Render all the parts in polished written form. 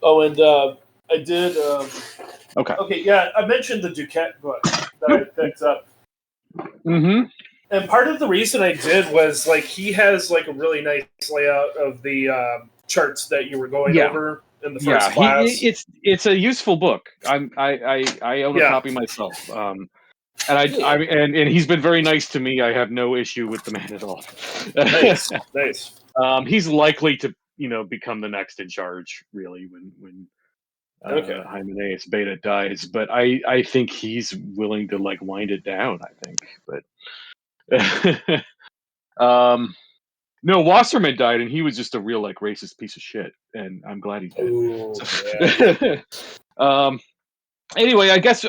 Oh, and I did. Okay. Okay, yeah, I mentioned the Duquette book that I picked up. Mm-hmm. And part of the reason I did was like he has like a really nice layout of the charts that you were going over in the first class. It's a useful book. I own a copy myself. And he's been very nice to me. I have no issue with the man at all. Nice. He's likely to become the next in charge, really, when Okay. Hymenaeus Beta dies. But I think he's willing to like wind it down. I think, but no, Wasserman died, and he was just a real like racist piece of shit, and I'm glad he's dead. Ooh, yeah. Anyway, I guess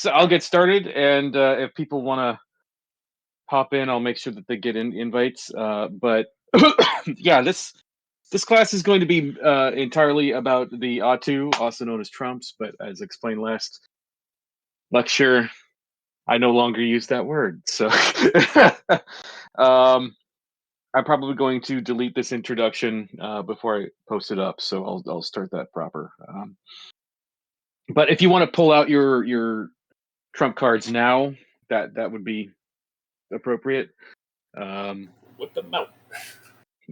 I'll get started, and if people want to pop in, I'll make sure that they get invites. But yeah, this class is going to be entirely about the Atu, also known as Trumps. But as explained last lecture, I no longer use that word. So I'm probably going to delete this introduction before I post it up. So I'll start that proper. But if you want to pull out your Trump cards now, that would be appropriate. With the mount.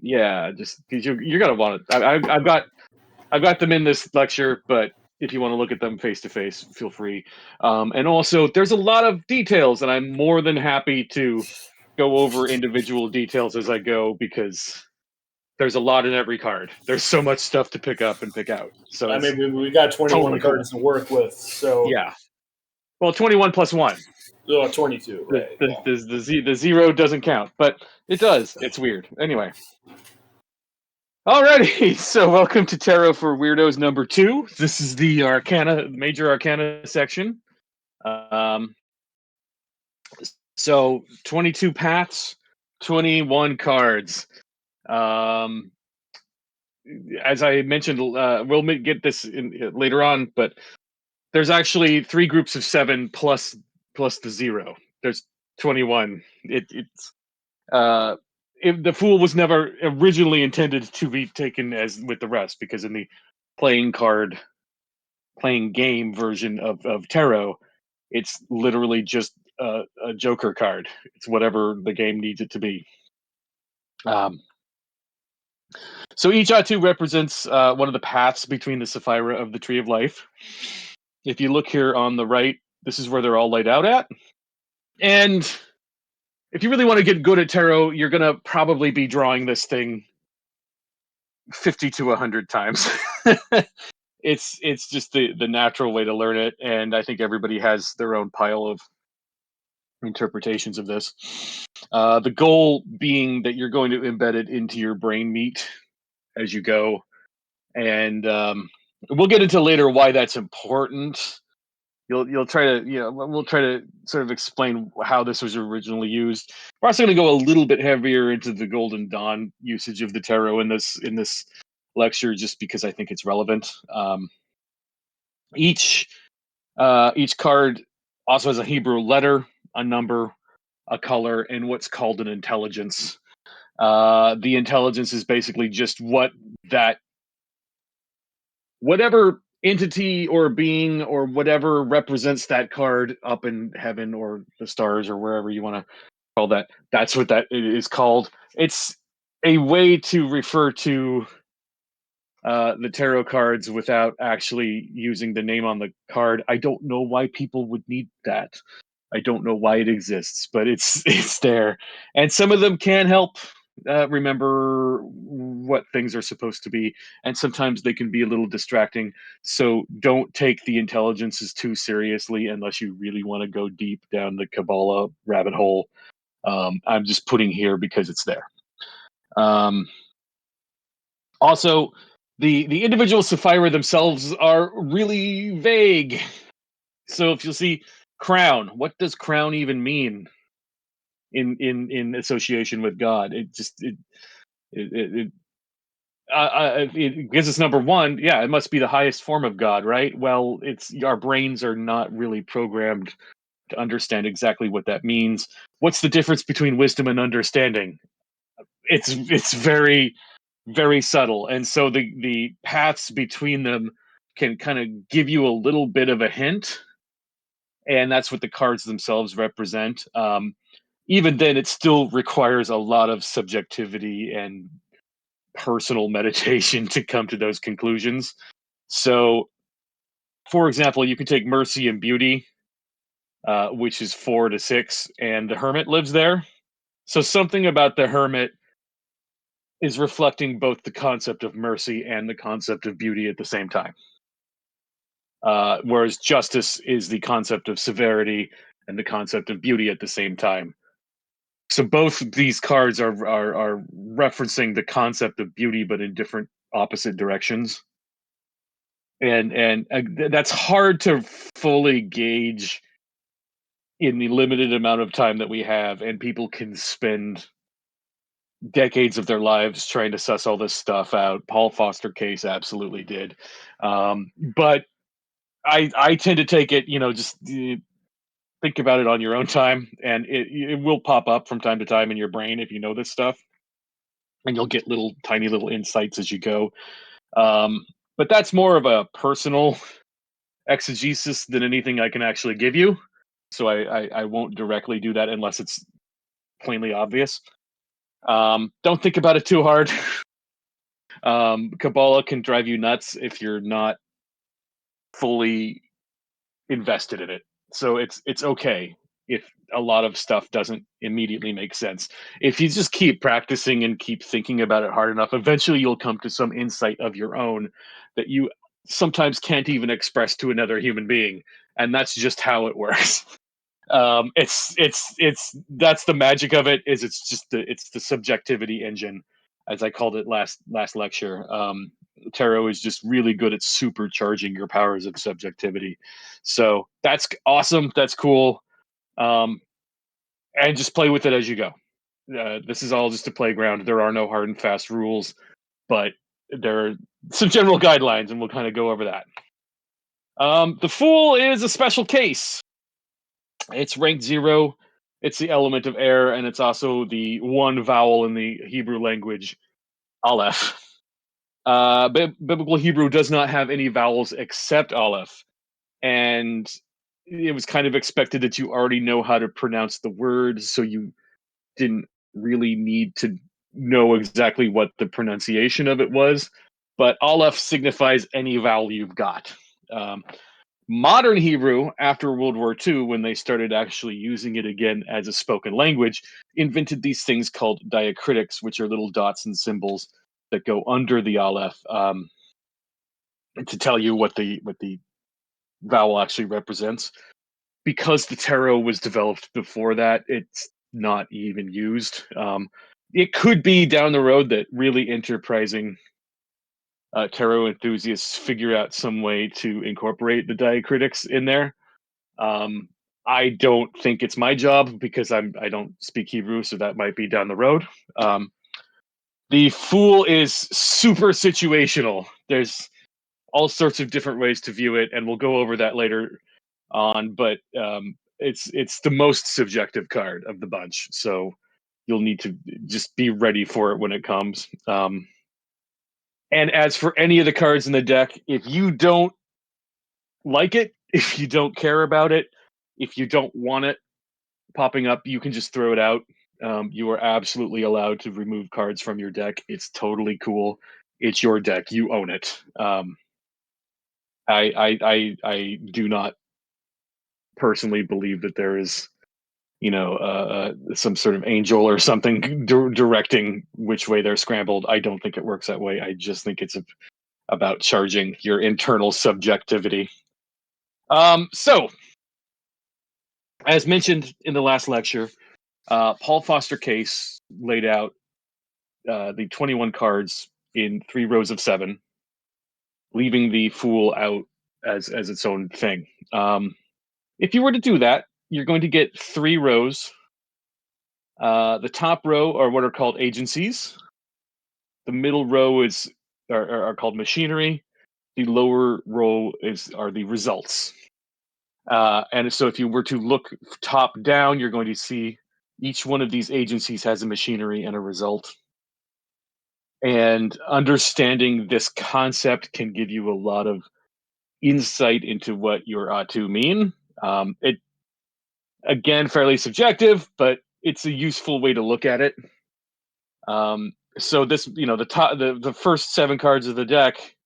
Yeah, just because you're gonna want it. I've got them in this lecture, but if you want to look at them face to face, feel free. And also, there's a lot of details, and I'm more than happy to go over individual details as I go because there's a lot in every card. There's so much stuff to pick up and pick out. So I mean, we got 21 totally cards to work with. So yeah. Well, 21 plus 1. Oh, 22, right. The zero doesn't count, but it does. It's weird. Anyway. Alrighty, so welcome to Tarot for Weirdos number 2. This is the Arcana, major Arcana section. So 22 paths, 21 cards. As I mentioned, we'll get this in, later on, but there's actually 3 groups of 7 plus the 0. There's 21. The Fool was never originally intended to be taken as with the rest, because in the playing game version of tarot, it's literally just a joker card. It's whatever the game needs it to be. So each Atu represents one of the paths between the Sapphira of the Tree of Life. If you look here on the right, this is where they're all laid out at. And if you really want to get good at tarot, you're going to probably be drawing this thing 50 to 100 times. It's just the natural way to learn it, and I think everybody has their own pile of interpretations of this. The goal being that you're going to embed it into your brain meat as you go, and we'll get into later why that's important. You'll try to we'll try to sort of explain how this was originally used. We're also going to go a little bit heavier into the Golden Dawn usage of the tarot in this lecture, just because I think it's relevant. Each card also has a Hebrew letter, a number, a color, and what's called an intelligence. The intelligence is basically just whatever entity or being or whatever represents that card up in heaven or the stars or wherever you want to call that. That's what that is called. It's a way to refer to the tarot cards without actually using the name on the card. I don't know why people would need that. I don't know why it exists, but it's there. And some of them can help remember what things are supposed to be, and sometimes they can be a little distracting. So don't take the intelligences too seriously unless you really want to go deep down the Kabbalah rabbit hole. I'm just putting here because it's there. Also, the individual Sapphira themselves are really vague. So if you'll see crown, what does crown even mean in association with God? It gives us number 1. Yeah, it must be the highest form of God, right? Well, our brains are not really programmed to understand exactly what that means. What's the difference between wisdom and understanding? It's very, very subtle, and so the paths between them can kind of give you a little bit of a hint, and that's what the cards themselves represent. Even then, it still requires a lot of subjectivity and personal meditation to come to those conclusions. So, for example, you could take Mercy and Beauty, which is 4 to 6, and the Hermit lives there. So, something about the Hermit is reflecting both the concept of mercy and the concept of beauty at the same time. Whereas Justice is the concept of severity and the concept of beauty at the same time. So both these cards are referencing the concept of beauty, but in different opposite directions. And that's hard to fully gauge in the limited amount of time that we have, and people can spend decades of their lives trying to suss all this stuff out. Paul Foster Case absolutely did, but I tend to take it, just think about it on your own time, and it will pop up from time to time in your brain if you know this stuff, and you'll get little tiny little insights as you go. But that's more of a personal exegesis than anything I can actually give you. So I won't directly do that unless it's plainly obvious. Don't think about it too hard. Kabbalah can drive you nuts if you're not fully invested in it. So it's okay if a lot of stuff doesn't immediately make sense. If you just keep practicing and keep thinking about it hard enough, eventually you'll come to some insight of your own that you sometimes can't even express to another human being, and that's just how it works. It's that's the magic of it. Is it's the subjectivity engine, as I called it last lecture. Tarot is just really good at supercharging your powers of subjectivity. So that's awesome. That's cool. And just play with it as you go. This is all just a playground. There are no hard and fast rules, but there are some general guidelines, and we'll kind of go over that. The Fool is a special case. It's ranked 0. It's the element of air, and it's also the one vowel in the Hebrew language, Aleph. Biblical Hebrew does not have any vowels except Aleph, and it was kind of expected that you already know how to pronounce the word, so you didn't really need to know exactly what the pronunciation of it was. But Aleph signifies any vowel you've got. Modern Hebrew, after World War II, when they started actually using it again as a spoken language, invented these things called diacritics, which are little dots and symbols that go under the Aleph to tell you what the vowel actually represents. Because the tarot was developed before that, it's not even used. It could be down the road that really enterprising tarot enthusiasts figure out some way to incorporate the diacritics in there. I don't think it's my job because I don't speak Hebrew, so that might be down the road. The Fool is super situational. There's all sorts of different ways to view it, and we'll go over that later on. But it's the most subjective card of the bunch, so you'll need to just be ready for it when it comes. And as for any of the cards in the deck, if you don't like it, if you don't care about it, if you don't want it popping up, you can just throw it out. You are absolutely allowed to remove cards from your deck. It's totally cool. It's your deck. You own it. I do not personally believe that there is, some sort of angel or something directing which way they're scrambled. I don't think it works that way. I just think it's about charging your internal subjectivity. So, as mentioned in the last lecture, Paul Foster Case laid out the 21 cards in 3 rows of 7, leaving the Fool out as its own thing. If you were to do that, you're going to get 3 rows. The top row are what are called agencies. The middle row are called machinery. The lower row are the results. And so if you were to look top down, you're going to see each one of these agencies has a machinery and a result. And understanding this concept can give you a lot of insight into what your Atu mean. It again fairly subjective, but it's a useful way to look at it. So this, the first 7 cards of the deck,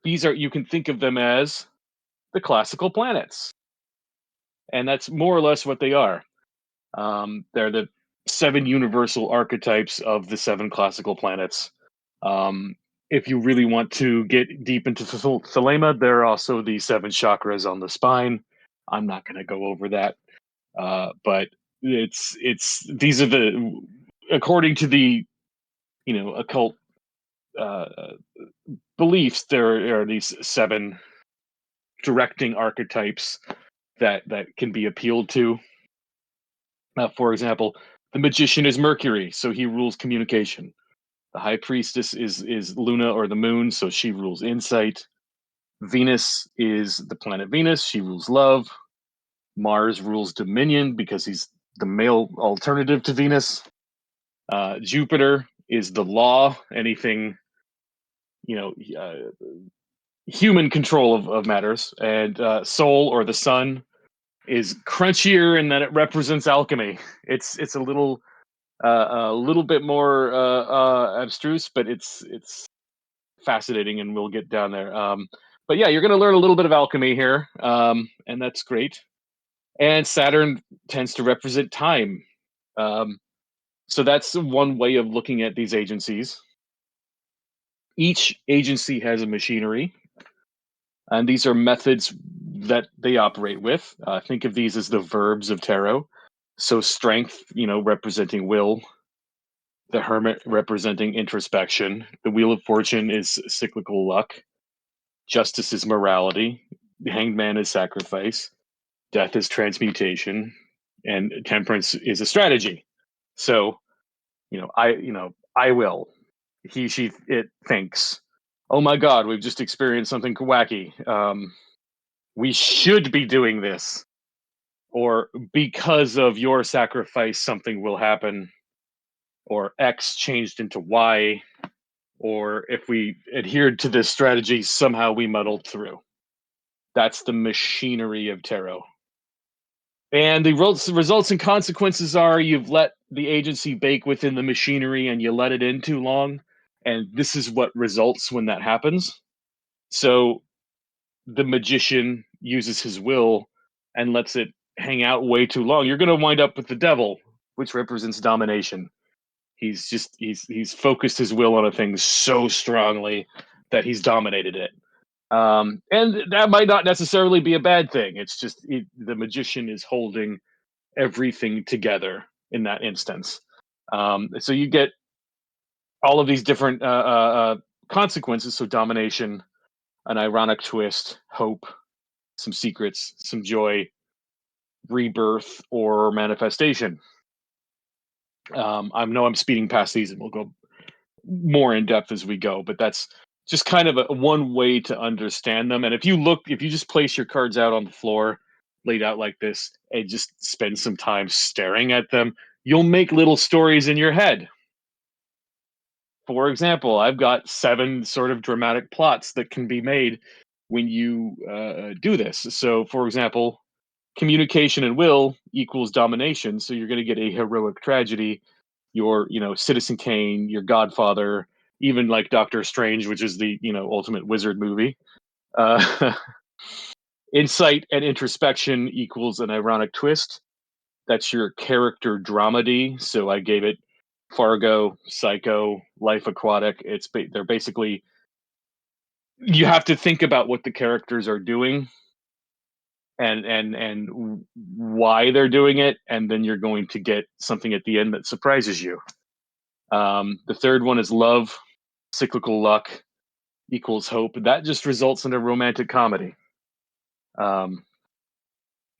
these are, you can think of them as the classical planets, and that's more or less what they are. They're the 7 universal archetypes of the 7 classical planets. If you really want to get deep into Thelema, there are also the 7 chakras on the spine. I'm not going to go over that, but it's these are the, according to the occult beliefs, there are these 7 directing archetypes that can be appealed to. For example, the magician is Mercury, so he rules communication. The high priestess is Luna, or the moon, so she rules insight. Venus is the planet Venus, she rules love. Mars rules dominion because he's the male alternative to Venus. Jupiter is the law, anything, human control of matters. And Sol, or the sun, is crunchier in that it represents alchemy. It's a little bit more abstruse, but it's fascinating, and we'll get down there. But yeah, you're going to learn a little bit of alchemy here, and that's great. And Saturn tends to represent time. So that's one way of looking at these agencies. Each agency has a machinery, and these are methods that they operate with. Think of these as the verbs of tarot. So strength, representing will. The hermit representing introspection. The wheel of fortune is cyclical luck. Justice is morality. The hanged man is sacrifice. Death is transmutation. And temperance is a strategy. So, I will. He, she, it thinks, oh my God, we've just experienced something wacky. We should be doing this. Or because of your sacrifice, something will happen. Or X changed into Y. Or if we adhered to this strategy, somehow we muddled through. That's the machinery of tarot. And the results and consequences are, you've let the agency bake within the machinery and you let it in too long. And this is what results when that happens. So the magician uses his will and lets it hang out way too long. You're going to wind up with the devil, which represents domination. He's focused his will on a thing so strongly that he's dominated it. And that might not necessarily be a bad thing. It's just the magician is holding everything together in that instance. So you get all of these different consequences. So domination, an ironic twist, hope, some secrets, some joy, rebirth, or manifestation. I know I'm speeding past these, and we'll go more in depth as we go, but that's just kind of one way to understand them. And if you just place your cards out on the floor, laid out like this, and just spend some time staring at them, you'll make little stories in your head. For example, I've got 7 sort of dramatic plots that can be made when you do this. So, for example, communication and will equals domination. So you're going to get a heroic tragedy. Your, Citizen Kane, your Godfather, even like Doctor Strange, which is the, ultimate wizard movie. Insight and introspection equals an ironic twist. That's your character dramedy. So I gave it Fargo, Psycho, Life Aquatic. They're basically, you have to think about what the characters are doing and why they're doing it, and then you're going to get something at the end that surprises you. The third one is love, cyclical luck equals hope. That just results in a romantic comedy.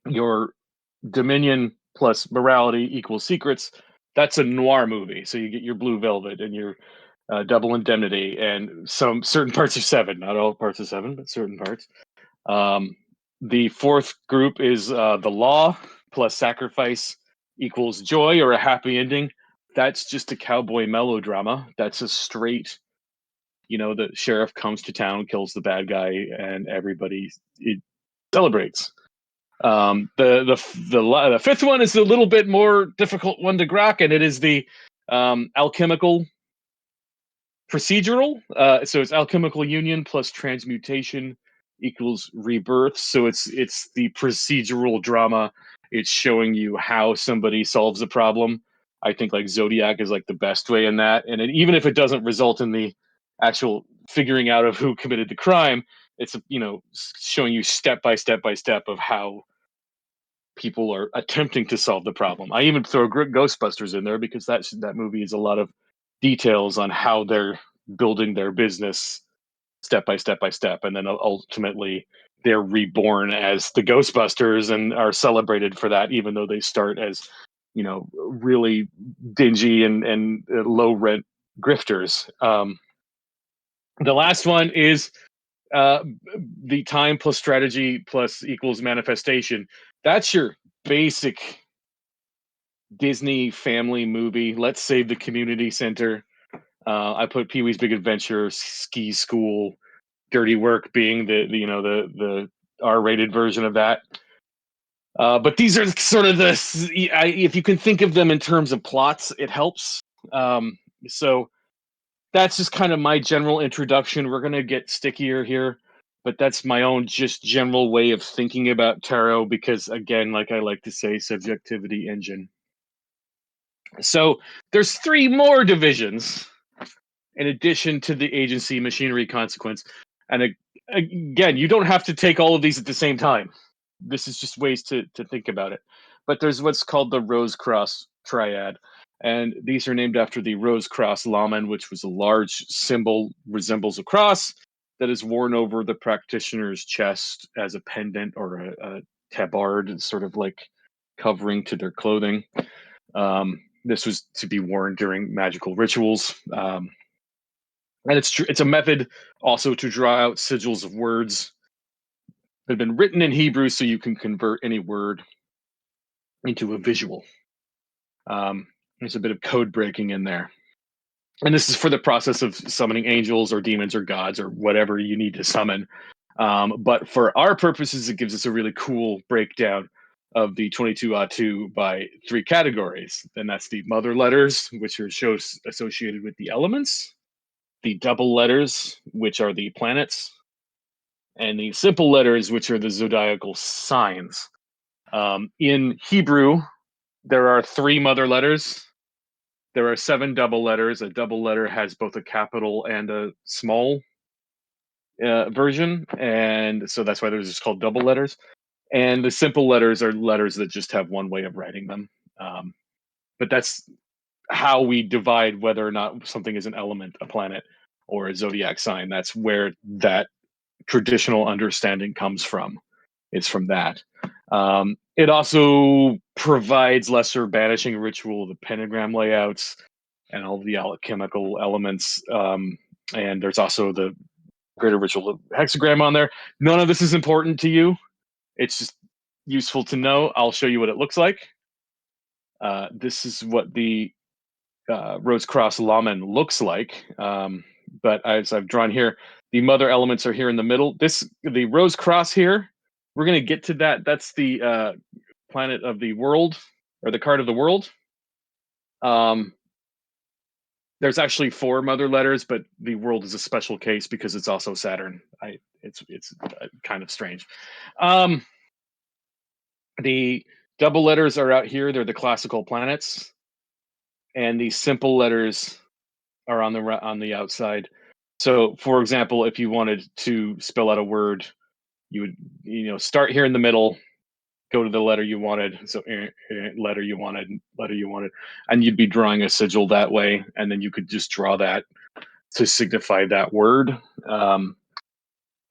Your dominion plus morality equals secrets. That's a noir movie. So you get your Blue Velvet and your Double Indemnity and some certain parts of Seven. Not all parts of Seven, but certain parts. The fourth group is the law plus sacrifice equals joy or a happy ending. That's just a cowboy melodrama. That's a straight, the sheriff comes to town, kills the bad guy, and everybody celebrates. The fifth one is a little bit more difficult one to grok, and it is the alchemical procedural. So it's alchemical union plus transmutation equals rebirth. So it's the procedural drama. It's showing you how somebody solves a problem. I think like Zodiac is like the best way in that, and even if it doesn't result in the actual figuring out of who committed the crime, it's showing you step by step of how people are attempting to solve the problem. I even throw Ghostbusters in there because that movie is a lot of details on how they're building their business step by step, and then ultimately they're reborn as the Ghostbusters and are celebrated for that, even though they start as really dingy and low rent grifters. The last one is the time plus strategy plus equals manifestation. That's your basic Disney family movie. Let's save the community center. I put Pee-wee's Big Adventure, Ski School, Dirty Work being the R-rated version of that. But these are sort of if you can think of them in terms of plots, it helps. So that's just kind of my general introduction. We're going to get stickier here, but that's my own just general way of thinking about tarot because, again, like I like to say, subjectivity engine. So there's 3 more divisions in addition to the agency, machinery, consequence. And again, you don't have to take all of these at the same time. This is just ways to think about it. But there's what's called the Rose Cross Triad. And these are named after the Rose Cross Lamen, which was a large symbol, resembles a cross, that is worn over the practitioner's chest as a pendant or a tabard, sort of like covering to their clothing. This was to be worn during magical rituals. And it's a method also to draw out sigils of words that have been written in Hebrew so you can convert any word into a visual. There's a bit of code breaking in there. And this is for the process of summoning angels or demons or gods or whatever you need to summon. But for our purposes, it gives us a really cool breakdown of the 22 Atu by 3 categories. And that's the mother letters, which are associated with the elements, the double letters, which are the planets, and the simple letters, which are the zodiacal signs. In Hebrew, there are 3 mother letters. There are 7 double letters. A double letter has both a capital and a small version, and so that's why they're just called double letters. And the simple letters are letters that just have one way of writing them. But that's how we divide whether or not something is an element, a planet, or a zodiac sign. That's where that traditional understanding comes from. It's from that. It also provides lesser banishing ritual, the pentagram layouts, and all the alchemical elements. And there's also the greater ritual hexagram on there. None of this is important to you. It's just useful to know. I'll show you what it looks like. This is what the Rose Cross Lamen looks like. But as I've drawn here, the mother elements are here in the middle. The Rose Cross here, we're going to get to that. That's the planet of the world, or the card of the world. There's actually 4 mother letters, but the world is a special case because it's also Saturn. It's kind of strange. The double letters are out here. They're the classical planets, and the simple letters are on the outside. So, for example, if you wanted to spell out a word, you would start here in the middle, go to the letter you wanted. So letter you wanted, and you'd be drawing a sigil that way, and then you could just draw that to signify that word.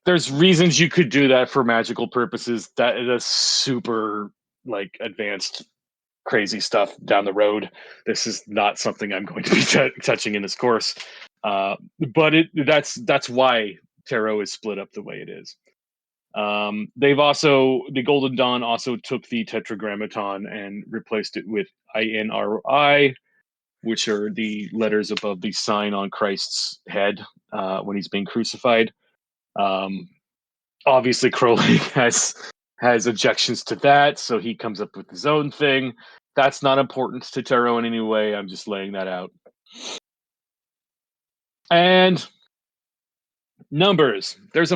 There's reasons you could do that for magical purposes. That is super advanced, crazy stuff down the road. This is not something I'm going to be touching in this course. But that's why tarot is split up the way it is. The Golden Dawn also took the Tetragrammaton and replaced it with INRI which are the letters above the sign on Christ's head when he's being crucified. Obviously, Crowley has objections to that, so he comes up with his own thing. That's not important to tarot in any way. I'm just laying that out. And numbers. There's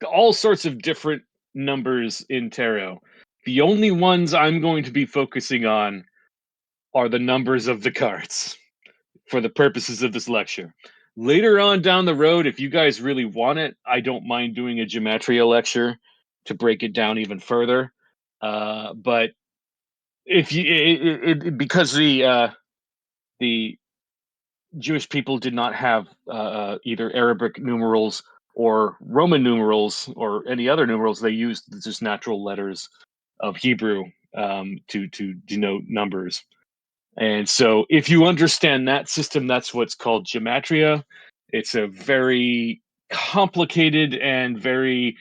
all sorts of different numbers in tarot. The only ones I'm going to be focusing on are the numbers of the cards for the purposes of this lecture. Later on down the road, if you guys really want it, I don't mind doing a gematria lecture to break it down even further. But if you because the Jewish people did not have either Arabic numerals or Roman numerals or any other numerals, they used just natural letters of Hebrew to denote numbers. And so, if you understand that system, that's what's called gematria. It's a very complicated and very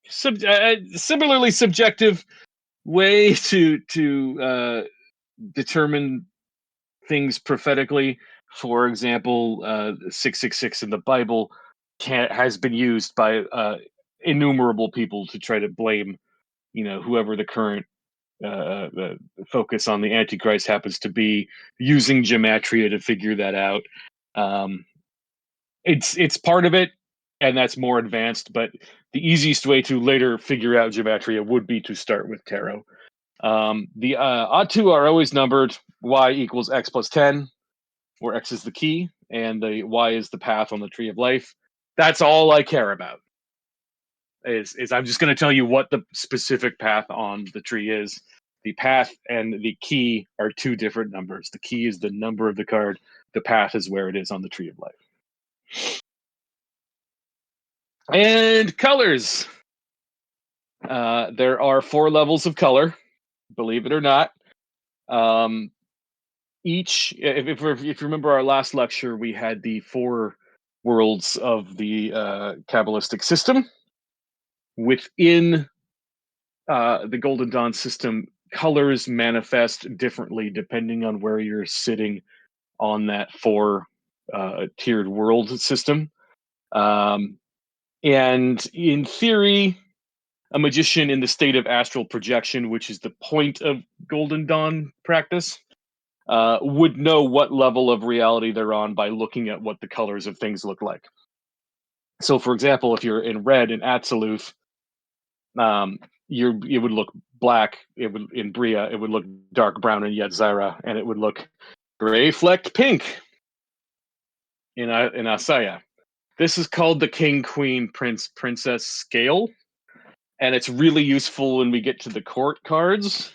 similarly subjective way to determine things prophetically. For example, 666 in the Bible has been used by innumerable people to try to blame, whoever the current the focus on the Antichrist happens to be, using gematria to figure that out. It's part of it, and that's more advanced. But the easiest way to later figure out gematria would be to start with tarot. The odd two are always numbered. Y equals x plus 10, where x is the key, and the y is the path on the tree of life. That's all I care about. Is I'm just going to tell you what the specific path on the tree is. The path and the key are two different numbers. The key is the number of the card. The path is where it is on the tree of life. And colors. There are 4 levels of color, believe it or not. Each, if you remember our last lecture, we had the 4 worlds of the Kabbalistic system. Within the Golden Dawn system, colors manifest differently depending on where you're sitting on that 4 tiered world system. And in theory, a magician in the state of astral projection, which is the point of Golden Dawn practice, would know what level of reality they're on by looking at what the colors of things look like. So, for example, if you're in red in Atziluth, it would look black. It would in Bria, it would look dark brown in Yetzirah, and it would look gray flecked pink in Asaya. This is called the King, Queen, Prince, Princess scale, and it's really useful when we get to the court cards.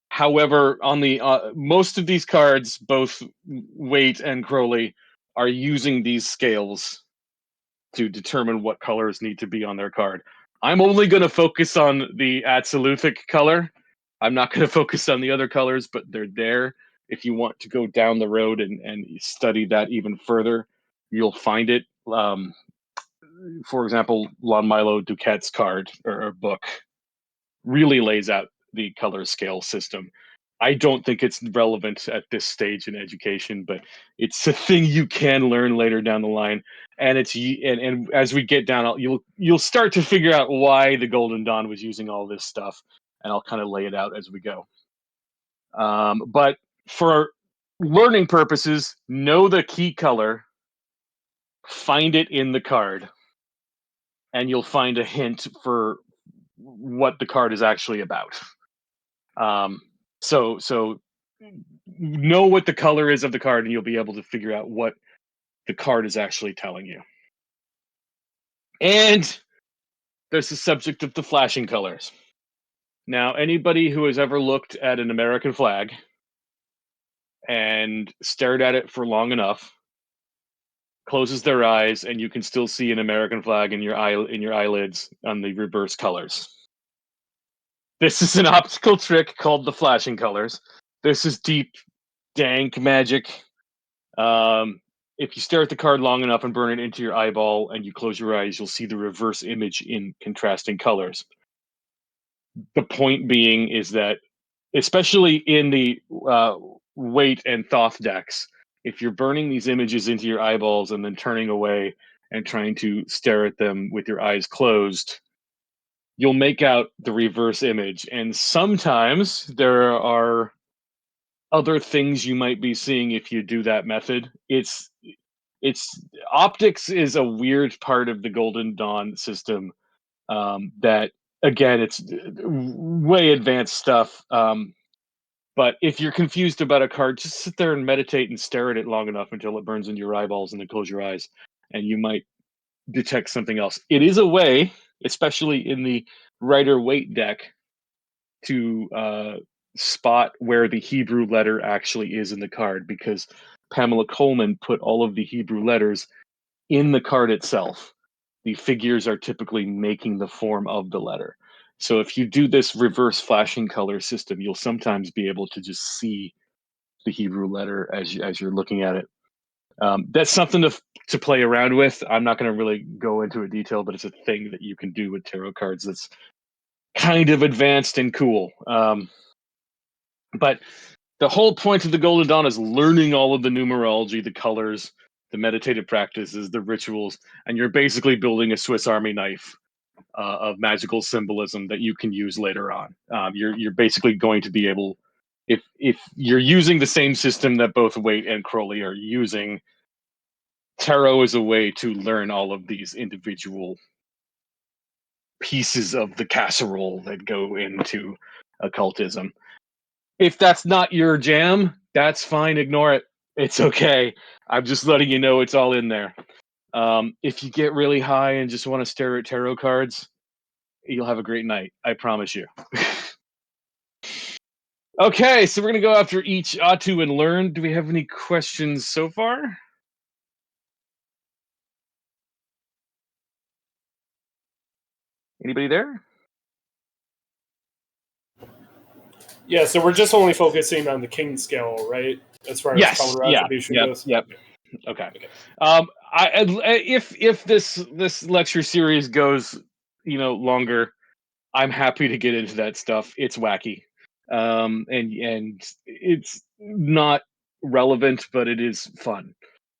However, on the most of these cards, both Waite and Crowley are using these scales to determine what colors need to be on their card. I'm only going to focus on the Atziluthic color. I'm not going to focus on the other colors, but they're there. If you want to go down the road and study that even further, you'll find it. For example, Lon Milo Duquette's card or book really lays out the color scale system. I don't think it's relevant at this stage in education, but it's a thing you can learn later down the line. And and as we get down, you'll start to figure out why the Golden Dawn was using all this stuff, and I'll kind of lay it out as we go. But for learning purposes, know the key color, find it in the card, and you'll find a hint for what the card is actually about. So know what the color is of the card, and you'll be able to figure out what the card is actually telling you. And there's the subject of the flashing colors. Now, anybody who has ever looked at an American flag and stared at it for long enough closes their eyes, and you can still see an American flag in your eyelids on the reverse colors. This is an optical trick called the flashing colors. This is deep, dank magic. If you stare at the card long enough and burn it into your eyeball and you close your eyes, you'll see the reverse image in contrasting colors. The point being is that, especially in the weight and Thoth decks, if you're burning these images into your eyeballs and then turning away and trying to stare at them with your eyes closed, you'll make out the reverse image. And sometimes there are other things you might be seeing if you do that method. It's optics is a weird part of the Golden Dawn system, that again, it's way advanced stuff. But if you're confused about a card, just sit there and meditate and stare at it long enough until it burns into your eyeballs, and then close your eyes, and you might detect something else. It is a way, especially in the Rider Waite deck, to spot where the Hebrew letter actually is in the card, because Pamela Coleman put all of the Hebrew letters in the card itself. The figures are typically making the form of the letter. So if you do this reverse flashing color system, you'll sometimes be able to just see the Hebrew letter as you're looking at it. That's something to play around with. I'm not going to really go into a detail, but it's a thing that you can do with tarot cards that's kind of advanced and cool. But the whole point of the Golden Dawn is learning all of the numerology, the colors, the meditative practices, the rituals, and you're basically building a Swiss Army knife of magical symbolism that you can use later on. You're basically going to be able, if you're using the same system that both Waite and Crowley are using, tarot is a way to learn all of these individual pieces of the casserole that go into occultism. If that's not your jam, that's fine. Ignore it. It's okay. I'm just letting you know it's all in there. If you get really high and just want to stare at tarot cards, you'll have a great night. I promise you. Okay, so we're going to go after each Atu and learn. Do we have any questions so far? Anybody there? Yeah, so we're just only focusing on the king scale, right? As far as color attribution goes. Yep. Okay. If this lecture series goes, longer, I'm happy to get into that stuff. It's wacky, and it's not relevant, but it is fun.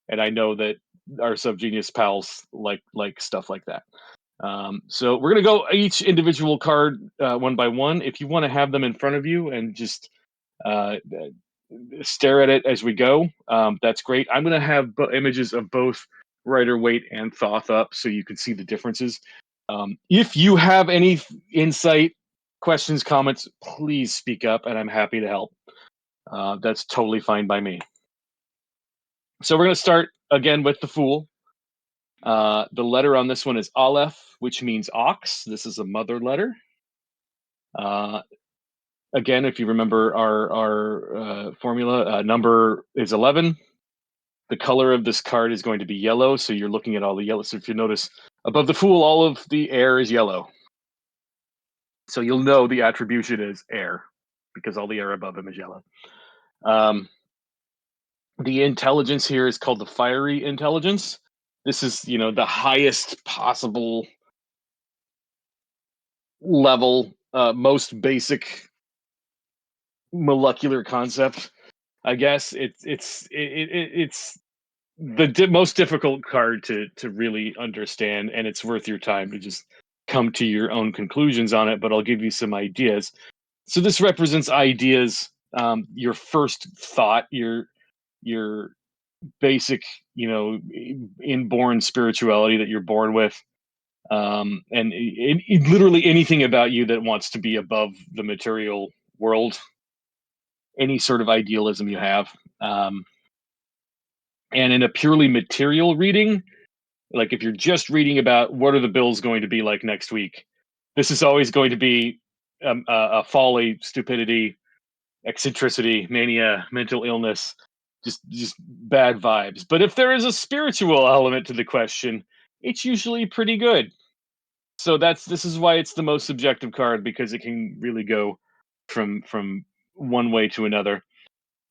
And I know that our subgenius pals like stuff like that. So we're gonna go each individual card one by one. If you want to have them in front of you and just uh, stare at it as we go, that's great. I'm gonna have images of both Rider Waite and Thoth up so you can see the differences. If you have any insight, questions, comments, please speak up, and I'm happy to help. That's totally fine by me. So we're gonna start again with the Fool. The letter on this one is Aleph, which means ox. This is a mother letter. Again, if you remember our formula, number is 11. The color of this card is going to be yellow, so you're looking at all the yellow. So if you notice, above the Fool, all of the air is yellow. So you'll know the attribution is air, because all the air above him is yellow. The intelligence here is called the fiery intelligence. This is, the highest possible level, most basic molecular concept, I guess. It's the most difficult card to really understand, and it's worth your time to just come to your own conclusions on it, but I'll give you some ideas. So this represents ideas, your first thought, your basic, inborn spirituality that you're born with, and literally anything about you that wants to be above the material world, any sort of idealism you have. And in a purely material reading, like if you're just reading about what are the bills going to be like next week, this is always going to be a folly, stupidity, eccentricity, mania, mental illness, just bad vibes. But if there is a spiritual element to the question, it's usually pretty good. So this is why it's the most subjective card, because it can really go from one way to another.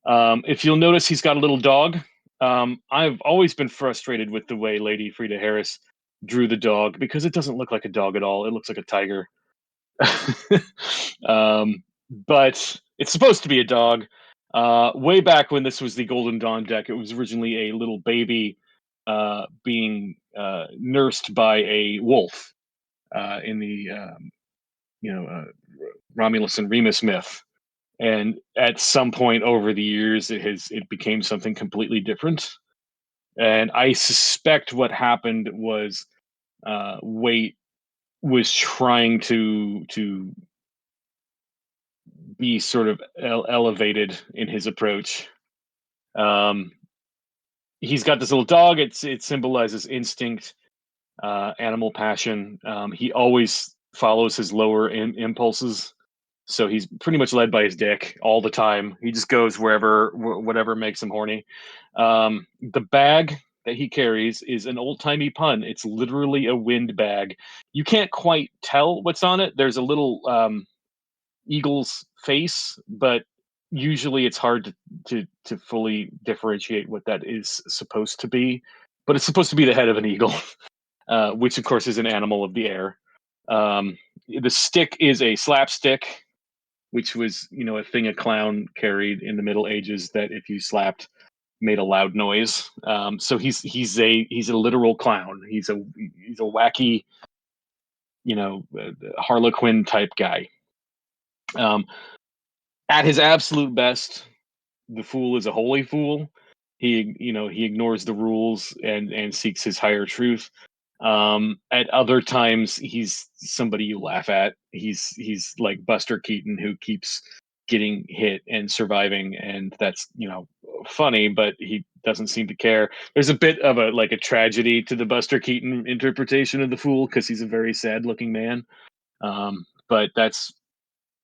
If you'll notice, he's got a little dog. I've always been frustrated with the way Lady Frida Harris drew the dog, because it doesn't look like a dog at all. It looks like a tiger. But it's supposed to be a dog. Way back when this was the Golden Dawn deck, it was originally a little baby being nursed by a wolf in the Romulus and Remus myth. And at some point over the years, it became something completely different. And I suspect what happened was Waite was trying to be sort of elevated in his approach. He's got this little dog. It symbolizes instinct, animal passion. He always follows his lower impulses, so he's pretty much led by his dick all the time. He just goes wherever, whatever makes him horny. The bag that he carries is an old timey pun. It's literally a wind bag. You can't quite tell what's on it. There's a little eagle's face, but usually it's hard to fully differentiate what that is supposed to be. But it's supposed to be the head of an eagle, which of course is an animal of the air. The stick is a slapstick, which was a thing a clown carried in the Middle Ages that if you slapped made a loud noise. So he's a literal clown. He's a wacky, Harlequin type guy. At his absolute best, the fool is a holy fool. He ignores the rules and seeks his higher truth. At other times, he's somebody you laugh at. He's like Buster Keaton, who keeps getting hit and surviving, and that's funny, but he doesn't seem to care. There's a bit of a tragedy to the Buster Keaton interpretation of the fool because he's a very sad looking man. But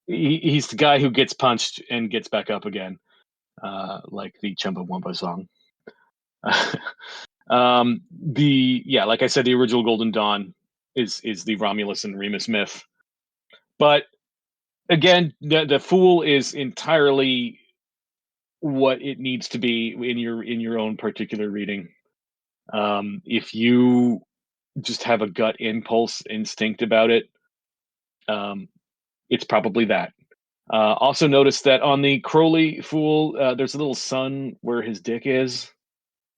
he's the guy who gets punched and gets back up again, like the Chumbawamba song. Like I said, the original Golden Dawn is the Romulus and Remus myth. But again, the fool is entirely what it needs to be in your own particular reading. If you just have a gut impulse instinct about it, it's probably that. Also notice that on the Crowley fool, there's a little sun where his dick is.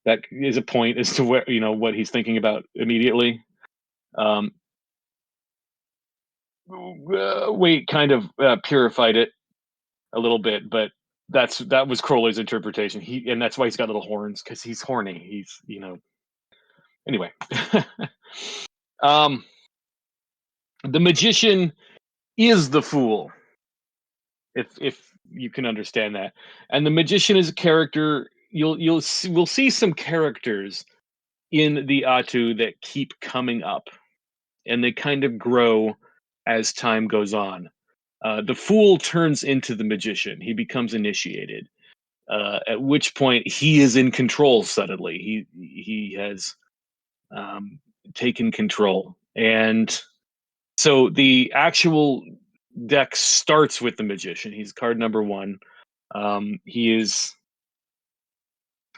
That is a point as to where what he's thinking about immediately. Waite kind of purified it a little bit, but that was Crowley's interpretation. And that's why he's got little horns, because he's horny. He's anyway. The magician is the fool, if you can understand that. And the magician is a character. We'll see some characters in the Atu that keep coming up, and they kind of grow as time goes on. The fool turns into the magician. He becomes initiated. At which point he is in control suddenly. He has taken control, and so the actual deck starts with the magician. He's card number 1. He is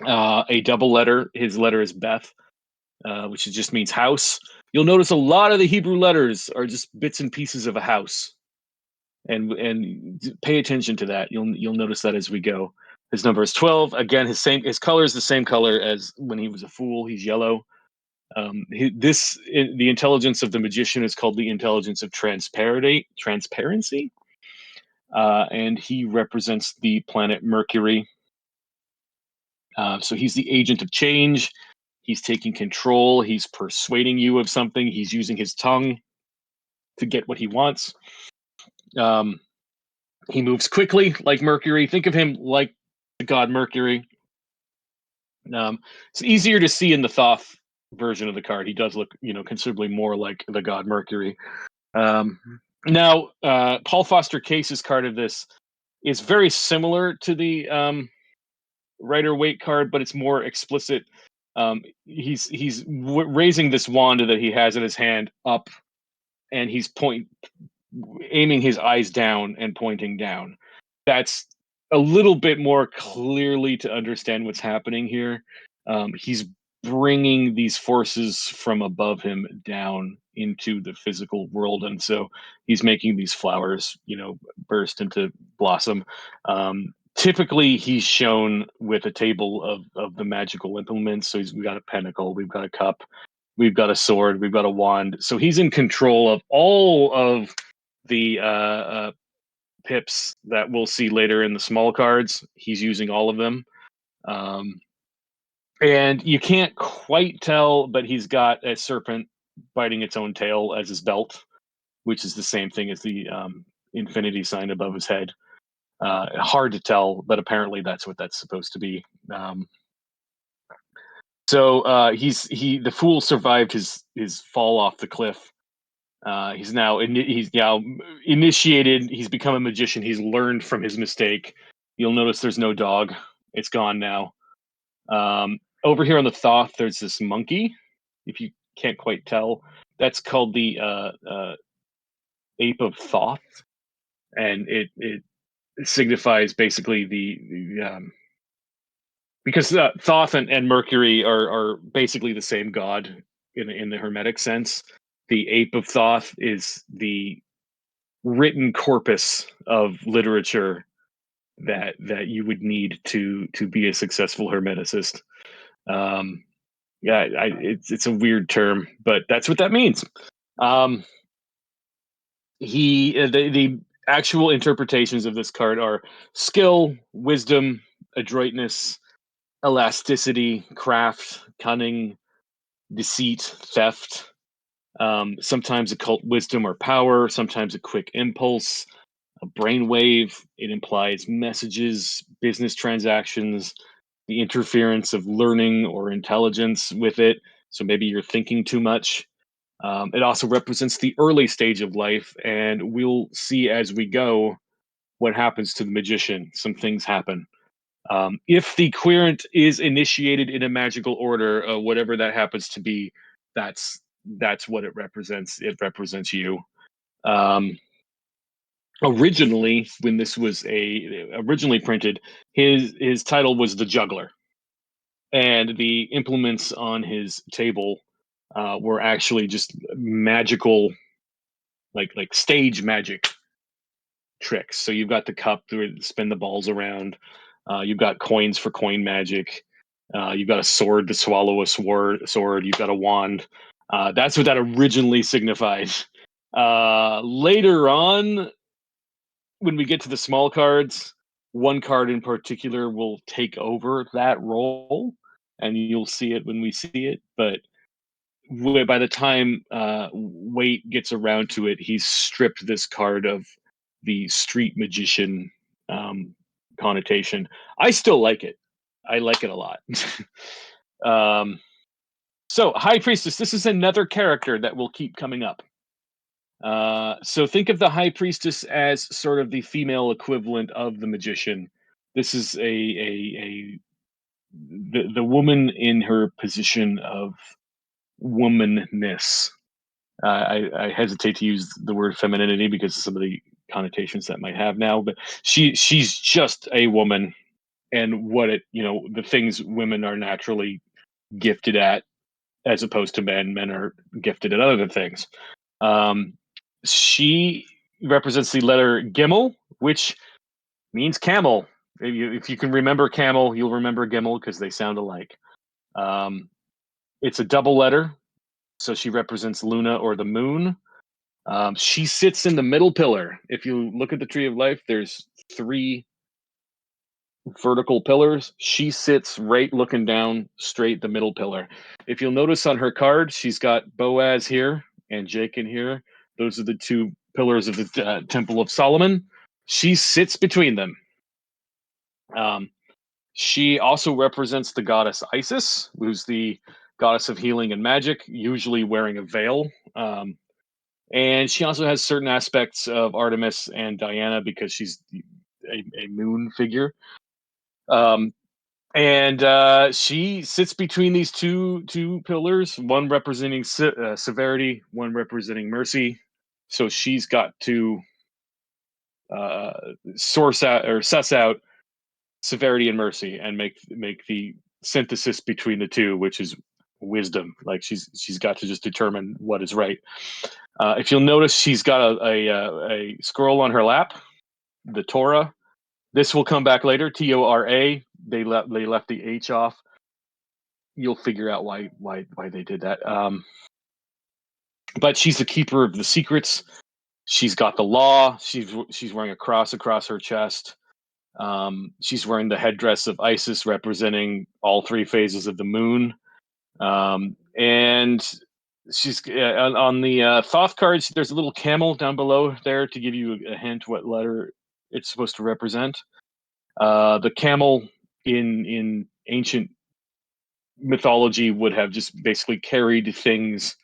a double letter. His letter is Beth, which just means house. You'll notice a lot of the Hebrew letters are just bits and pieces of a house, and pay attention to that. You'll notice that as we go. His number is 12. Again, his color is the same color as when he was a fool. He's yellow. The intelligence of the magician is called the intelligence of transparency, and he represents the planet Mercury. So he's the agent of change. He's taking control. He's persuading you of something. He's using his tongue to get what he wants. He moves quickly like Mercury. Think of him like the god Mercury. It's easier to see in the Thoth version of the card. He does look, considerably more like the god Mercury. Now, Paul Foster Case's card of this is very similar to the Rider-Waite card, but it's more explicit. He's raising this wand that he has in his hand up, and he's aiming his eyes down and pointing down. That's a little bit more clearly to understand what's happening here. He's bringing these forces from above him down into the physical world, and so he's making these flowers, burst into blossom Typically, he's shown with a table of the magical implements. So we've got a pentacle, we've got a cup, we've got a sword, we've got a wand. So he's in control of all of the pips that we'll see later in the small cards. He's using all of them. And you can't quite tell, but he's got a serpent biting its own tail as his belt, which is the same thing as the infinity sign above his head. Hard to tell, but apparently that's what that's supposed to be. So the fool survived his fall off the cliff. He's now initiated. He's become a magician. He's learned from his mistake. You'll notice there's no dog. It's gone now. Over here on the Thoth, there's this monkey. If you can't quite tell, that's called the ape of Thoth, and it signifies basically because Thoth and Mercury are basically the same god in the Hermetic sense. The ape of Thoth is the written corpus of literature that you would need to be a successful Hermeticist. It's a weird term, but that's what that means. The actual interpretations of this card are skill, wisdom, adroitness, elasticity, craft, cunning, deceit, theft, sometimes occult wisdom or power, sometimes a quick impulse, a brainwave. It implies messages, business transactions, the interference of learning or intelligence with it. So maybe you're thinking too much. It also represents the early stage of life, and we'll see as we go what happens to the magician. Some things happen. If the querent is initiated in a magical order, whatever that happens to be, that's what it represents. It represents you. Originally, when this was originally printed, his title was the Juggler, and the implements on his table were actually just magical, like stage magic tricks. So you've got the cup to spin the balls around. You've got coins for coin magic. You've got a sword to swallow a sword. You've got a wand. That's what that originally signified. Later on, when we get to the small cards, one card in particular will take over that role, and you'll see it when we see it. But by the time Waite gets around to it, he's stripped this card of the street magician connotation. I still like it. I like it a lot. So, High Priestess, this is another character that will keep coming up. So think of the High Priestess as sort of the female equivalent of the magician. This is the woman in her position of womanness. I hesitate to use the word femininity because of some of the connotations that might have now, but she's just a woman, and the things women are naturally gifted at, as opposed to men. Men are gifted at other things. She represents the letter Gimel, which means camel. If you can remember camel, you'll remember Gimel because they sound alike. It's a double letter, so she represents Luna or the moon. She sits in the middle pillar. If you look at the Tree of Life, there's 3 vertical pillars. She sits right looking down straight the middle pillar. If you'll notice on her card, she's got Boaz here and Jachin here. Those are the 2 pillars of the Temple of Solomon. She sits between them. She also represents the goddess Isis, who's the goddess of healing and magic, usually wearing a veil. And she also has certain aspects of Artemis and Diana because she's a moon figure. And she sits between these two pillars, one representing severity, one representing mercy. So she's got to source out or suss out severity and mercy and make the synthesis between the two, which is wisdom. Like she's got to just determine what is right. If you'll notice, she's got a scroll on her lap, the Torah, This will come back later. Tora. They left the H off. You'll figure out why they did that. But she's the keeper of the secrets. She's got the law. She's wearing a cross across her chest. She's wearing the headdress of Isis, representing all three phases of the moon. And she's on the Thoth cards. There's a little camel down below there to give you a hint what letter it's supposed to represent. The camel in ancient mythology would have just basically carried things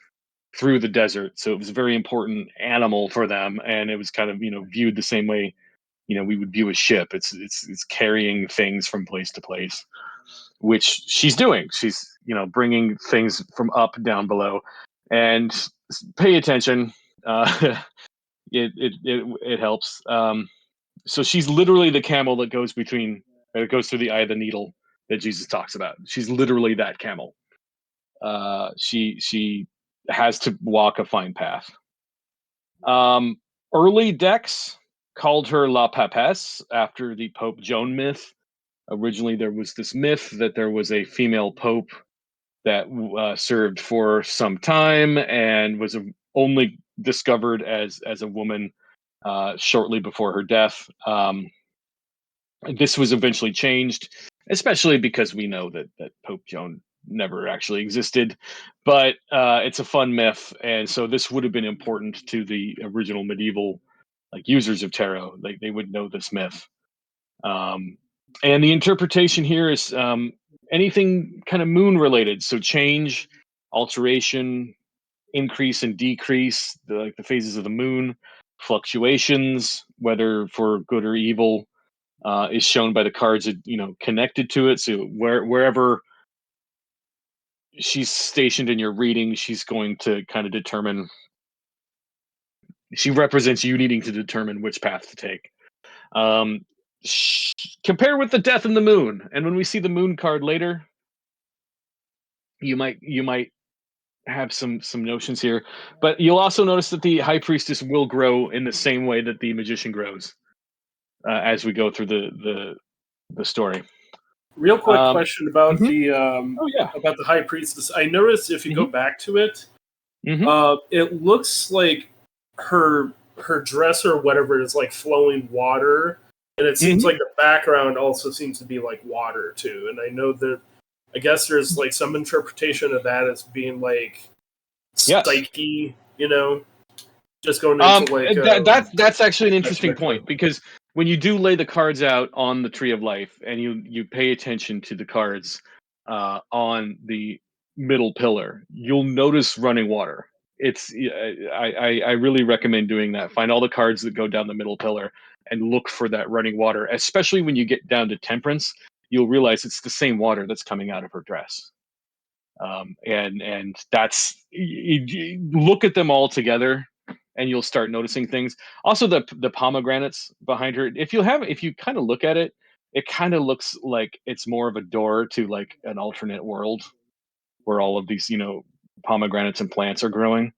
through the desert, so it was a very important animal for them, and it was kind of viewed the same way we would view a ship. It's carrying things from place to place, which she's doing. She's bringing things from up down below, and pay attention. It helps. So she's literally the camel that goes through the eye of the needle that Jesus talks about. She's literally that camel. She has to walk a fine path. Early decks called her La Papesse after the Pope Joan myth. Originally, there was this myth that there was a female pope that served for some time and was only discovered as a woman shortly before her death. This was eventually changed, especially because we know that Pope Joan never actually existed. But it's a fun myth, and so this would have been important to the original medieval users of tarot. They would know this myth. And the interpretation here is anything kind of moon related, so change, alteration, increase and decrease, the phases of the moon, fluctuations, whether for good or evil, is shown by the cards connected to it. So wherever she's stationed in your reading, she's going to kind of determine. She represents you needing to determine which path to take. Compare with the death and the moon, and when we see the moon card later, you might have some notions here, but you'll also notice that the high priestess will grow in the same way that the magician grows as we go through the story. Real quick question about about the high priestess. I noticed if you go back to it, it looks like her dress or whatever is like flowing water, and it seems like the background also seems to be like water too. And I know that I guess there's like some interpretation of that as being like psyche, just going into that's actually an interesting point, because when you do lay the cards out on the Tree of Life and you pay attention to the cards on the middle pillar, you'll notice running water. I really recommend doing that. Find all the cards that go down the middle pillar and look for that running water, especially when you get down to Temperance. You'll realize it's the same water that's coming out of her dress. And that's, look at them all together and you'll start noticing things. Also, the pomegranates behind her, if you kind of look at it, it kind of looks like it's more of a door to like an alternate world where all of these pomegranates and plants are growing.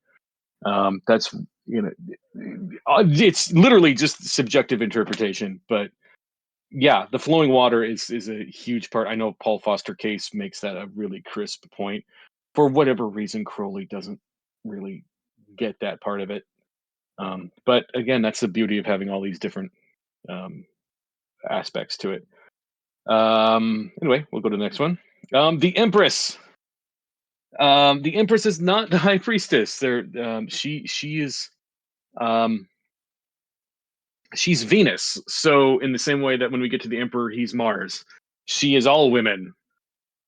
That's it's literally just subjective interpretation, but yeah, the flowing water is a huge part. I know Paul Foster Case makes that a really crisp point. For whatever reason, Crowley doesn't really get that part of it. But again, that's the beauty of having all these different aspects to it. Anyway, we'll go to the next one. The Empress. The Empress is not the High Priestess. She is she's Venus. So in the same way that when we get to the Emperor, he's Mars. She is all women,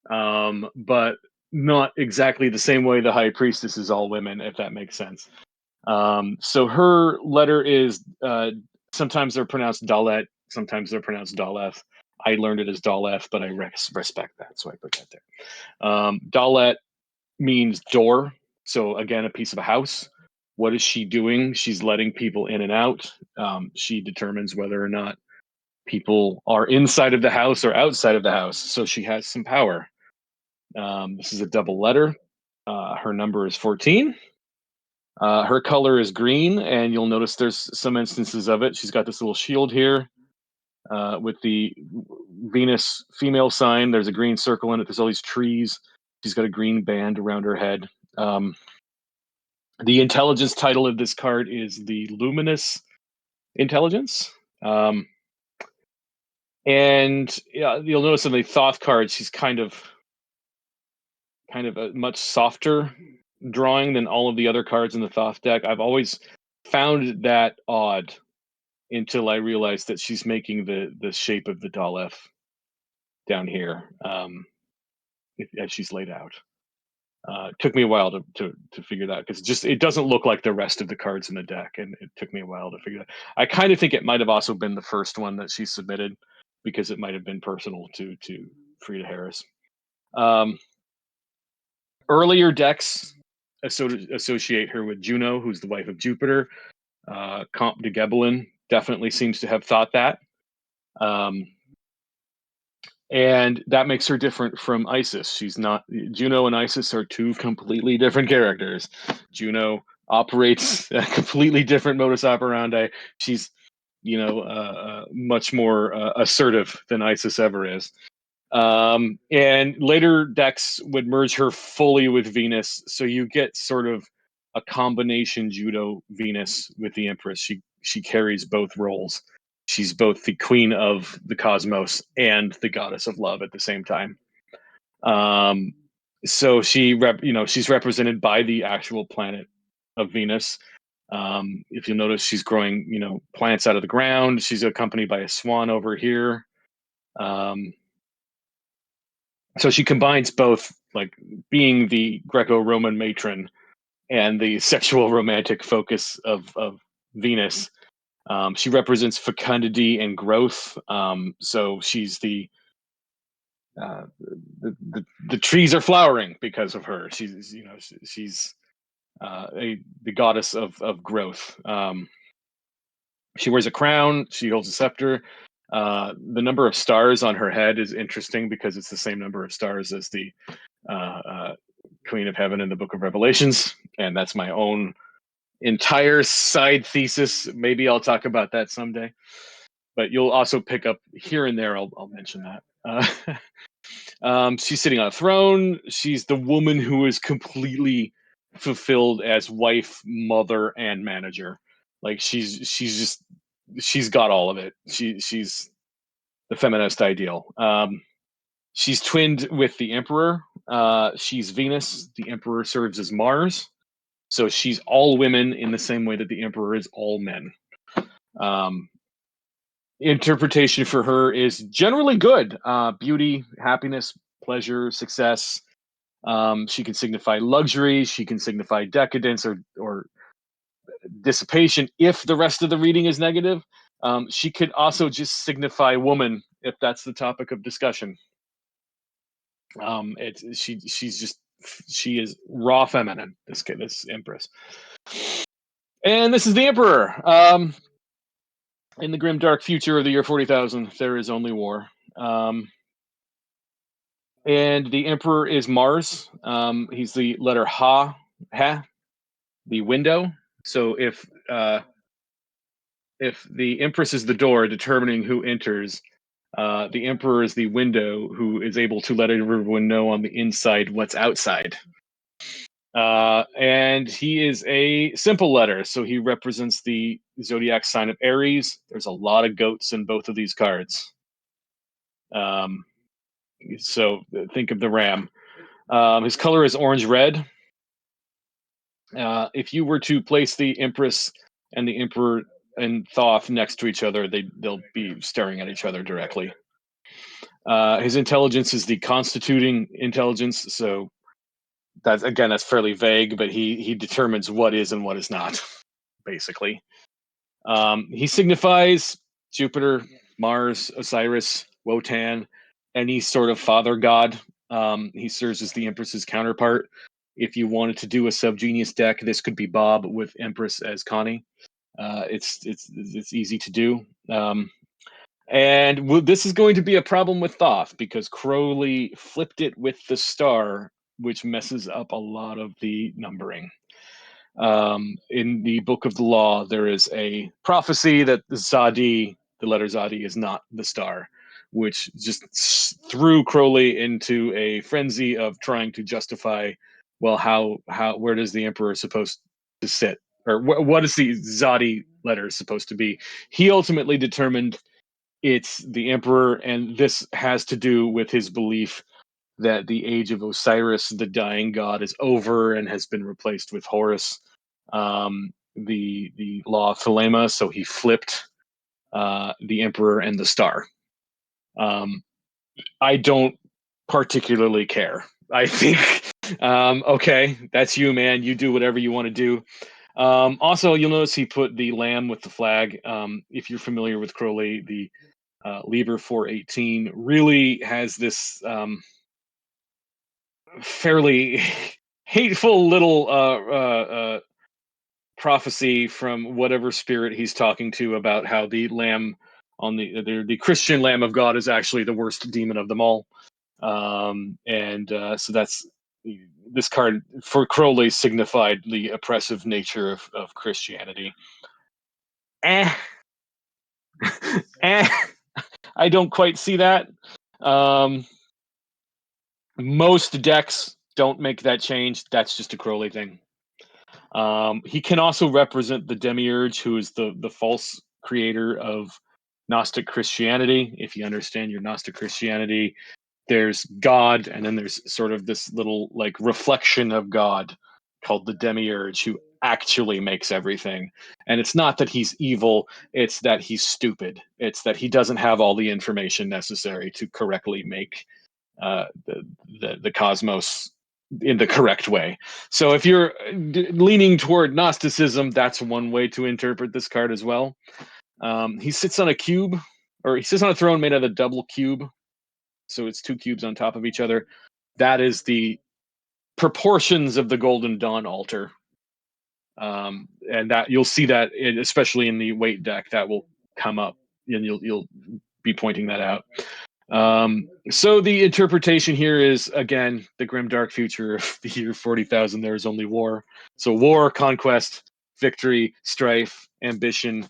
but not exactly the same way the High Priestess is all women, if that makes sense. So her letter is sometimes they're pronounced Dalet, sometimes they're pronounced Daleth. I learned it as Daleth, but I respect that, so I put that there. Dalet means door. So again, a piece of a house. What is she doing? She's letting people in and out. She determines whether or not people are inside of the house or outside of the house. So she has some power. This is a double letter. Her number is 14. Her color is green, and you'll notice there's some instances of it. She's got this little shield here. with the Venus female sign. There's a green circle in it. There's all these trees. She's got a green band around her head. The intelligence title of this card is the Luminous Intelligence. And you'll notice in the Thoth card, she's kind of a much softer drawing than all of the other cards in the Thoth deck. I've always found that odd until I realized that she's making the shape of the Daleth down here, as she's laid out. It took me a while to figure that, because it doesn't look like the rest of the cards in the deck, and it took me a while to figure that. I kind of think it might have also been the first one that she submitted, because it might have been personal to Frida Harris. Earlier decks associate her with Juno, who's the wife of Jupiter. Comte de Gebelin definitely seems to have thought that. And that makes her different from Isis. Juno and Isis are two completely different characters. Juno operates a completely different modus operandi. She's, much more assertive than Isis ever is. And later decks would merge her fully with Venus, so you get sort of a combination Juno Venus with the Empress. She carries both roles. She's both the queen of the cosmos and the goddess of love at the same time. So she's represented by the actual planet of Venus. If you notice, she's growing, plants out of the ground. She's accompanied by a swan over here. So she combines both, like, being the Greco-Roman matron and the sexual romantic focus of Venus. She represents fecundity and growth. So she's the trees are flowering because of her. She's the goddess of growth. She wears a crown. She holds a scepter. The number of stars on her head is interesting because it's the same number of stars as the Queen of Heaven in the Book of Revelations, and that's my own entire side thesis. Maybe I'll talk about that someday, but you'll also pick up here and there. I'll mention that. She's sitting on a throne. She's the woman who is completely fulfilled as wife, mother, and manager. Like she's got all of it. She's the feminist ideal. She's twinned with the Emperor. She's Venus. The Emperor serves as Mars. So she's all women in the same way that the Emperor is all men. Interpretation for her is generally good. Beauty, happiness, pleasure, success. She can signify luxury. She can signify decadence or dissipation if the rest of the reading is negative. She could also just signify woman if that's the topic of discussion. She is raw feminine, this Empress. And this is the Emperor. In the grim dark future of the year 40,000, there is only war. And the Emperor is Mars. He's the letter Ha, the window. So if the Empress is the door determining who enters, the Emperor is the window who is able to let everyone know on the inside what's outside. And he is a simple letter, so he represents the zodiac sign of Aries. There's a lot of goats in both of these cards. So think of the ram. His color is orange-red. If you were to place the Empress and the Emperor and Thoth next to each other, they'll be staring at each other directly. His intelligence is the constituting intelligence, so that's fairly vague, but he determines what is and what is not, basically. He signifies Jupiter, Mars, Osiris, Wotan, any sort of father god. He serves as the Empress's counterpart. If you wanted to do a subgenius deck, this could be Bob with Empress as Connie. It's easy to do. And this is going to be a problem with Thoth because Crowley flipped it with the star, which messes up a lot of the numbering. In the Book of the Law, there is a prophecy that Zadi the letter Zadi is not the star, which just threw Crowley into a frenzy of trying to justify, well, where does the emperor supposed to sit, or what is the Zadi letter supposed to be? He ultimately determined it's the emperor, and this has to do with his belief that the age of Osiris, the dying god, is over and has been replaced with Horus, the law of Thelema. So he flipped the emperor and the star. I don't particularly care. I think, okay, that's you, man. You do whatever you want to do. Also, you'll notice he put the lamb with the flag. If you're familiar with Crowley, the Liber 418 really has this fairly hateful little prophecy from whatever spirit he's talking to about how the lamb on the Christian Lamb of God is actually the worst demon of them all. So that's this card for Crowley signified the oppressive nature of Christianity. Eh. I don't quite see that. Most decks don't make that change. That's just a Crowley thing. He can also represent the demiurge, who is the false creator of Gnostic Christianity. If you understand your Gnostic Christianity, there's God, and then there's sort of this little like reflection of God called the demiurge, who actually makes everything. And it's not that he's evil, it's that he's stupid. It's that he doesn't have all the information necessary to correctly make the cosmos in the correct way. So if you're leaning toward Gnosticism, that's one way to interpret this card as well. He sits on a cube, or he sits on a throne made out of a double cube. So it's two cubes on top of each other. That is the proportions of the Golden Dawn altar. And that you'll see that, especially in the weight deck, that will come up, and you'll be pointing that out. So the interpretation here is, again, the grim dark future of the year 40,000. There is only war. So war, conquest, victory, strife, ambition,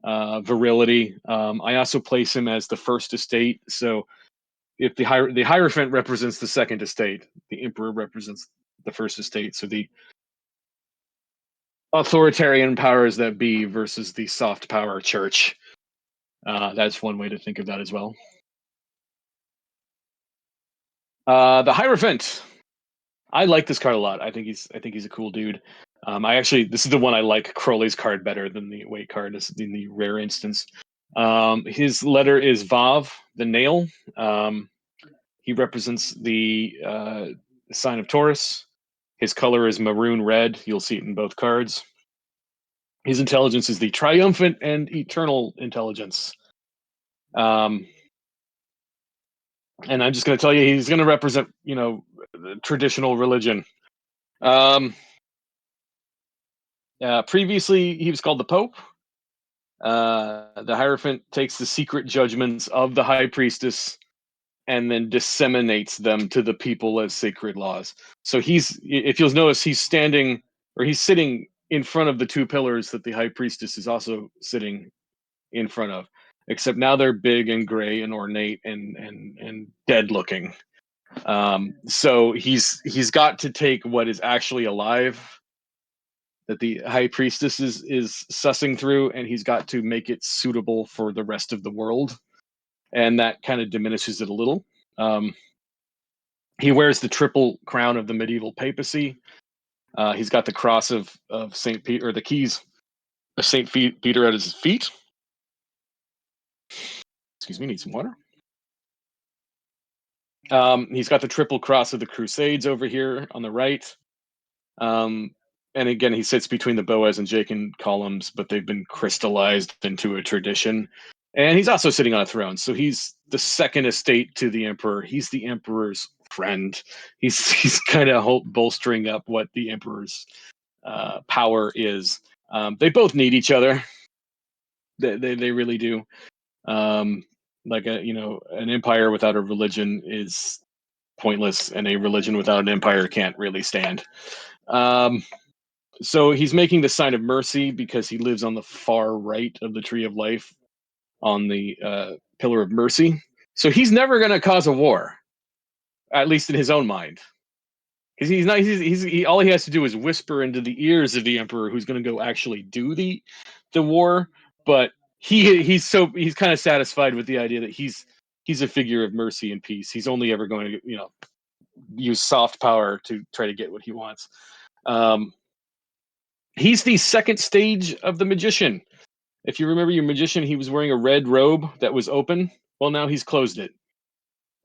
virility. I also place him as the first estate. So if the Hierophant represents the second estate, the Emperor represents the first estate. So the authoritarian powers that be versus the soft power church. That's one way to think of that as well. The Hierophant. I like this card a lot. I think he's a cool dude. This is the one I like Crowley's card better than the weight card in the rare instance. His letter is Vav, the nail. He represents the sign of Taurus. His color is maroon red. You'll see it in both cards. His intelligence is the triumphant and eternal intelligence. And I'm just going to tell you, he's going to represent, traditional religion. Previously, he was called the Pope. The Hierophant takes the secret judgments of the High Priestess and then disseminates them to the people as sacred laws. So if you'll notice, he's sitting in front of the two pillars that the High Priestess is also sitting in front of, except now they're big and gray and ornate and dead looking. So he's got to take what is actually alive that the High Priestess is sussing through, and he's got to make it suitable for the rest of the world. And that kind of diminishes it a little. He wears the triple crown of the medieval papacy. He's got the cross of St. Peter, or the keys of St. Peter at his feet. Excuse me, need some water. He's got the triple cross of the Crusades over here on the right. And again, he sits between the Boaz and Jachin columns, but they've been crystallized into a tradition. And he's also sitting on a throne. So he's the second estate to the emperor. He's the emperor's friend. He's kind of bolstering up what the emperor's power is. They both need each other. They really do. Like an empire without a religion is pointless, and a religion without an empire can't really stand. So he's making the sign of mercy because he lives on the far right of the Tree of Life. on the Pillar of Mercy. So he's never going to cause a war, at least in his own mind. Because he's not. He all he has to do is whisper into the ears of the emperor, who's going to go actually do the war. But he's kind of satisfied with the idea that he's a figure of mercy and peace. He's only ever going to use soft power to try to get what he wants. He's the second stage of the magician. If you remember your magician, he was wearing a red robe that was open. Well, now he's closed it,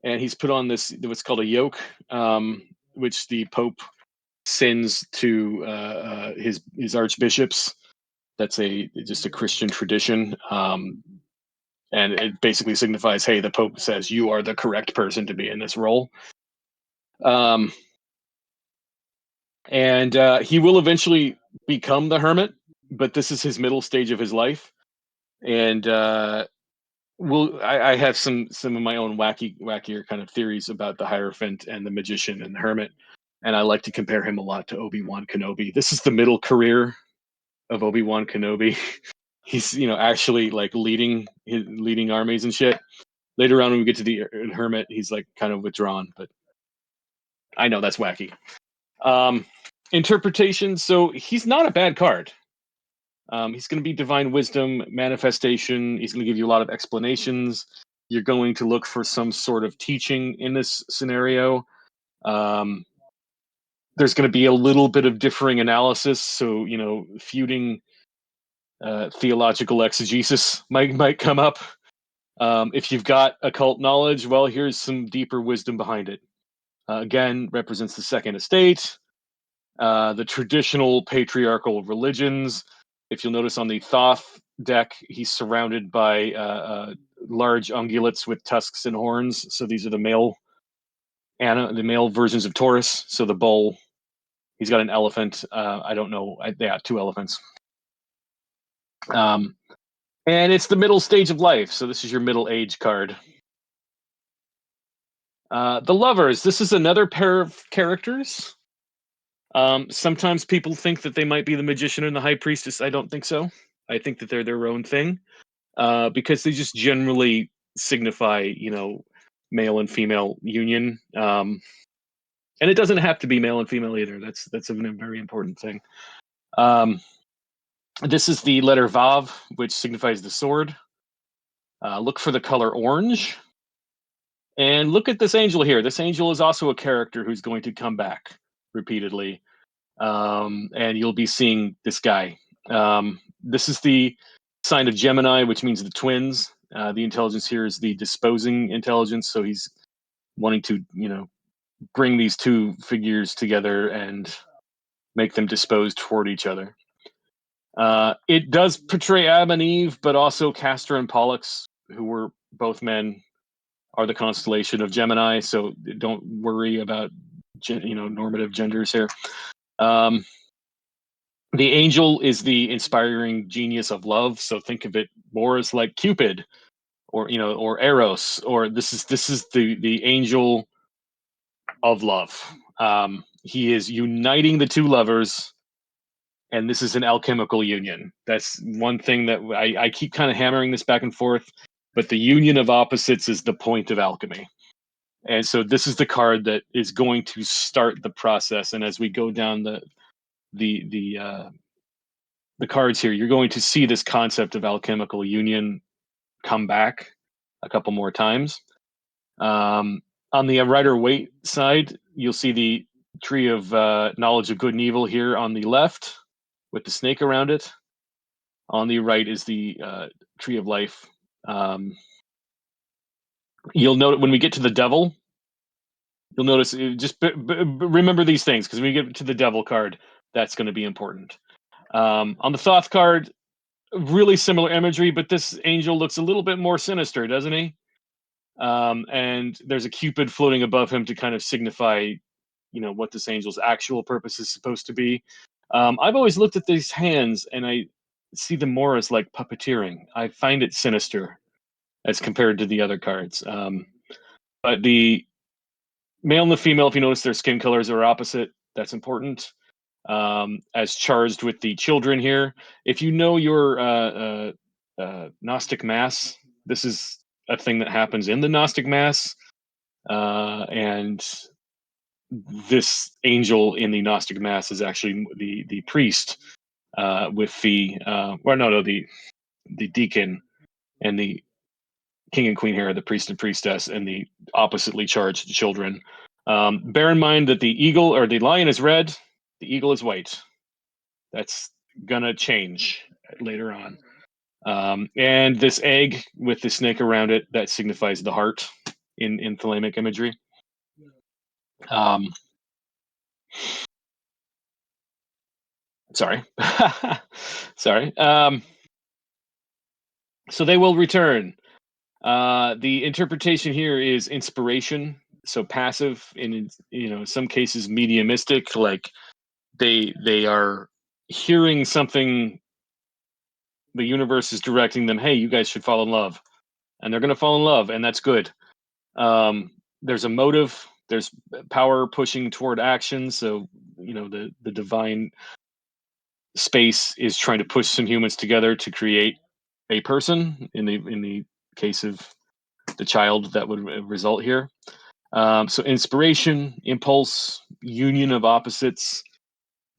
and he's put on this what's called a yoke, which the Pope sends to his archbishops. That's just a Christian tradition, and it basically signifies, hey, the Pope says you are the correct person to be in this role. And he will eventually become the hermit, but this is his middle stage of his life. And I have some of my own wackier kind of theories about the Hierophant and the magician and the hermit, and I like to compare him a lot to Obi-Wan Kenobi. This is the middle career of Obi-Wan Kenobi. He's actually like leading armies and shit. Later on, when we get to the hermit, he's like kind of withdrawn, but I know that's wacky. Interpretation. So he's not a bad card. He's going to be divine wisdom, manifestation. He's going to give you a lot of explanations. You're going to look for some sort of teaching in this scenario. There's going to be a little bit of differing analysis. So, feuding theological exegesis might come up. If you've got occult knowledge, well, here's some deeper wisdom behind it. Again, represents the second estate, the traditional patriarchal religions. If you'll notice on the Thoth deck, he's surrounded by large ungulates with tusks and horns. So these are the male versions of Taurus. So the bull, he's got an elephant. I don't know. Two elephants. And it's the middle stage of life. So this is your middle age card. The lovers. This is another pair of characters. Sometimes people think that they might be the magician and the high priestess. I don't think so. I think that they're their own thing, because they just generally signify, male and female union. And it doesn't have to be male and female either. That's a very important thing. This is the letter Vav, which signifies the sword. Look for the color orange. And look at this angel here. This angel is also a character who's going to come back repeatedly. And you'll be seeing this guy. This is the sign of Gemini, which means the twins. The intelligence here is the disposing intelligence. So he's wanting to, bring these two figures together and make them disposed toward each other. It does portray Adam and Eve, but also Castor and Pollux, who were both men, are the constellation of Gemini. So don't worry about, normative genders here. The angel is the inspiring genius of love. So think of it more as like Cupid, or Eros, or this is the angel of love. He is uniting the two lovers, and this is an alchemical union. That's one thing that I keep kind of hammering this back and forth, but the union of opposites is the point of alchemy. And so this is the card that is going to start the process. And as we go down the cards here, you're going to see this concept of alchemical union come back a couple more times. On the Rider-Waite side, you'll see the tree of knowledge of good and evil here on the left with the snake around it. On the right is the tree of life. You'll note when we get to the devil, you'll notice, just remember these things, because when we get to the devil card, that's going to be important. On the Thoth card, really similar imagery, but this angel looks a little bit more sinister, doesn't he? And there's a Cupid floating above him to kind of signify, what this angel's actual purpose is supposed to be. I've always looked at these hands, and I see them more as like puppeteering. I find it sinister as compared to the other cards. But the male and the female, if you notice, their skin colors are opposite. That's important. As charged with the children here. If you know your Gnostic Mass, This is a thing that happens in the Gnostic Mass, and this angel in the Gnostic Mass is actually the priest with the deacon and the king and queen here, the priest and priestess, and the oppositely charged children. Bear in mind that the eagle or the lion is red, the eagle is white. That's gonna change later on. And this egg with the snake around it, that signifies the heart in thelemic imagery. Sorry. Sorry. So they will return. The interpretation here is inspiration, so passive, in some cases mediumistic, like they are hearing something, the universe is directing them, hey, you guys should fall in love, and they're going to fall in love, and that's good. There's a motive, there's power pushing toward action, so the divine space is trying to push some humans together to create a person. In the case of the child, that would result here. So inspiration, impulse, union of opposites,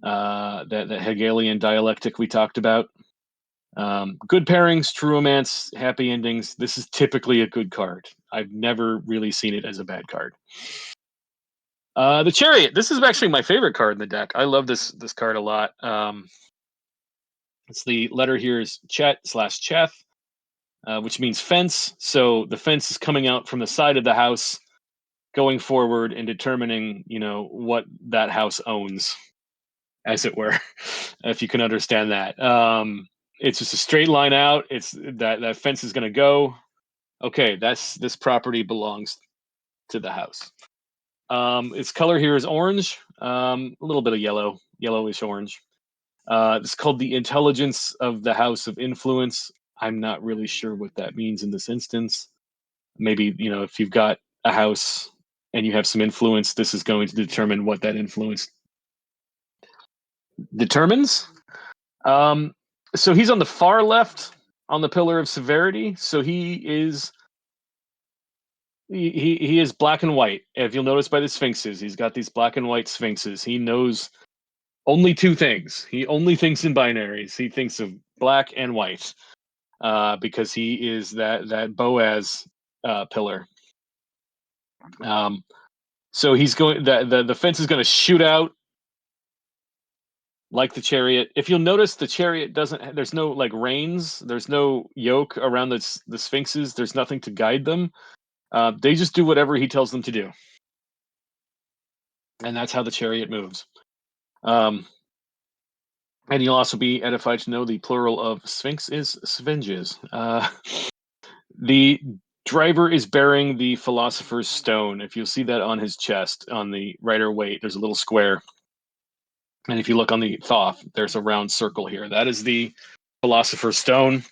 that Hegelian dialectic we talked about. Good pairings, true romance, happy endings. This is typically a good card. I've never really seen it as a bad card. The Chariot. This is actually my favorite card in the deck. I love this card a lot. It's the letter here is Chet/Cheth, which means fence. So the fence is coming out from the side of the house, going forward and determining, what that house owns, as it were, if you can understand that. It's just a straight line out. It's that fence is going to go. Okay, this property belongs to the house. Its color here is orange, a little bit of yellowish orange. It's called the intelligence of the house of influence. I'm not really sure what that means in this instance. Maybe, if you've got a house and you have some influence, this is going to determine what that influence determines. So he's on the far left on the pillar of severity. So he is black and white. If you'll notice by the sphinxes, he's got these black and white sphinxes. He knows only two things. He only thinks in binaries. He thinks of black and white, because he is that Boaz pillar. So he's going. The fence is going to shoot out like the Chariot. If you'll notice, the Chariot doesn't. There's no reins. There's no yoke around the sphinxes. There's nothing to guide them. They just do whatever he tells them to do, and that's how the Chariot moves. And you'll also be edified to know the plural of sphinx is sphinges. The driver is bearing the Philosopher's Stone. If you'll see that on his chest, on the Rider Waite, there's a little square. And if you look on the Thoth, there's a round circle here. That is the Philosopher's Stone.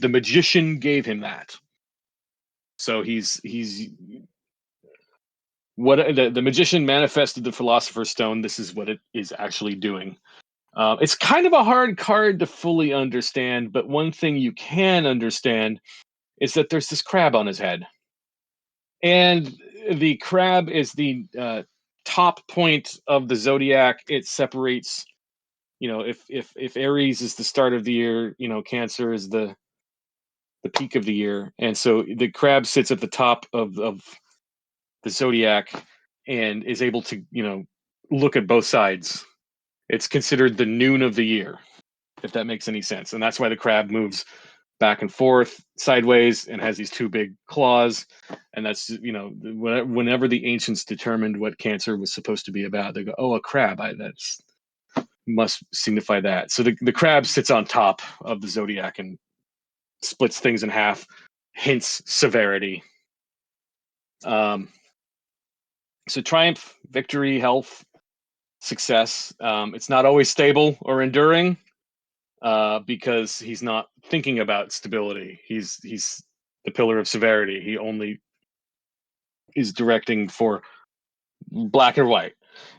The magician gave him that. So he's what the magician manifested the Philosopher's Stone. This is what it is actually doing. It's kind of a hard card to fully understand, but one thing you can understand is that there's this crab on his head. And the crab is the top point of the zodiac. It separates, if Aries is the start of the year, Cancer is the peak of the year. And so the crab sits at the top of the zodiac and is able to, look at both sides. It's considered the noon of the year, if that makes any sense. And that's why the crab moves back and forth sideways and has these two big claws. And that's, whenever the ancients determined what Cancer was supposed to be about, they go, oh, a crab, that's must signify that. So the crab sits on top of the zodiac and splits things in half, hints severity. So triumph, victory, health, success. It's not always stable or enduring, because he's not thinking about stability. He's the pillar of severity. He only is directing for black and white.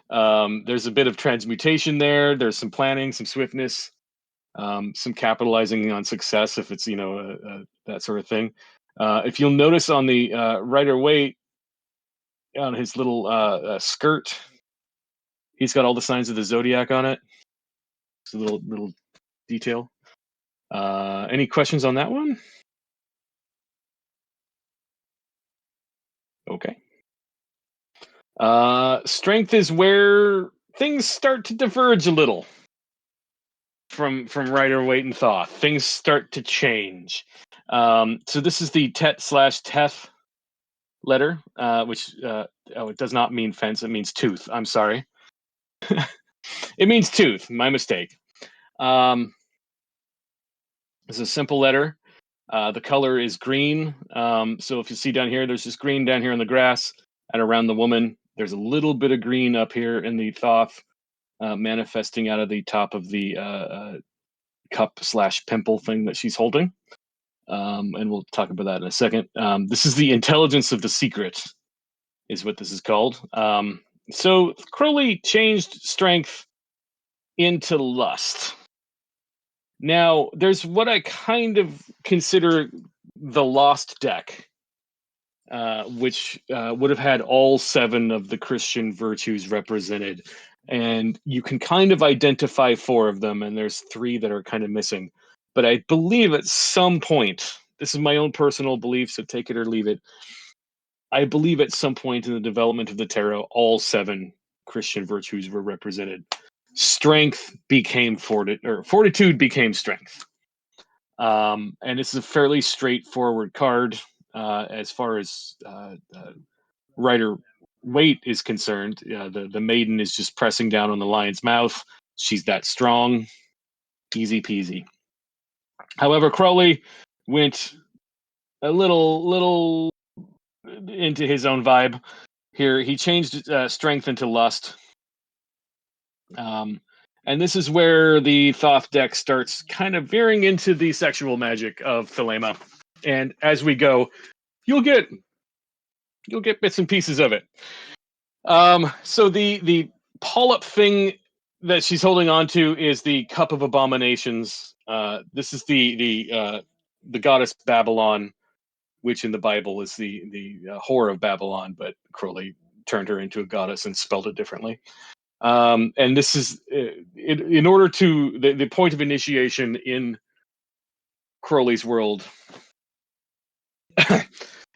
There's a bit of transmutation there. There's some planning, some swiftness, some capitalizing on success if it's that sort of thing. If you'll notice on the Rider Waite, on his little skirt, he's got all the signs of the zodiac on it. It's a little detail. Any questions on that one? Okay. Strength is where things start to diverge a little from Rider Waite and Thoth. Things start to change. So this is the Tet/Teth letter, which it does not mean fence. It means tooth. I'm sorry. It means tooth. My mistake. It's a simple letter. The color is green. So if you see down here, there's just green down here in the grass, and around the woman, there's a little bit of green up here in the Thoth, manifesting out of the top of the cup/pimple thing that she's holding. And we'll talk about that in a second. This is the intelligence of the secret, is what this is called. So Crowley changed strength into lust. Now, there's what I kind of consider the lost deck, which would have had all 7 of the Christian virtues represented. And you can kind of identify 4 of them, and there's 3 that are kind of missing. But I believe at some point, this is my own personal belief, so take it or leave it. I believe at some point in the development of the tarot, all 7 Christian virtues were represented. Strength became fortitude became strength. And this is a fairly straightforward card as far as Rider Waite is concerned. The maiden is just pressing down on the lion's mouth. She's that strong, easy peasy. However, Crowley went a little into his own vibe here. He changed strength into lust. And this is where the Thoth deck starts kind of veering into the sexual magic of Thelema. And as we go, you'll get bits and pieces of it. So the polyp thing that she's holding on to is the Cup of Abominations. This is the goddess Babylon, which in the Bible is the whore of Babylon, but Crowley turned her into a goddess and spelled it differently. And this is in order to the point of initiation in Crowley's world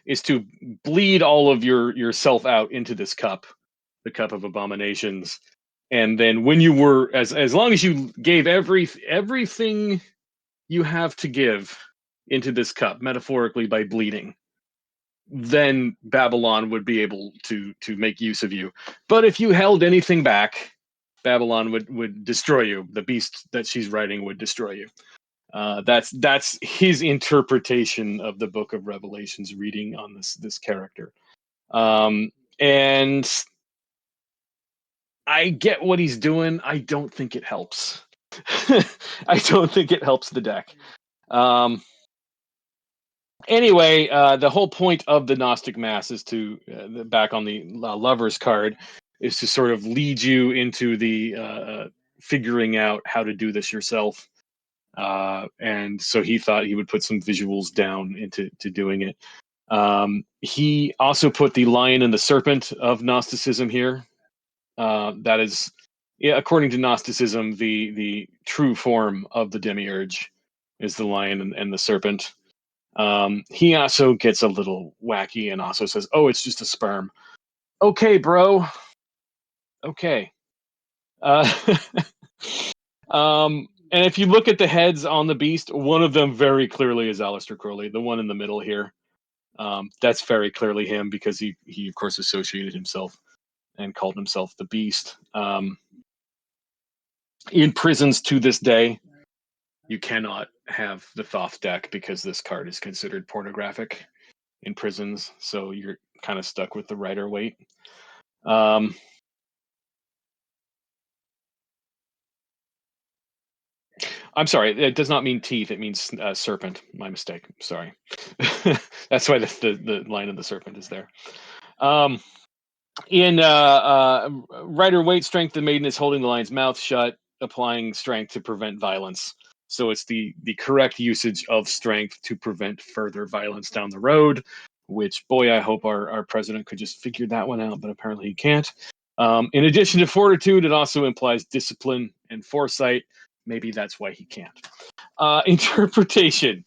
is to bleed all of yourself out into this cup, the Cup of Abominations. And then when you were as long as you gave everything you have to give into this cup, metaphorically by bleeding, then Babylon would be able to make use of you. But if you held anything back, Babylon would destroy you. The beast that she's riding would destroy you. That's his interpretation of the Book of Revelation's reading on this character. And I get what he's doing. I don't think it helps. I don't think it helps the deck. Anyway, the whole point of the Gnostic Mass is to, back on the Lover's card, is to sort of lead you into the figuring out how to do this yourself. And so he thought he would put some visuals down into doing it. He also put the lion and the serpent of Gnosticism here. That is, according to Gnosticism, the true form of the demiurge is the lion and the serpent. He also gets a little wacky and also says, "Oh, it's just a sperm." Okay, bro. Okay. And if you look at the heads on the beast, one of them very clearly is Aleister Crowley. The one in the middle here, that's very clearly him because he of course associated himself and called himself the Beast. In prisons to this day, you cannot have the Thoth deck because this card is considered pornographic in prisons, so you're kind of stuck with the Rider Waite. I'm sorry, it does not mean teeth, it means serpent. My mistake, sorry. That's why the line of the serpent is there. In Rider Waite strength, the maiden is holding the lion's mouth shut, applying strength to prevent violence. So it's the correct usage of strength to prevent further violence down the road, which, boy, I hope our president could just figure that one out, but apparently he can't. In addition to fortitude, it also implies discipline and foresight. Maybe that's why he can't. Interpretation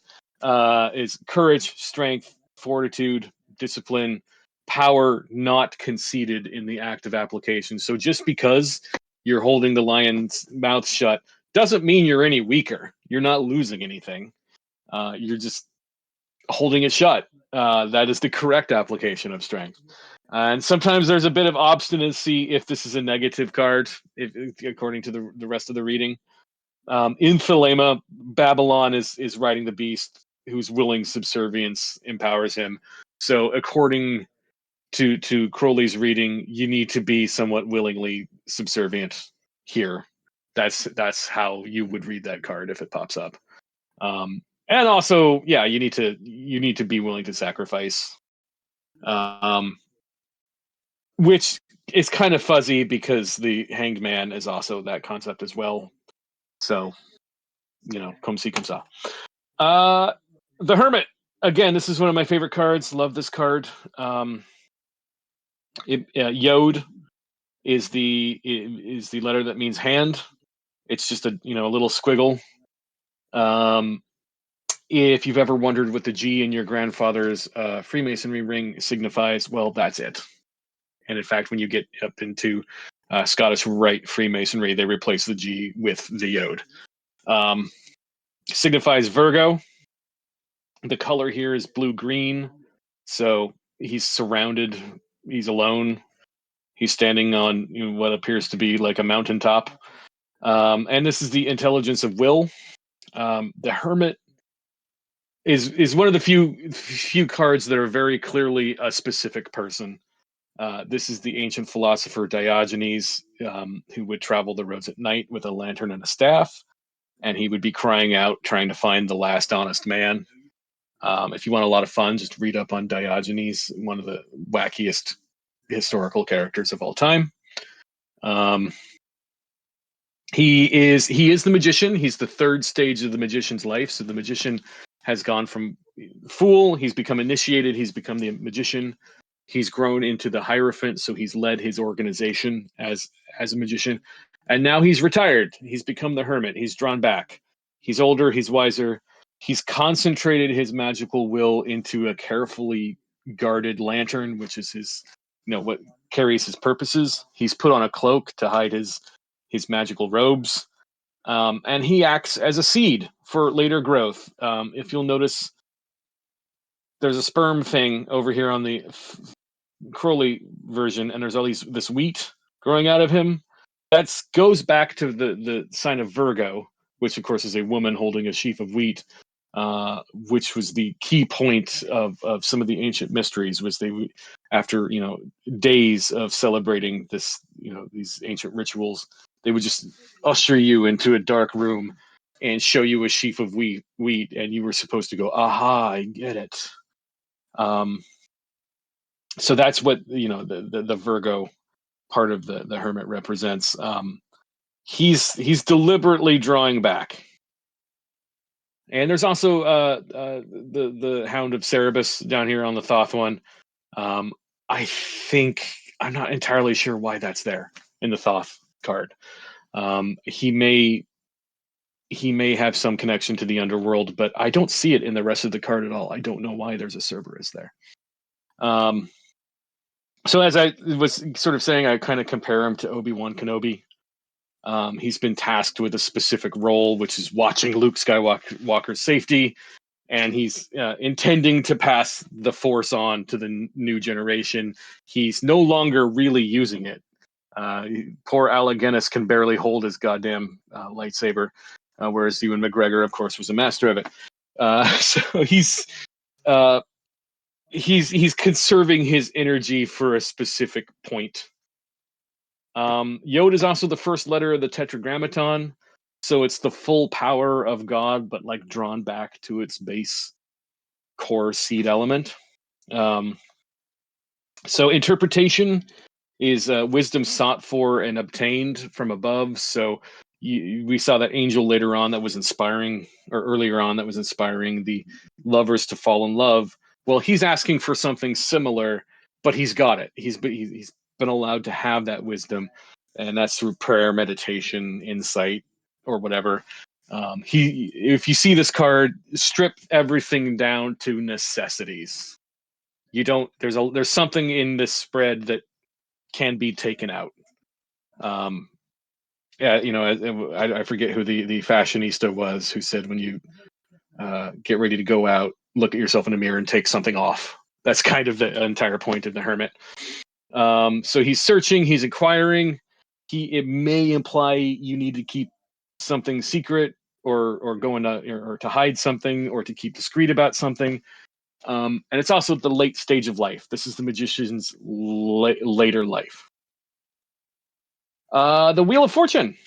is courage, strength, fortitude, discipline, power not conceded in the act of application. So just because you're holding the lion's mouth shut doesn't mean you're any weaker. You're not losing anything. You're just holding it shut. That is the correct application of strength. And sometimes there's a bit of obstinacy if this is a negative card, according to the rest of the reading. In Thelema, Babylon is riding the beast whose willing subservience empowers him. So according to Crowley's reading, you need to be somewhat willingly subservient here. That's how you would read that card if it pops up. And also, yeah, you need to be willing to sacrifice. Which is kind of fuzzy because the Hanged Man is also that concept as well. So, come see, come saw. The Hermit. Again, this is one of my favorite cards. Love this card. Yod is the letter that means hand. It's just a little squiggle. If you've ever wondered what the G in your grandfather's Freemasonry ring signifies, well, that's it. And in fact, when you get up into Scottish Rite Freemasonry, they replace the G with the Yod. Signifies Virgo. The color here is blue-green. So he's surrounded. He's alone. He's standing on what appears to be like a mountaintop. And this is the intelligence of will. The Hermit is one of the few cards that are very clearly a specific person. This is the ancient philosopher Diogenes, who would travel the roads at night with a lantern and a staff, and he would be crying out, trying to find the last honest man. If you want a lot of fun, just read up on Diogenes, one of the wackiest historical characters of all time. He is the magician. He's the third stage of the magician's life. So the magician has gone from fool, he's become initiated, he's become the magician. He's grown into the Hierophant, so he's led his organization as a magician. And now he's retired. He's become the Hermit. He's drawn back. He's older, he's wiser. He's concentrated his magical will into a carefully guarded lantern, which is his, what carries his purposes. He's put on a cloak to hide his magical robes. And he acts as a seed for later growth. If you'll notice, there's a sperm thing over here on the Crowley version, and there's all this wheat growing out of him. That goes back to the sign of Virgo, which of course is a woman holding a sheaf of wheat, which was the key point of some of the ancient mysteries. Was they, after days of celebrating this, these ancient rituals, they would just usher you into a dark room and show you a sheaf of wheat, and you were supposed to go, aha, I get it. So that's what the Virgo part of the Hermit represents. He's deliberately drawing back. And there's also the Hound of Cerebus down here on the Thoth one. I think I'm not entirely sure why that's there in the Thoth card. He may have some connection to the underworld, but I don't see it in the rest of the card at all. I don't know why there's a Cerberus there. So as I was sort of saying, I kind of compare him to Obi-Wan Kenobi. He's been tasked with a specific role, which is watching Luke Skywalker's safety, and he's intending to pass the Force on to the new generation. He's no longer really using it. Poor Alec Guinness can barely hold his goddamn lightsaber, whereas Ewan McGregor, of course, was a master of it. So he's conserving his energy for a specific point. Yod is also the first letter of the Tetragrammaton, so it's the full power of God, but like drawn back to its base core seed element. So interpretation is wisdom sought for and obtained from above. So we saw that angel later on that was inspiring, or earlier on that was inspiring the lovers to fall in love. Well, he's asking for something similar, but he's got it. He's been allowed to have that wisdom, and that's through prayer, meditation, insight, or whatever. If you see this card, strip everything down to necessities. You don't. There's something in this spread that can be taken out. Yeah, I forget who the fashionista was who said when you get ready to go out, look at yourself in the mirror and take something off. That's kind of the entire point of the hermit. So he's searching, he's inquiring. It may imply you need to keep something secret, or to hide something, or to keep discreet about something. And it's also the late stage of life. This is the magician's later life. The Wheel of Fortune.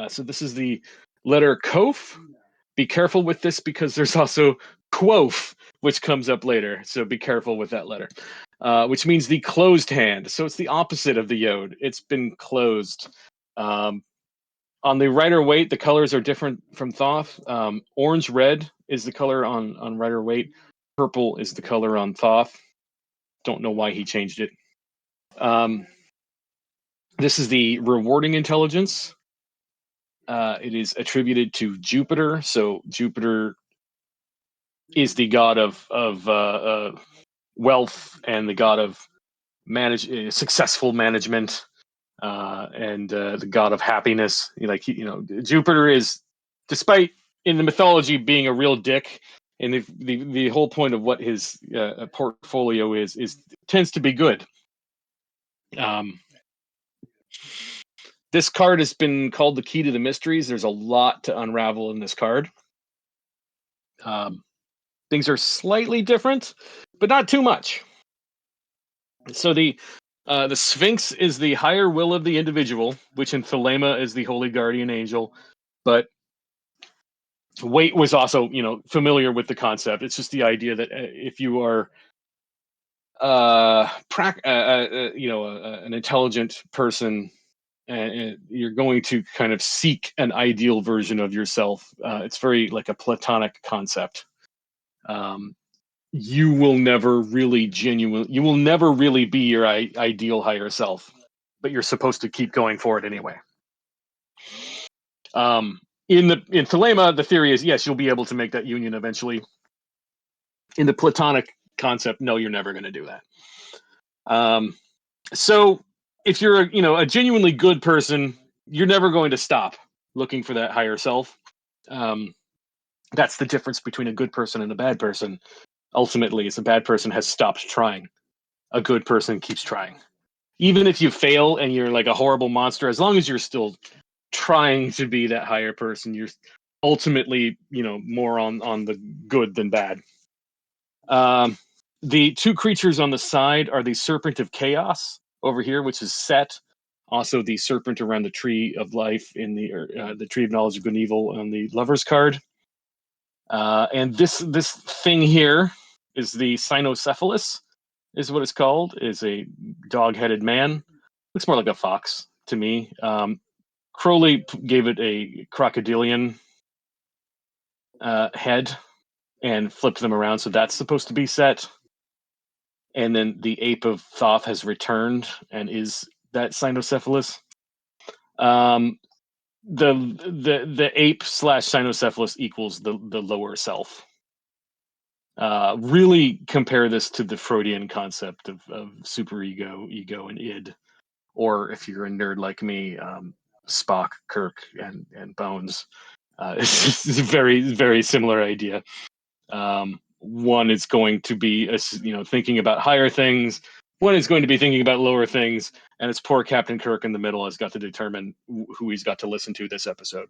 So this is the letter Kof. Be careful with this because there's also Quof, which comes up later. So be careful with that letter, which means the closed hand. So it's the opposite of the Yod. It's been closed. On the Rider-Waite, the colors are different from Thoth. Orange red is the color on Rider-Waite. Purple is the color on Thoth. Don't know why he changed it. This is the rewarding intelligence. It is attributed to Jupiter. So Jupiter is the god of wealth and the god of successful management, and the god of happiness. Jupiter is, despite in the mythology being a real dick, and the whole point of what his portfolio is tends to be good. This card has been called the key to the mysteries. There's a lot to unravel in this card. Things are slightly different, but not too much. So the Sphinx is the higher will of the individual, which in Thelema is the holy guardian angel. But Waite was also, familiar with the concept. It's just the idea that if you are, an intelligent person, and you're going to kind of seek an ideal version of yourself. It's very like a Platonic concept. You will never really be your ideal higher self, but you're supposed to keep going for it anyway. In Thelema, the theory is yes, you'll be able to make that union eventually. In the Platonic concept, no, you're never going to do that. So if you're a genuinely good person, you're never going to stop looking for that higher self. That's the difference between a good person and a bad person. Ultimately, is a bad person has stopped trying. A good person keeps trying. Even if you fail and you're like a horrible monster, as long as you're still trying to be that higher person, you're ultimately, more on the good than bad. The two creatures on the side are the Serpent of Chaos over here, which is Set. Also, the serpent around the Tree of Life in the Tree of Knowledge of Good and Evil on the Lover's card. And this thing here is the Cynocephalus, is what it's called. Is a dog-headed man. Looks more like a fox to me. Crowley gave it a crocodilian head and flipped them around, so that's supposed to be Set. And then the ape of Thoth has returned and is that Cynocephalus. The ape / Cynocephalus equals the lower self. Really compare this to the Freudian concept of superego, ego, and id, or if you're a nerd like me, Spock, Kirk, and Bones. It's a very, very similar idea. One is going to be thinking about higher things. One is going to be thinking about lower things, and it's poor Captain Kirk in the middle has got to determine who he's got to listen to this episode.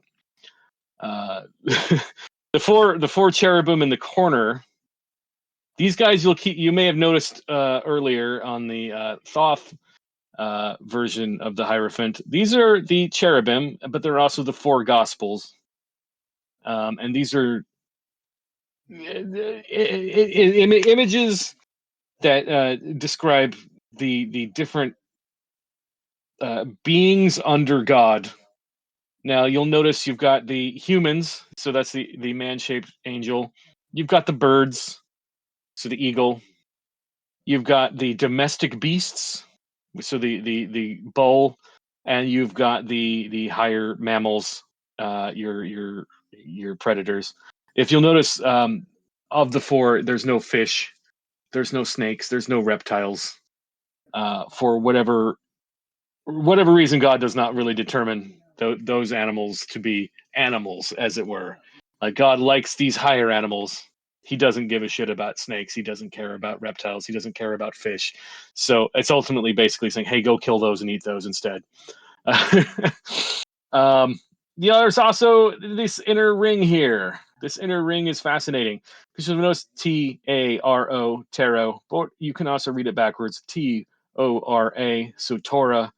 The four cherubim in the corner. These guys you may have noticed earlier on the Thoth version of the Hierophant. These are the cherubim, but they're also the four Gospels, and these are images that describe the different beings under God Now you'll notice you've got the humans, so that's the man-shaped angel. You've got the birds, so the eagle. You've got the domestic beasts, so the bull, and you've got the higher mammals, your predators. If you'll notice, of the four, there's no fish, there's no snakes, there's no reptiles. For whatever reason, God does not really determine those animals to be animals, as it were. Like God likes these higher animals. He doesn't give a shit about snakes. He doesn't care about reptiles. He doesn't care about fish. So it's ultimately basically saying, "Hey, go kill those and eat those instead." um, there's also this inner ring here. This inner ring is fascinating because you'll notice Taro, tarot, but you can also read it backwards, Tora. So Torah,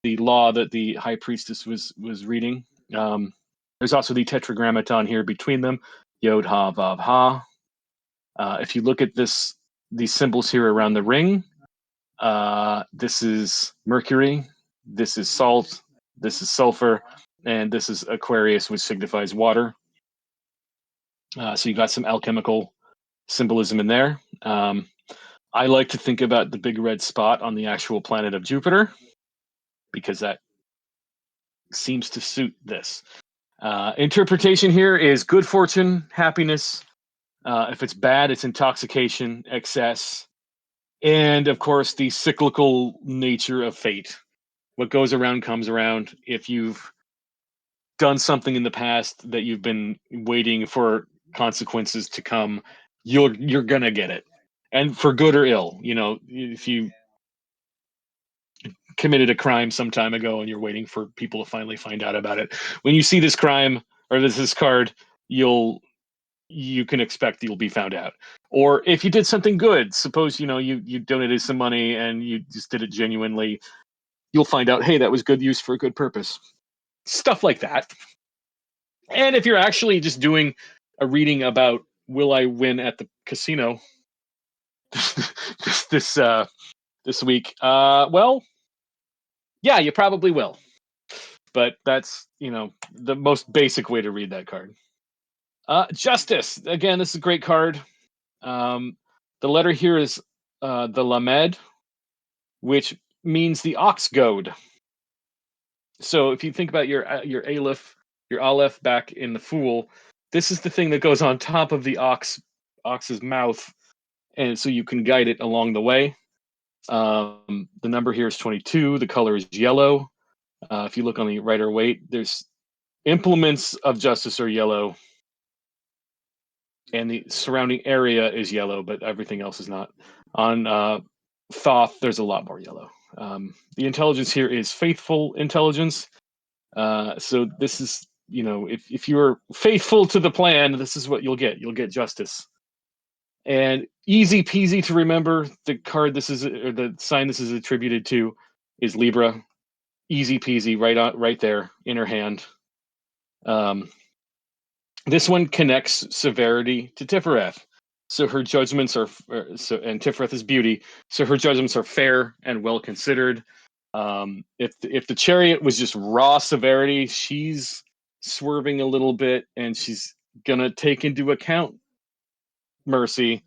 the law that the high priestess was reading. There's also the tetragrammaton here between them, Yod Ha Vav Ha. If you look at these symbols here around the ring, this is Mercury, this is salt, this is sulfur, and this is Aquarius, which signifies water. So you got some alchemical symbolism in there. I like to think about the big red spot on the actual planet of Jupiter because that seems to suit this. Interpretation here is good fortune, happiness. If it's bad, it's intoxication, excess, and of course, the cyclical nature of fate. What goes around comes around. If you've done something in the past that you've been waiting for consequences to come, you're gonna get it, and for good or ill. If you committed a crime some time ago and you're waiting for people to finally find out about it, when you see this crime or this card, you can expect you'll be found out. Or if you did something good, suppose you donated some money and you just did it genuinely, you'll find out, hey, that was good use for a good purpose. Stuff like that. And if you're actually just doing a reading about will I win at the casino this week, well, yeah, you probably will. But that's the most basic way to read that card. Justice, again, this is a great card. The letter here is the lamed, which means the ox goad. So if you think about your aleph, your aleph back in the Fool, this is the thing that goes on top of the ox's mouth, and so you can guide it along the way. The number here is 22. The color is yellow. If you look on the Rider Waite, there's implements of justice are yellow, and the surrounding area is yellow, but everything else is not. On Thoth, there's a lot more yellow. The intelligence here is faithful intelligence. So this is, if you're faithful to the plan, this is what you'll get. You'll get justice. And easy peasy to remember, the card or the sign this is attributed to is Libra. Easy peasy, right there, inner hand. This one connects severity to Tifereth. So her judgments are and Tifereth is beauty. So her judgments are fair and well considered. If the chariot was just raw severity, she's swerving a little bit and she's gonna take into account mercy,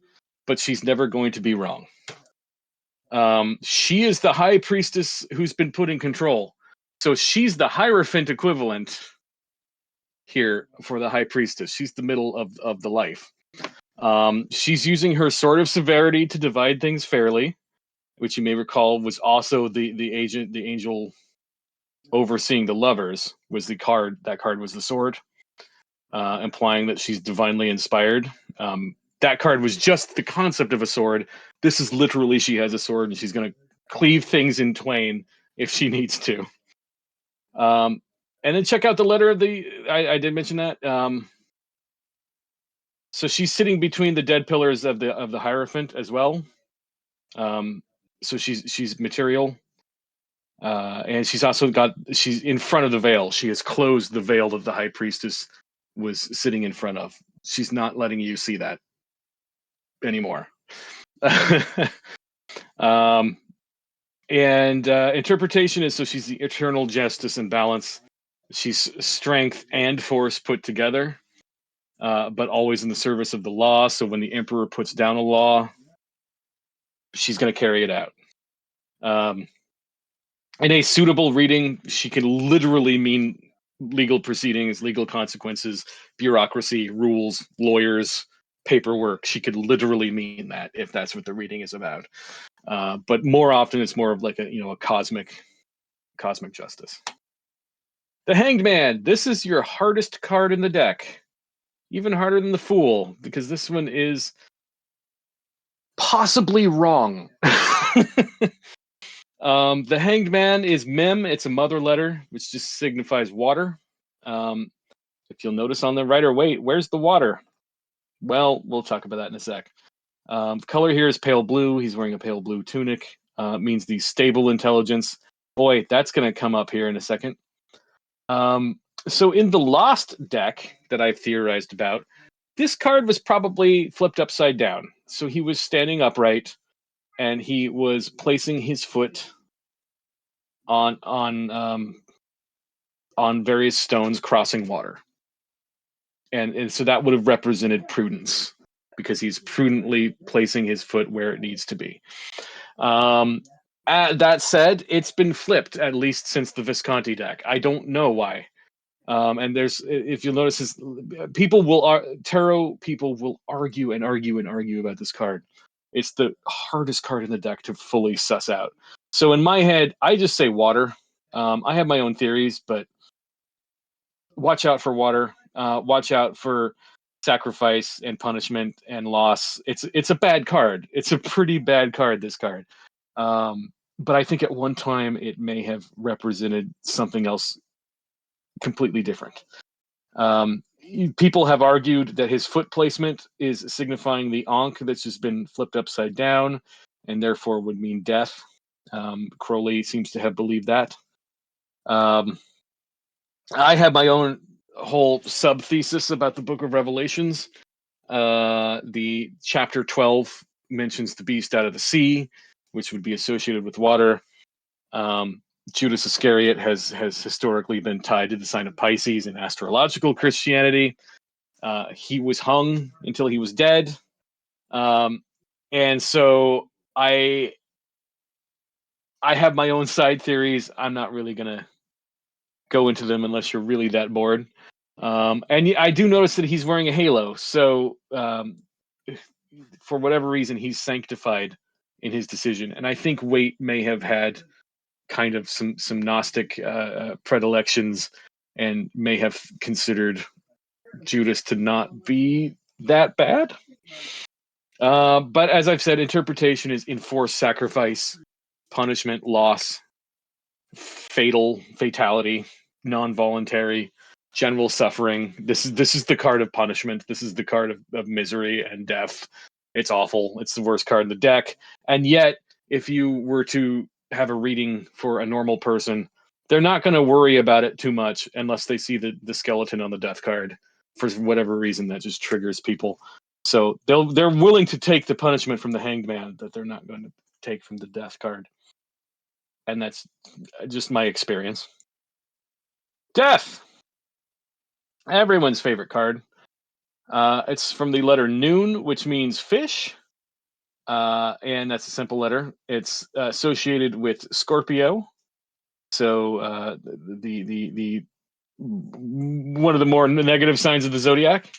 but she's never going to be wrong. She is the high priestess who's been put in control. So she's the Hierophant equivalent here for the high priestess. She's the middle of the life. She's using her sword of severity to divide things fairly, which you may recall was also the angel overseeing the lovers was the card. That card was the sword, implying that she's divinely inspired. That card was just the concept of a sword. This is literally she has a sword and she's going to cleave things in twain if she needs to. And then check out the letter of I did mention that. So she's sitting between the dead pillars of the Hierophant as well. So she's material. And she's in front of the veil. She has closed the veil that the high priestess was sitting in front of. She's not letting you see that anymore. And interpretation is so she's the eternal justice and balance. She's strength and force put together, but always in the service of the law. So when the emperor puts down a law, she's going to carry it out. In a suitable reading, she can literally mean legal proceedings, legal consequences, bureaucracy, rules, lawyers, paperwork. She could literally mean that if that's what the reading is about. But more often, it's more of like a cosmic justice. The Hanged Man. This is your hardest card in the deck, even harder than the Fool, because this one is possibly wrong. The Hanged Man is Mem. It's a mother letter, which just signifies water. If you'll notice on the writer, wait, where's the water? Well, we'll talk about that in a sec. Color here is pale blue. He's wearing a pale blue tunic. Means the stable intelligence. Boy, that's going to come up here in a second. So in the Lost deck that I've theorized about, this card was probably flipped upside down. So he was standing upright, and he was placing his foot on various stones crossing water. And so that would have represented prudence, because he's prudently placing his foot where it needs to be. That said, it's been flipped at least since the Visconti deck. I don't know why. And if you'll notice, tarot people will argue and argue and argue about this card. It's the hardest card in the deck to fully suss out. So in my head, I just say water. I have my own theories, but watch out for water. Watch out for sacrifice and punishment and loss. It's a bad card. It's a pretty bad card, this card. But I think at one time it may have represented something else completely different. People have argued that his foot placement is signifying the Ankh that's just been flipped upside down, and therefore would mean death. Crowley seems to have believed that. I have my own whole sub thesis about the Book of Revelations. The chapter 12 mentions the beast out of the sea, which would be associated with water. Judas Iscariot has historically been tied to the sign of Pisces in astrological Christianity. He was hung until he was dead. And so I have my own side theories. I'm not really going to go into them unless you're really that bored. And I do notice that he's wearing a halo. So for whatever reason, he's sanctified in his decision. And I think Waite may have had kind of some Gnostic predilections, and may have considered Judas to not be that bad. But as I've said, interpretation is enforced sacrifice, punishment, loss, fatality, non-voluntary, general suffering. This is the card of punishment. This is the card of misery and death. It's awful. It's the worst card in the deck. And yet, if you were to have a reading for a normal person, they're not going to worry about it too much unless they see the skeleton on the death card. For whatever reason, that just triggers people. So they're willing to take the punishment from the Hanged Man that they're not going to take from the death card. And that's just my experience. Death! Everyone's favorite card. It's from the letter Noon, which means fish. And that's a simple letter. It's associated with Scorpio. So the one of the more negative signs of the zodiac.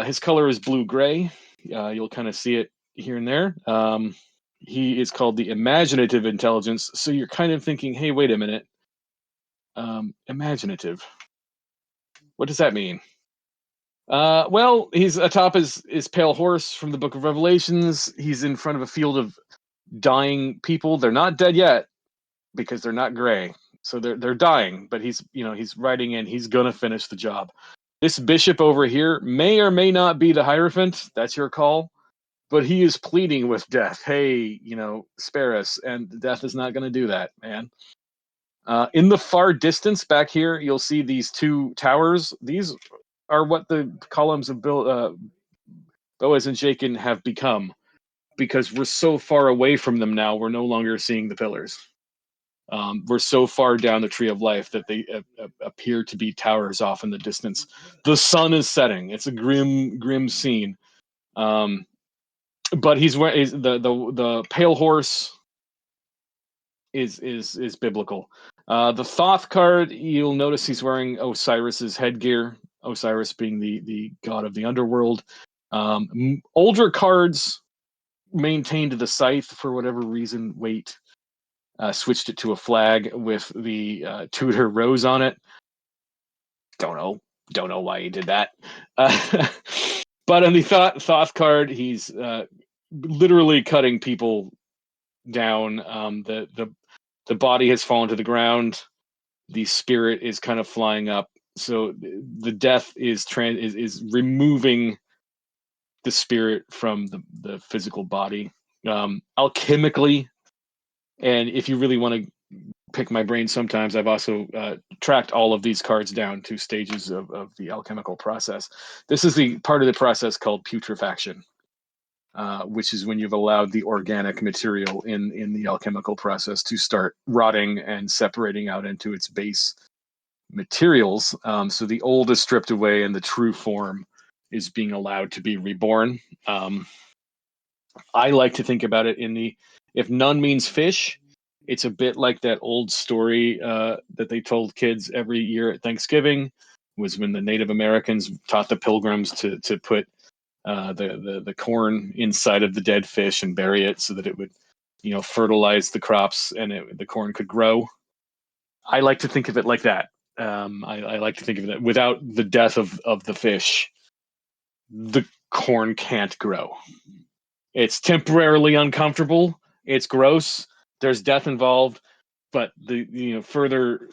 His color is blue-gray. You'll kind of see it here and there. He is called the imaginative intelligence. So you're kind of thinking, hey, wait a minute. Imaginative. What does that mean? Well, he's atop his pale horse from the Book of Revelations. He's in front of a field of dying people. They're not dead yet because they're not gray. So they're dying, but he's riding in. He's gonna finish the job. This bishop over here may or may not be the Hierophant. That's your call. But he is pleading with death. Hey, spare us. And death is not going to do that, man. In the far distance back here, you'll see these two towers. These are what the columns of Boaz and Jachin have become, because we're so far away from them now, we're no longer seeing the pillars. We're so far down the tree of life that they appear to be towers off in the distance. The sun is setting. It's a grim scene. But he's wearing the pale horse is biblical. The Thoth card, you'll notice he's wearing Osiris's headgear. Osiris being the god of the underworld. Older cards maintained the scythe for whatever reason. Wait. Switched it to a flag with the Tudor rose on it. Don't know why he did that. But on the Thoth card, he's literally cutting people down. The body has fallen to the ground. The spirit is kind of flying up. So the death is removing the spirit from the physical body. Alchemically, and if you really want to pick my brain sometimes, I've also tracked all of these cards down to stages of the alchemical process. This is the part of the process called putrefaction, which is when you've allowed the organic material in the alchemical process to start rotting and separating out into its base materials. So the old is stripped away and the true form is being allowed to be reborn. I like to think about it if none means fish, it's a bit like that old story that they told kids every year at Thanksgiving, was when the Native Americans taught the pilgrims to put the corn inside of the dead fish and bury it so that it would, fertilize the crops and the corn could grow. I like to think of it like that. I like to think of it without the death of the fish, the corn can't grow. It's temporarily uncomfortable. It's gross. There's death involved, but the further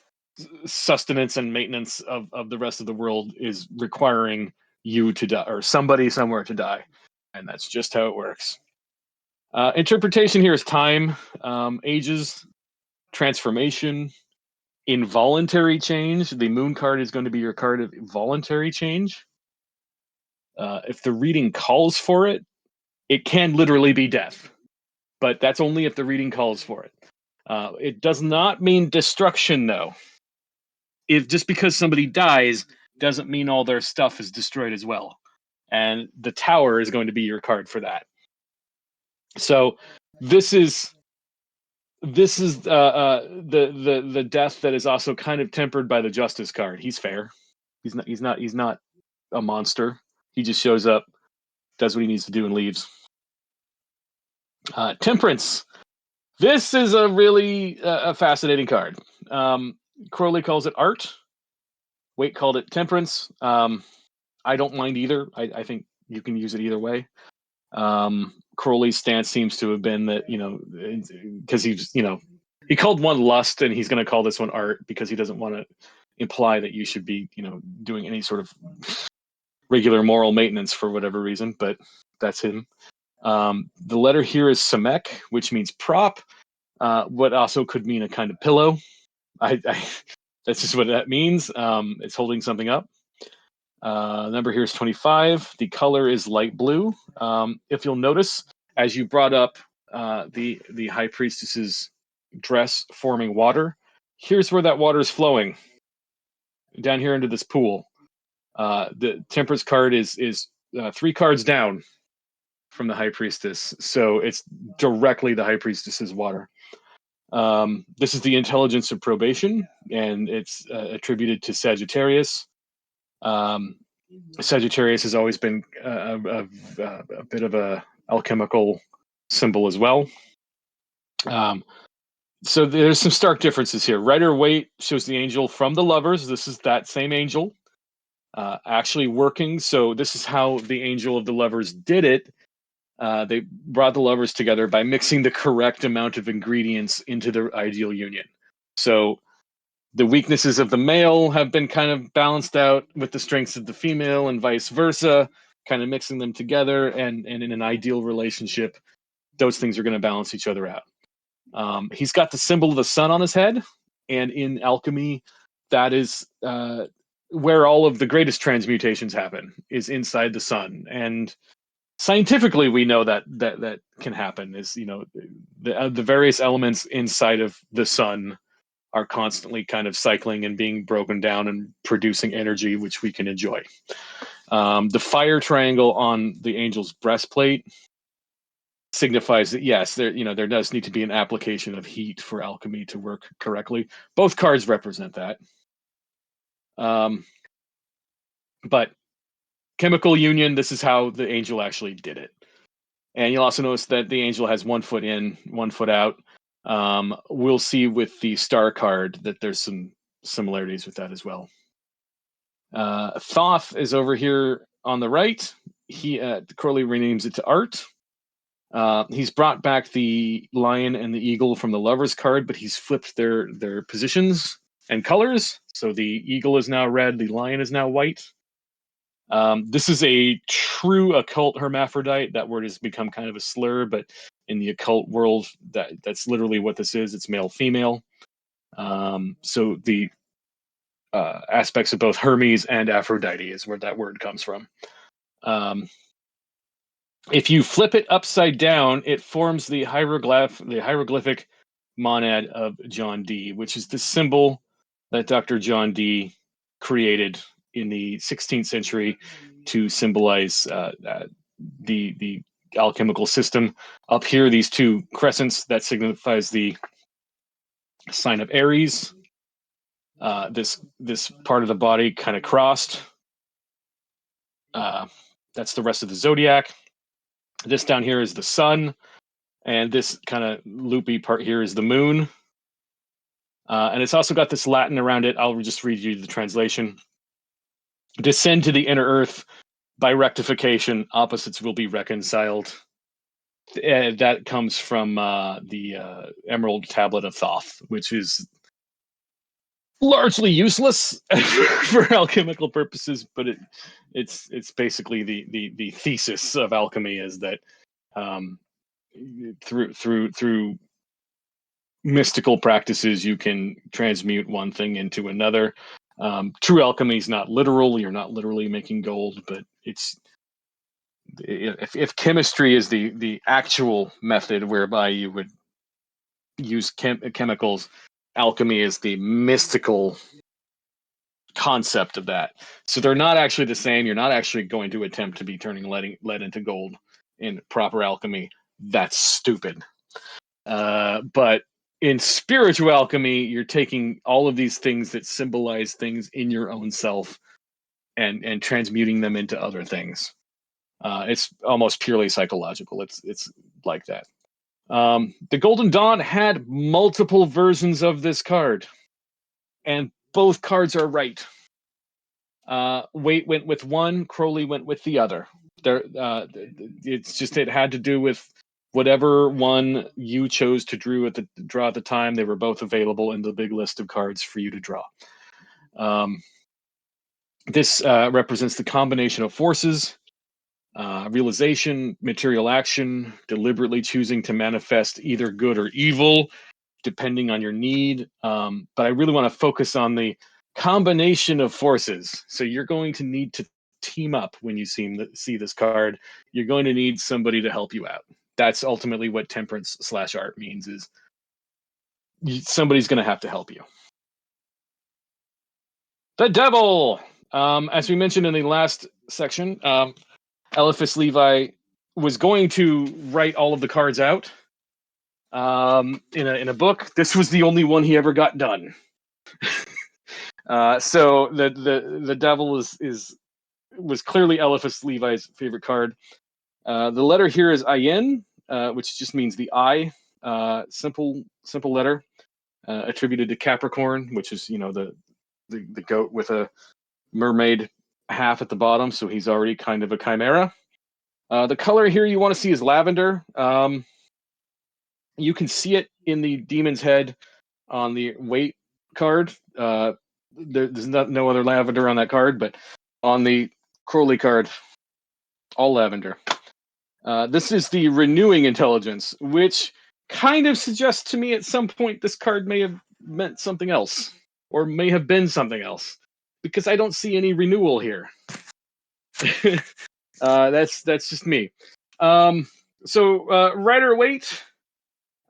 sustenance and maintenance of the rest of the world is requiring you to die or somebody somewhere to die, and that's just how it works. Interpretation here is time, ages, transformation, involuntary change. The moon card is going to be your card of voluntary change. If the reading calls for it, it can literally be death, but that's only if the reading calls for it. It does not mean destruction, though. If just because somebody dies doesn't mean all their stuff is destroyed as well. And the tower is going to be your card for that. So this is the death that is also kind of tempered by the justice card. He's fair. He's not a monster. He just shows up, does what he needs to do, and leaves. Temperance. This is a really a fascinating card. Crowley calls it art. Waite called it temperance. I don't mind either. I think you can use it either way. Crowley's stance seems to have been that, because he called one lust and he's going to call this one art because he doesn't want to imply that you should be, doing any sort of regular moral maintenance for whatever reason, but that's him. The letter here is Samek, which means prop, what also could mean a kind of pillow. That's just what that means. It's holding something up. Number here is 25. The color is light blue. If you'll notice, as you brought up the high priestess's dress forming water, here's where that water is flowing down here into this pool. The temperance card is 3 cards down from the high priestess, so it's directly the high priestess's water. This is the intelligence of probation, and it's attributed to Sagittarius. Sagittarius has always been a bit of a alchemical symbol as well. So there's some stark differences here. Rider Waite shows the angel from the lovers. This is that same angel actually working. So this is how the angel of the lovers did it. They brought the lovers together by mixing the correct amount of ingredients into their ideal union. So the weaknesses of the male have been kind of balanced out with the strengths of the female and vice versa, kind of mixing them together. And in an ideal relationship, those things are going to balance each other out. He's got the symbol of the sun on his head. And in alchemy, that is where all of the greatest transmutations happen, is inside the sun. And scientifically, we know that can happen, is, the various elements inside of the sun are constantly kind of cycling and being broken down and producing energy, which we can enjoy. The fire triangle on the angel's breastplate signifies that yes, there does need to be an application of heat for alchemy to work correctly. Both cards represent that. But chemical union, this is how the angel actually did it. And you'll also notice that the angel has 1 foot in, 1 foot out. We'll see with the star card that there's some similarities with that as well. Thoth is over here on the right. Crowley renames it to Art. He's brought back the lion and the eagle from the Lovers card, but he's flipped their positions and colors. So the eagle is now red, the lion is now white. This is a true occult hermaphrodite. That word has become kind of a slur, but in the occult world, that's literally what this is. It's male-female. So the aspects of both Hermes and Aphrodite is where that word comes from. If you flip it upside down, it forms the hieroglyphic monad of John Dee, which is the symbol that Dr. John Dee created in the 16th century to symbolize the alchemical system. Up here, these 2 crescents, that signifies the sign of Aries. This part of the body kind of crossed. That's the rest of the zodiac. This down here is the sun, and this kind of loopy part here is the moon. And it's also got this Latin around it. I'll just read you the translation. Descend to the inner earth. By rectification, opposites will be reconciled. That comes from the Emerald Tablet of Thoth, which is largely useless for alchemical purposes, but it's basically the thesis of alchemy is that through mystical practices you can transmute one thing into another. True alchemy is not literal. You're not literally making gold, but if chemistry is the actual method whereby you would use chemicals, alchemy is the mystical concept of that. So they're not actually the same. You're not actually going to attempt to be turning lead into gold in proper alchemy. That's stupid. But in spiritual alchemy, you're taking all of these things that symbolize things in your own self and transmuting them into other things. It's almost purely psychological. It's like that. The Golden Dawn had multiple versions of this card, and both cards are right. Waite went with one, Crowley went with the other. It's just it had to do with whatever one you chose to draw at the time. They were both available in the big list of cards for you to draw. This represents the combination of forces, realization, material action, deliberately choosing to manifest either good or evil, depending on your need. But I really want to focus on the combination of forces. So you're going to need to team up when you see this card. You're going to need somebody to help you out. That's ultimately what temperance/art means, is somebody's going to have to help you. The devil! As we mentioned in the last section, Eliphas Levi was going to write all of the cards out in a book. This was the only one he ever got done. So the devil was clearly Eliphas Levi's favorite card. The letter here is Ayin, which just means the eye. Simple letter, attributed to Capricorn, which is the goat with a mermaid half at the bottom. So he's already kind of a chimera. The color here you want to see is lavender. You can see it in the demon's head on the Waite card. There's no other lavender on that card, but on the Crowley card, all lavender. This is the renewing intelligence, which kind of suggests to me at some point this card may have meant something else, or may have been something else, because I don't see any renewal here. That's just me. So Rider Waite,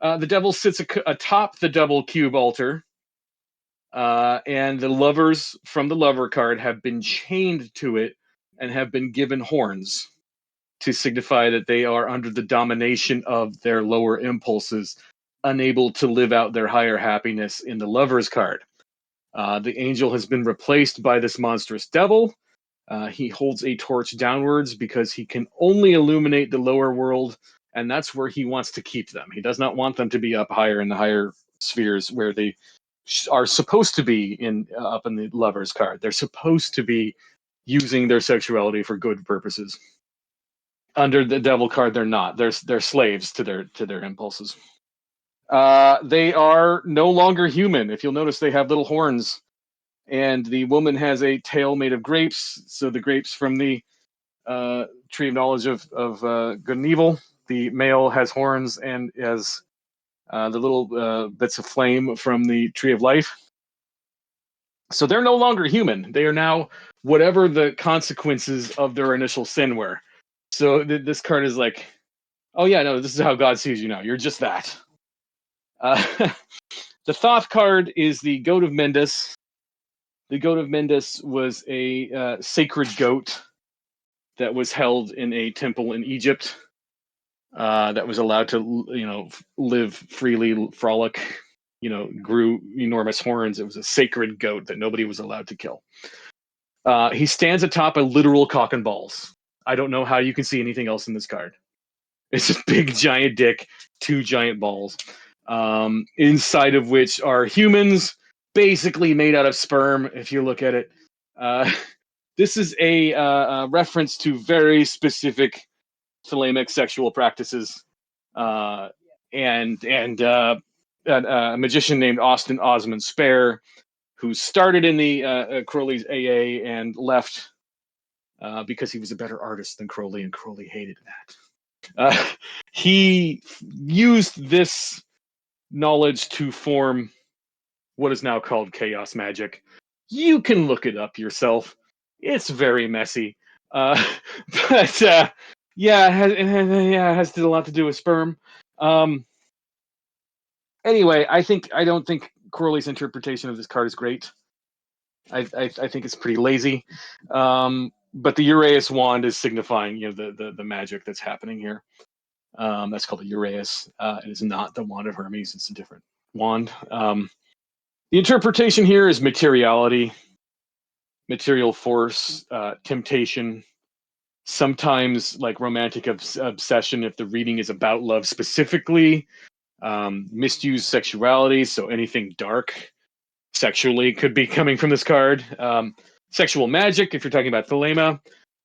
the devil sits atop the double cube altar. and the lovers from the lover card have been chained to it and have been given horns to signify that they are under the domination of their lower impulses, unable to live out their higher happiness in the lover's card. The angel has been replaced by this monstrous devil. He holds a torch downwards because he can only illuminate the lower world, and that's where he wants to keep them. He does not want them to be up higher in the higher spheres where they are supposed to be up in the lover's card. They're supposed to be using their sexuality for good purposes. Under the devil card, they're not. They're slaves to their impulses. They are no longer human. If you'll notice, they have little horns, and the woman has a tail made of grapes. So the grapes from the tree of knowledge of good and evil. The male has horns and has the little bits of flame from the tree of life. So they're no longer human. They are now whatever the consequences of their initial sin were. So this card is like, oh yeah, no, this is how God sees you now. You're just that. The Thoth card is the Goat of Mendes. The Goat of Mendes was a sacred goat that was held in a temple in Egypt that was allowed to, live freely, frolic, grew enormous horns. It was a sacred goat that nobody was allowed to kill. He stands atop a literal cock and balls. I don't know how you can see anything else in this card. It's a big giant dick, 2 giant balls, inside of which are humans, basically made out of sperm, if you look at it. This is a reference to very specific thalamic sexual practices, and a magician named Austin Osmond Spare, who started in the Crowley's AA and left because he was a better artist than Crowley, and Crowley hated that. He used this knowledge to form what is now called chaos magic. You can look it up yourself. It's very messy. But it has a lot to do with sperm. Anyway, I don't think Crowley's interpretation of this card is great. I think it's pretty lazy. But the Uraeus wand is signifying, the magic that's happening here. That's called a Uraeus. It is not the wand of Hermes. It's a different wand. The interpretation here is materiality, material force, temptation, sometimes like romantic obsession if the reading is about love specifically, misused sexuality, so anything dark sexually could be coming from this card, sexual magic if you're talking about thelema,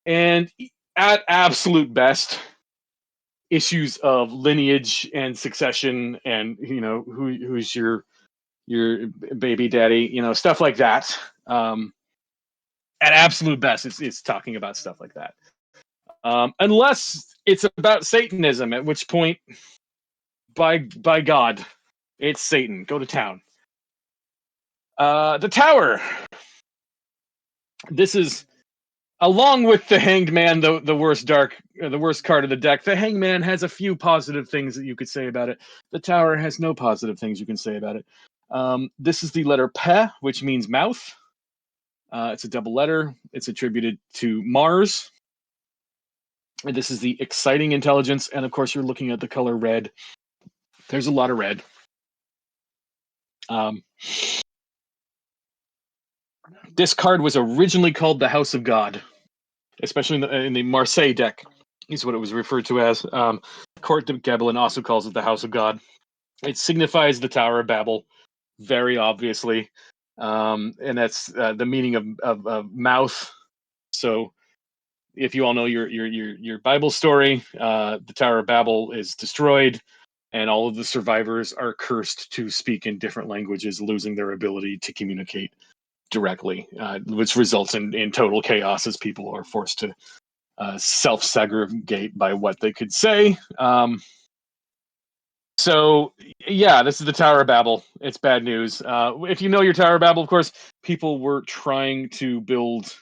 and at absolute best, issues of lineage and succession and who's your baby daddy, stuff like that. At absolute best, it's talking about stuff like that. Unless it's about Satanism, at which point, by God, it's Satan. Go to town. The Tower. This is, along with the Hanged Man, the worst card of the deck. The Hanged Man has a few positive things that you could say about it. The Tower has no positive things you can say about it. This is the letter Pe, which means mouth. It's a double letter. It's attributed to Mars. And this is the exciting intelligence. And of course, you're looking at the color red. There's a lot of red. This card was originally called the House of God, especially in the Marseille deck, is what it was referred to as. Court de Gebelin also calls it the House of God. It signifies the Tower of Babel, very obviously. And that's the meaning of mouth. So if you all know your Bible story, the Tower of Babel is destroyed, and all of the survivors are cursed to speak in different languages, losing their ability to communicate directly, which results in total chaos as people are forced to self-segregate by what they could say. So, yeah, this is the Tower of Babel. It's bad news. If you know your Tower of Babel, of course, people were trying to build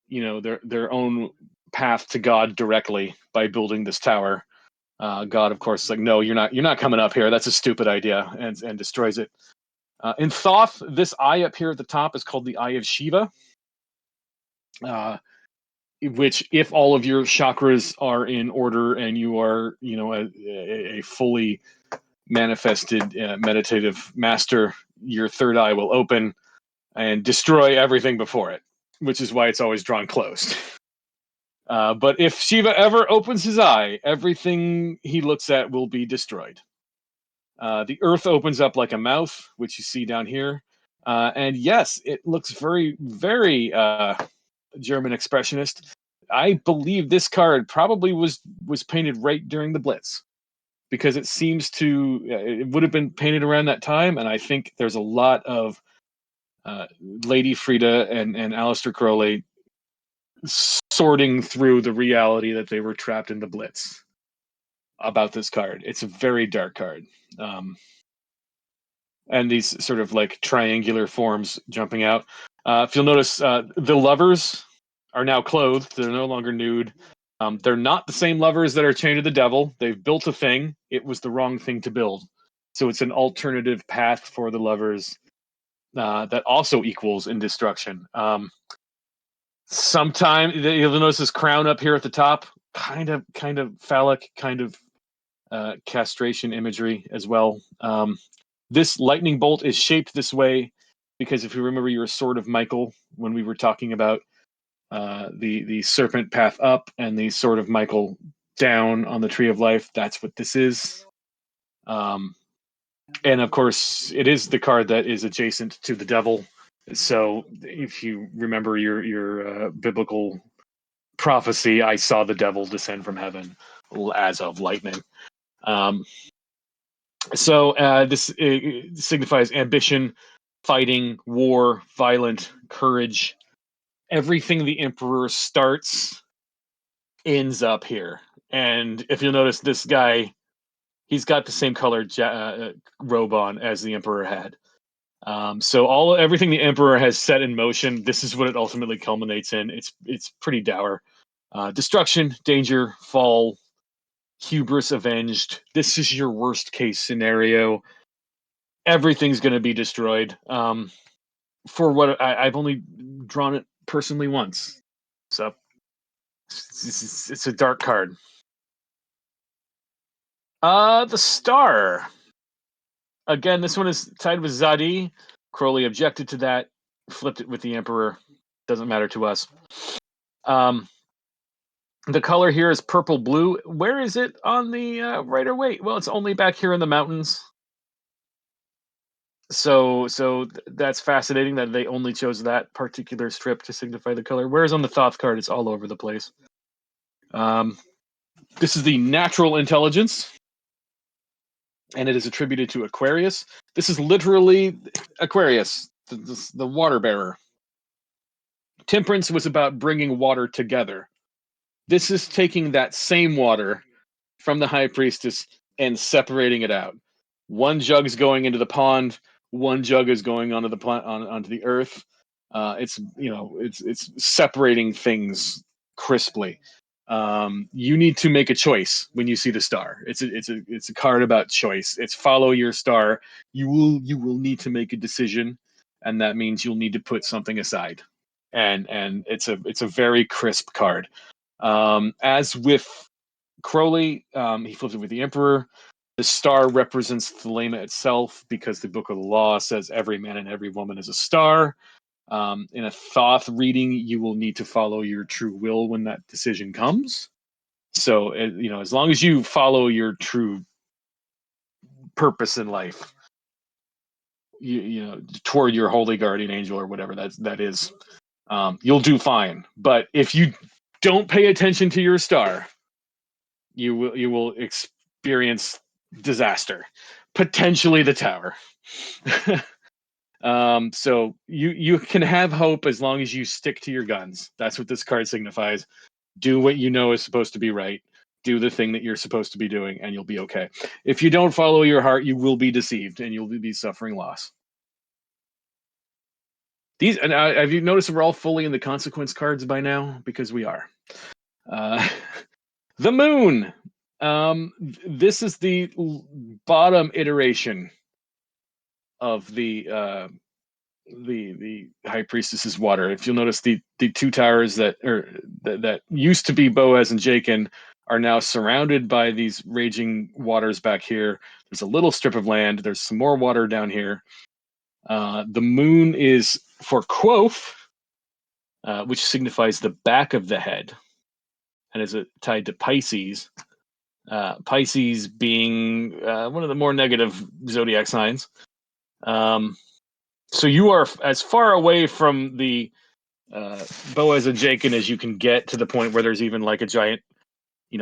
their own path to God directly by building this tower. God, of course, is like, no, you're not coming up here. That's a stupid idea, and destroys it. In Thoth, this eye up here at the top is called the Eye of Shiva, which, if all of your chakras are in order and you are, a fully manifested meditative master, your third eye will open and destroy everything before it, which is why it's always drawn closed. But if Shiva ever opens his eye, everything he looks at will be destroyed. The earth opens up like a mouth, which you see down here. And yes, it looks very, very German expressionist. I believe this card probably was painted right during the Blitz, because it seems to, it would have been painted around that time. And I think there's a lot of Lady Frida and Aleister Crowley sorting through the reality that they were trapped in the Blitz about this card. It's a very dark card. And these sort of like triangular forms jumping out. If you'll notice, the lovers are now clothed. They're no longer nude. They're not the same lovers that are chained to the devil. They've built a thing. It was the wrong thing to build. So it's an alternative path for the lovers that also equals in destruction. Sometime you'll notice this crown up here at the top, kind of phallic, kind of castration imagery as well. This lightning bolt is shaped this way because, if you remember your Sword of Michael, when we were talking about the serpent path up and the Sword of Michael down on the Tree of Life, that's what this is. And of course, it is the card that is adjacent to the devil. So if you remember your biblical prophecy, I saw the devil descend from heaven as of lightning. So this signifies ambition, fighting, war, violent, courage. Everything the Emperor starts ends up here. And if you'll notice, this guy, he's got the same colored robe on as the Emperor had. So everything the Emperor has set in motion, this is what it ultimately culminates in. It's pretty dour. Destruction, danger, fall, hubris avenged. This is your worst case scenario. Everything's going to be destroyed. For what I've only drawn it personally once, so it's a dark card. The star. Again, this one is tied with Zadi. Crowley objected to that, flipped it with the Emperor. Doesn't matter to us. The color here is purple blue. Where is it on the Rider Waite? Well, it's only back here in the mountains. So that's fascinating that they only chose that particular strip to signify the color. Whereas on the Thoth card, it's all over the place. This is the natural intelligence, and it is attributed to Aquarius. This is literally Aquarius, the water bearer. Temperance was about bringing water together. This is taking that same water from the High Priestess and separating it out. One jug is going into the pond. One jug is going onto the earth. It's separating things crisply. You need to make a choice when you see the star. It's a card about choice. It's follow your star. You will need to make a decision, and that means you'll need to put something aside. And it's a very crisp card. As with Crowley, he flips it with the Emperor. The star represents Thelema itself, because the Book of the Law says every man and every woman is a star. In a Thoth reading, you will need to follow your true will when that decision comes. So, as long as you follow your true purpose in life, toward your holy guardian angel or whatever that is, you'll do fine. But if you don't pay attention to your star, you will experience disaster, potentially the tower. So you can have hope as long as you stick to your guns. That's what this card signifies. Do what you know is supposed to be right. Do the thing that you're supposed to be doing, and you'll be okay. If you don't follow your heart, you will be deceived, and you'll be suffering loss. These, and have you noticed we're all fully in the consequence cards by now? Because we are. The moon. This is the bottom iteration of the high priestess's water. If you'll notice, the two towers that used to be Boaz and Jachin are now surrounded by these raging waters back here. There's a little strip of land. There's some more water down here. The moon is for Quoth, which signifies the back of the head, and is tied to Pisces. Pisces being one of the more negative zodiac signs. So you are as far away from the Boaz and Jachin as you can get, to the point where there's even like a giant,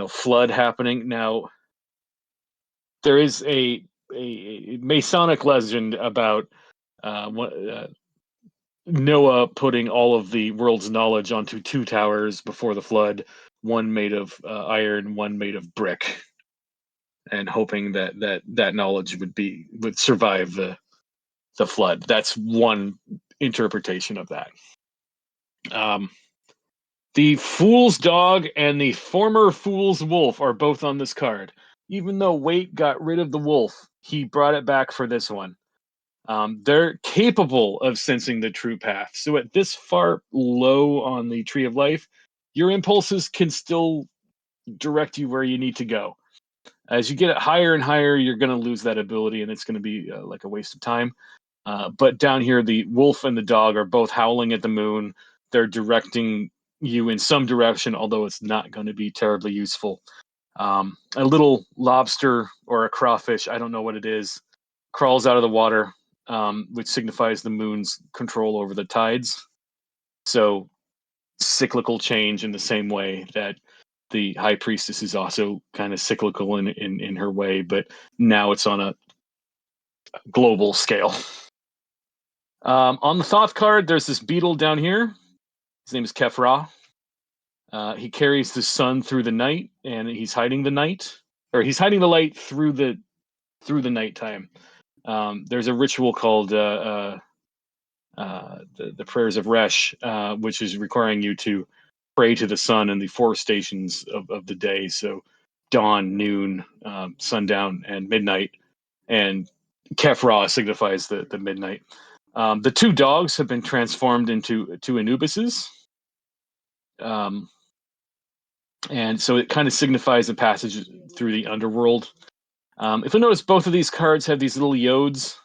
flood happening. Now, there is a Masonic legend about Noah putting all of the world's knowledge onto two towers before the flood, one made of iron, one made of brick, and hoping that knowledge would survive the flood. That's one interpretation of that. The Fool's Dog and the former Fool's Wolf are both on this card. Even though Waite got rid of the wolf, he brought it back for this one. They're capable of sensing the true path. So at this far low on the Tree of Life, your impulses can still direct you where you need to go. As you get it higher and higher, you're going to lose that ability, and it's going to be like a waste of time. But down here, the wolf and the dog are both howling at the moon. They're directing you in some direction, although it's not going to be terribly useful. A little lobster or a crawfish, I don't know what it is, crawls out of the water, which signifies the moon's control over the tides. So cyclical change in the same way that the high priestess is also kind of cyclical in her way, but now it's on a global scale. On the Thoth card, there's this beetle down here. His name is Kefra. He carries the sun through the night, and he's hiding the night, or he's hiding the light through the nighttime. There's a ritual called the prayers of Resh, which is requiring you to pray to the sun in the four stations of the day. So dawn, noon, sundown, and midnight. And Kefra signifies the midnight. The two dogs have been transformed into two Anubises. And so it kind of signifies a passage through the underworld. If you notice, both of these cards have these little yods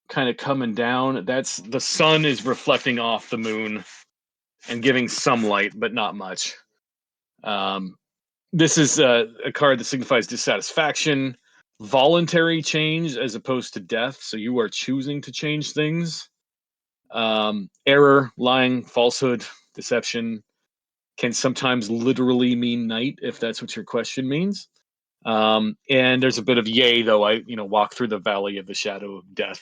kind of coming down. That's the sun is reflecting off the moon and giving some light, but not much. This is a card that signifies dissatisfaction, voluntary change as opposed to death. So you are choosing to change things. Error, lying, falsehood, deception can sometimes literally mean night, if that's what your question means. And there's a bit of yea, though I walk through the valley of the shadow of death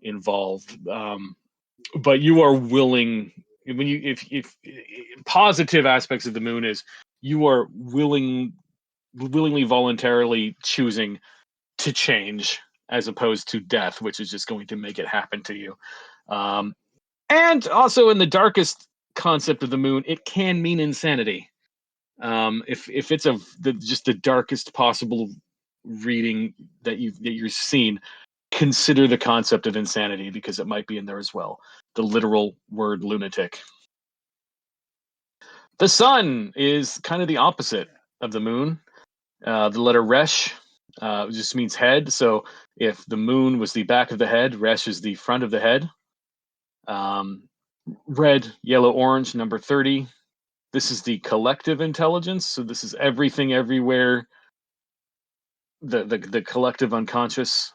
involved. But you are willing, when you if positive aspects of the moon is you are willingly voluntarily choosing to change as opposed to death, which is just going to make it happen to you. And also in the darkest concept of the moon, it can mean insanity. If it's just the darkest possible reading that you're seen, consider the concept of insanity, because it might be in there as well. The literal word lunatic. The sun is kind of the opposite of the moon. The letter Resh just means head. So if the moon was the back of the head, Resh is the front of the head. Red, yellow, orange, number 30. This is the collective intelligence. So this is everything, everywhere. The collective unconscious.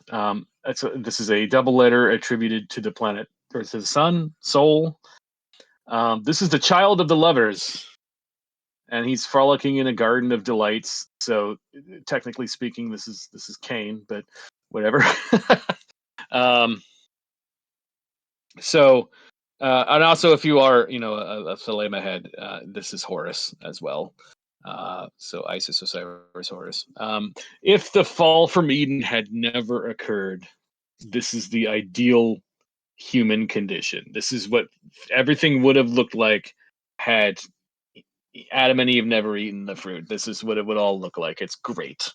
This is a double letter attributed to the planet, or to the sun, soul. This is the child of the lovers, and he's frolicking in a garden of delights. So technically speaking, this is Cain, but whatever. And also, if you are, a Thelema head, this is Horus as well. So Isis, Osiris, Horus. If the fall from Eden had never occurred, this is the ideal human condition. This is what everything would have looked like had Adam and Eve never eaten the fruit. This is what it would all look like. It's great.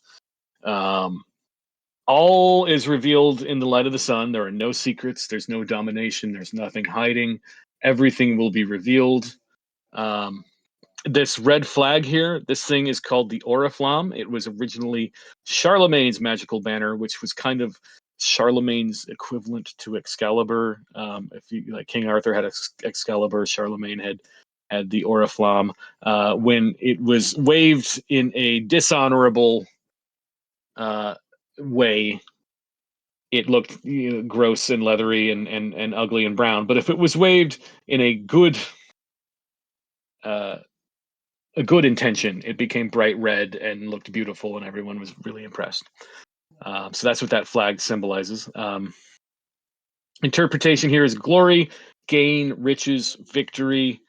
All is revealed in the light of the sun. There are no secrets. There's no domination. There's nothing hiding. Everything will be revealed. This red flag here, this thing is called the Oriflamme. It was originally Charlemagne's magical banner, which was kind of Charlemagne's equivalent to Excalibur. If you like, King Arthur had Excalibur, Charlemagne had the Oriflamme. When it was waved in a dishonorable way, it looked gross and leathery and ugly and brown. But if it was waved in a good intention, it became bright red and looked beautiful, and everyone was really impressed. So that's what that flag symbolizes. Interpretation here is glory, gain, riches, victory.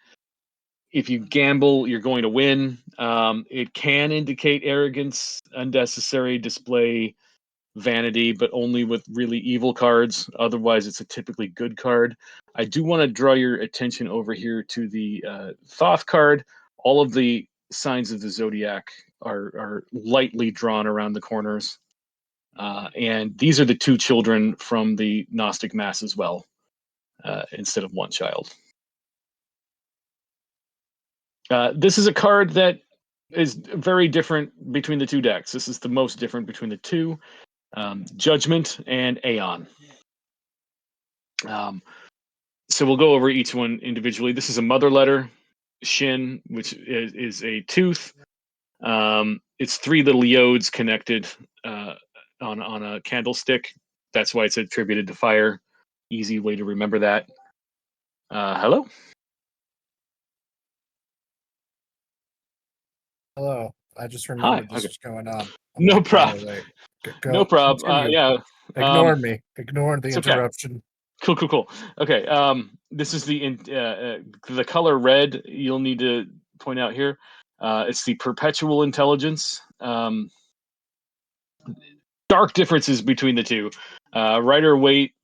If you gamble, you're going to win. It can indicate arrogance, unnecessary display, vanity, but only with really evil cards. Otherwise, it's a typically good card. I do want to draw your attention over here to the Thoth card. All of the signs of the zodiac are lightly drawn around the corners. And these are the two children from the Gnostic Mass as well, instead of one child. This is a card that is very different between the two decks. This is the most different between the two. Judgment and Aeon. So we'll go over each one individually. This is a mother letter, Shin, which is a tooth. It's three little yods connected on a candlestick. That's why it's attributed to fire. Easy way to remember that. Hello? Hello. I just remembered this was going on. No problem. No problem. Yeah. Ignore me. Ignore the interruption. Okay. Cool. Okay. This is the color red. You'll need to point out here. It's the perpetual intelligence. Dark differences between the two. Rider Waite,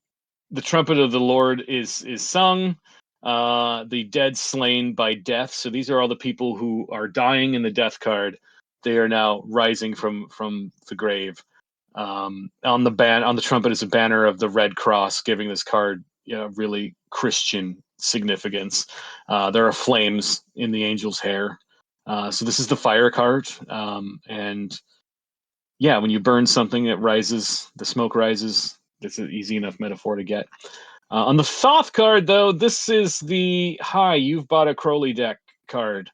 the trumpet of the Lord is sung. The dead slain by death. So these are all the people who are dying in the death card. They are now rising from the grave. On the trumpet is a banner of the Red Cross, giving this card really Christian significance. There are flames in the angel's hair. So this is the fire card. And yeah, when you burn something, it rises. The smoke rises. That's an easy enough metaphor to get. On the Thoth card, though, this is the hi, you've bought a Crowley deck card.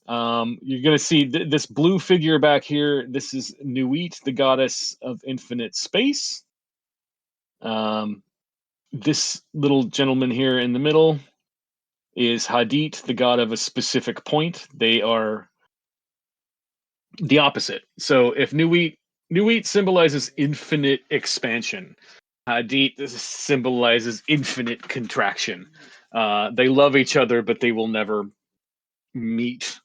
You're going to see this blue figure back here. This is Nuit, the goddess of infinite space. This little gentleman here in the middle is Hadit, the god of a specific point. They are the opposite. So if Nuit symbolizes infinite expansion, Hadit symbolizes infinite contraction. They love each other, but they will never meet.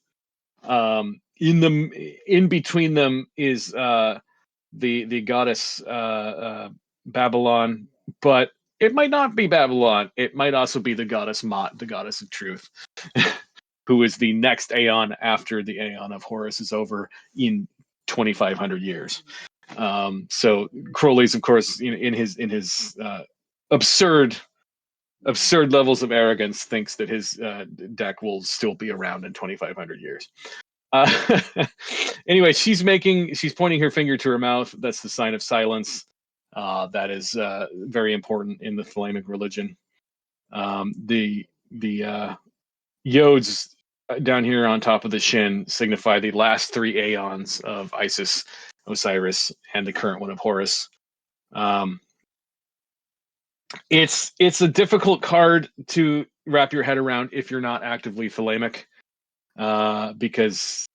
In between them is the goddess Babylon, but it might not be Babylon. It might also be the goddess Mot, the goddess of truth, who is the next Aeon after the Aeon of Horus is over in 2,500 years. So Crowley's, of course, in his absurd levels of arrogance, thinks that his deck will still be around in 2,500 years. Anyway, she's pointing her finger to her mouth. That's the sign of silence. That is very important in the Thelemic religion. The yods down here on top of the Shin signify the last three Aeons of Isis, Osiris, and the current one of Horus. It's a difficult card to wrap your head around if you're not actively Thelemic, because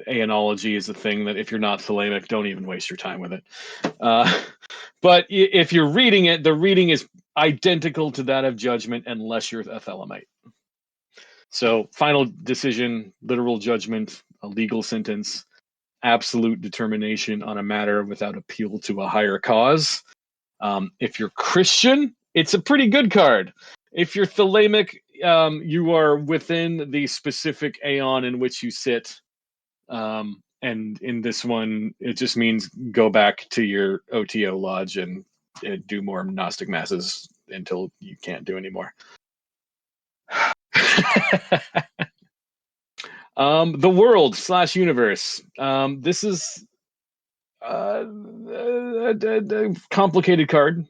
Aeonology is a thing that if you're not Thelemic, don't even waste your time with it. But if you're reading it, the reading is identical to that of Judgment unless you're a Thelemite. So final decision, literal judgment, a legal sentence, absolute determination on a matter without appeal to a higher cause. If you're Christian, it's a pretty good card. If you're Thelemic, you are within the specific Aeon in which you sit. And in this one, it just means go back to your OTO lodge and do more Gnostic masses until you can't do anymore. The world / universe. This is a complicated card.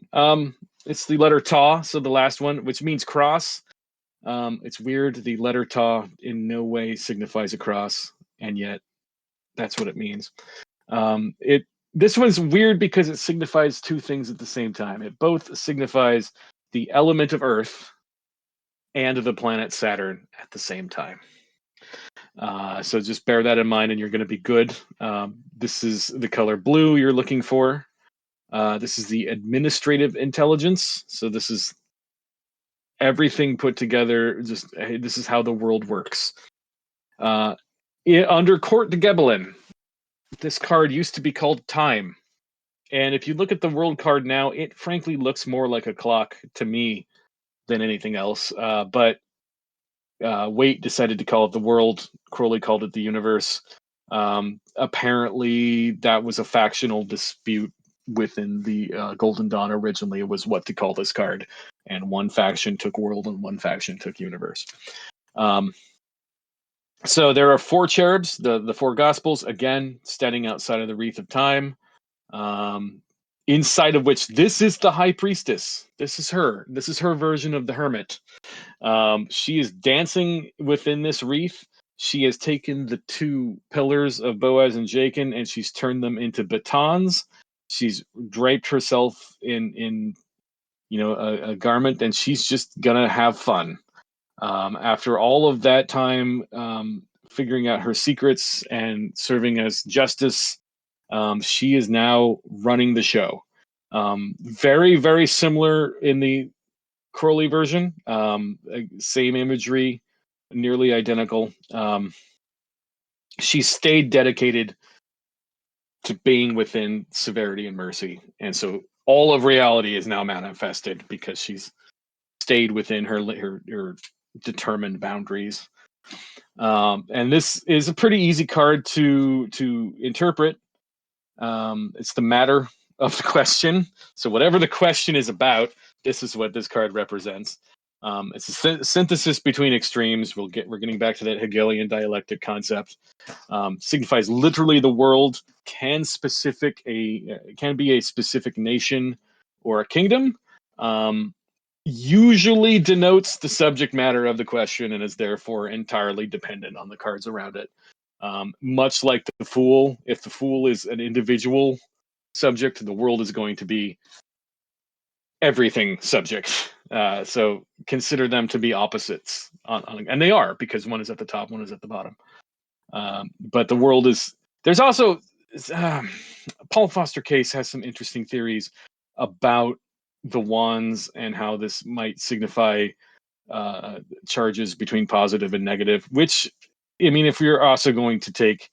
It's the letter Ta, so the last one, which means cross. It's weird. The letter Ta in no way signifies a cross, and yet that's what it means. This one's weird because it signifies two things at the same time. It both signifies the element of Earth and the planet Saturn at the same time. So just bear that in mind, and you're going to be good. This is the color blue you're looking for. This is the administrative intelligence. So this is everything put together. Just hey, this is how the world works. Under Court de Gebelin, this card used to be called Time. And if you look at the world card now, it frankly looks more like a clock to me than anything else. But Waite decided to call it the world. Crowley called it the universe. Apparently, that was a factional dispute within the Golden Dawn. Originally, it was what to call this card. And one faction took world and one faction took universe. So there are 4 cherubs, the 4 gospels, again, standing outside of the wreath of time. Inside of which this is the high priestess. This is her version of the hermit. She is dancing within this wreath. She has taken the 2 pillars of Boaz and Jachin and she's turned them into batons. She's draped herself in a garment, and she's just gonna have fun. After all of that time figuring out her secrets and serving as justice, she is now running the show. Very, very similar in the Crowley version. Same imagery, nearly identical. She stayed dedicated to being within severity and mercy. And so all of reality is now manifested because she's stayed within her determined boundaries. And this is a pretty easy card to interpret. It's the matter of the question. So whatever the question is about, this is what this card represents. It's a synthesis between extremes. We're getting back to that Hegelian dialectic concept. Signifies literally the world, can be a specific nation or a kingdom. Usually denotes the subject matter of the question and is therefore entirely dependent on the cards around it. Much like the Fool, if the Fool is an individual subject, the world is going to be everything subject. So consider them to be opposites, and they are, because one is at the top, one is at the bottom. But the world is. There's also Paul Foster Case has some interesting theories about the wands and how this might signify charges between positive and negative. Which, I mean, if we're also going to take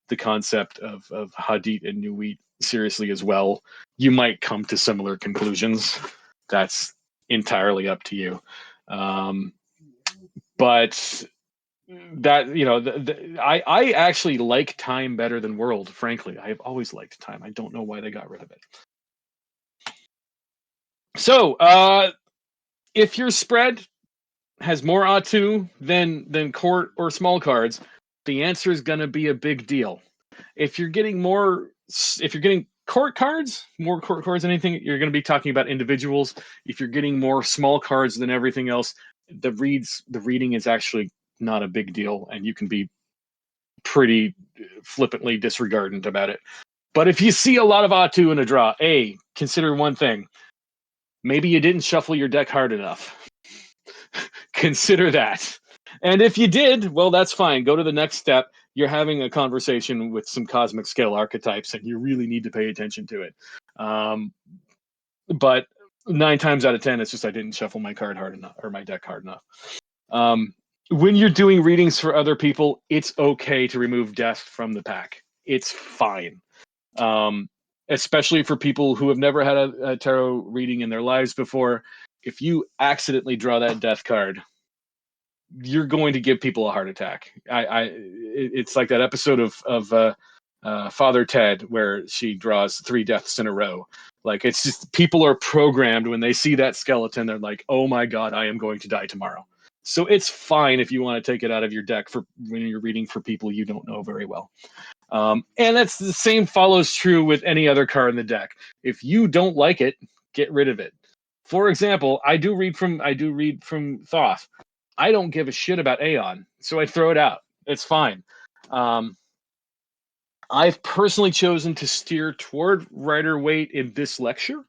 the concept of Hadith and Nuit seriously as well, you might come to similar conclusions. That's entirely up to you. But that, I actually like Time better than World, frankly. I've always liked Time. I don't know why they got rid of it. So, if your spread has more Atu than court or small cards, the answer is going to be a big deal. If you're getting court cards, more court cards than anything, you're going to be talking about individuals. If you're getting more small cards than everything else, the reading is actually not a big deal, and you can be pretty flippantly disregardant about it. But if you see a lot of Atu in a draw, consider one thing. Maybe you didn't shuffle your deck hard enough. Consider that. And if you did, well, that's fine. Go to the next step. You're having a conversation with some cosmic scale archetypes, and you really need to pay attention to it. But 9 times out of 10, it's just I didn't shuffle my card hard enough, or my deck hard enough. When you're doing readings for other people, it's okay to remove death from the pack. It's fine. Especially for people who have never had a tarot reading in their lives before. If you accidentally draw that death card, you're going to give people a heart attack. It's like that episode of Father Ted, where she draws 3 deaths in a row. Like, it's just, people are programmed when they see that skeleton, they're like, oh my god, I am going to die tomorrow. So it's fine if you want to take it out of your deck for when you're reading for people you don't know very well. And that's the same follows true with any other card in the deck. If you don't like it, get rid of it. For example, I do read from Thoth. I don't give a shit about Aeon, so I throw it out. It's fine. I've personally chosen to steer toward Rider-Waite in this lecture.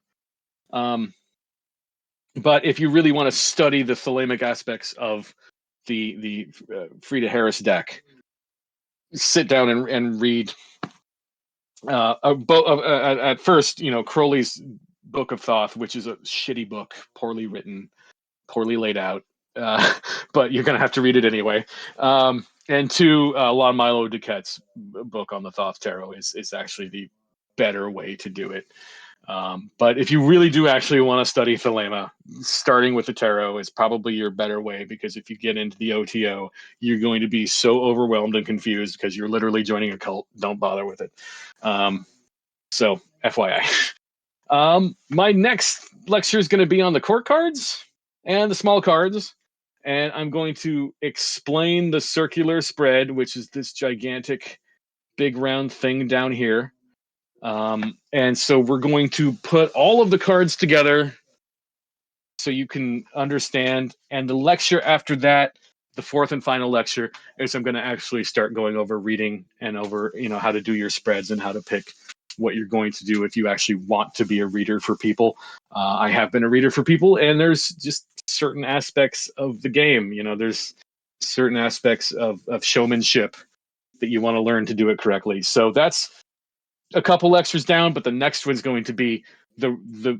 But if you really want to study the thelemic aspects of the Frida Harris deck, sit down and read at first, Crowley's Book of Thoth, which is a shitty book, poorly written, poorly laid out, but you're going to have to read it anyway. And 2, Lon Milo Duquette's book on the Thoth Tarot is actually the better way to do it. But if you really do actually want to study Thelema, starting with the tarot is probably your better way, because if you get into the OTO, you're going to be so overwhelmed and confused because you're literally joining a cult. Don't bother with it. So, FYI. My next lecture is going to be on the court cards and the small cards, and I'm going to explain the circular spread, which is this gigantic big round thing down here. And so we're going to put all of the cards together so you can understand. And the lecture after that, the 4th and final lecture, is I'm going to actually start going over reading and over, how to do your spreads and how to pick what you're going to do if you actually want to be a reader for people. I have been a reader for people, and there's just certain aspects of the game. There's certain aspects of showmanship that you want to learn to do it correctly. So that's a couple lectures down, but the next one's going to be the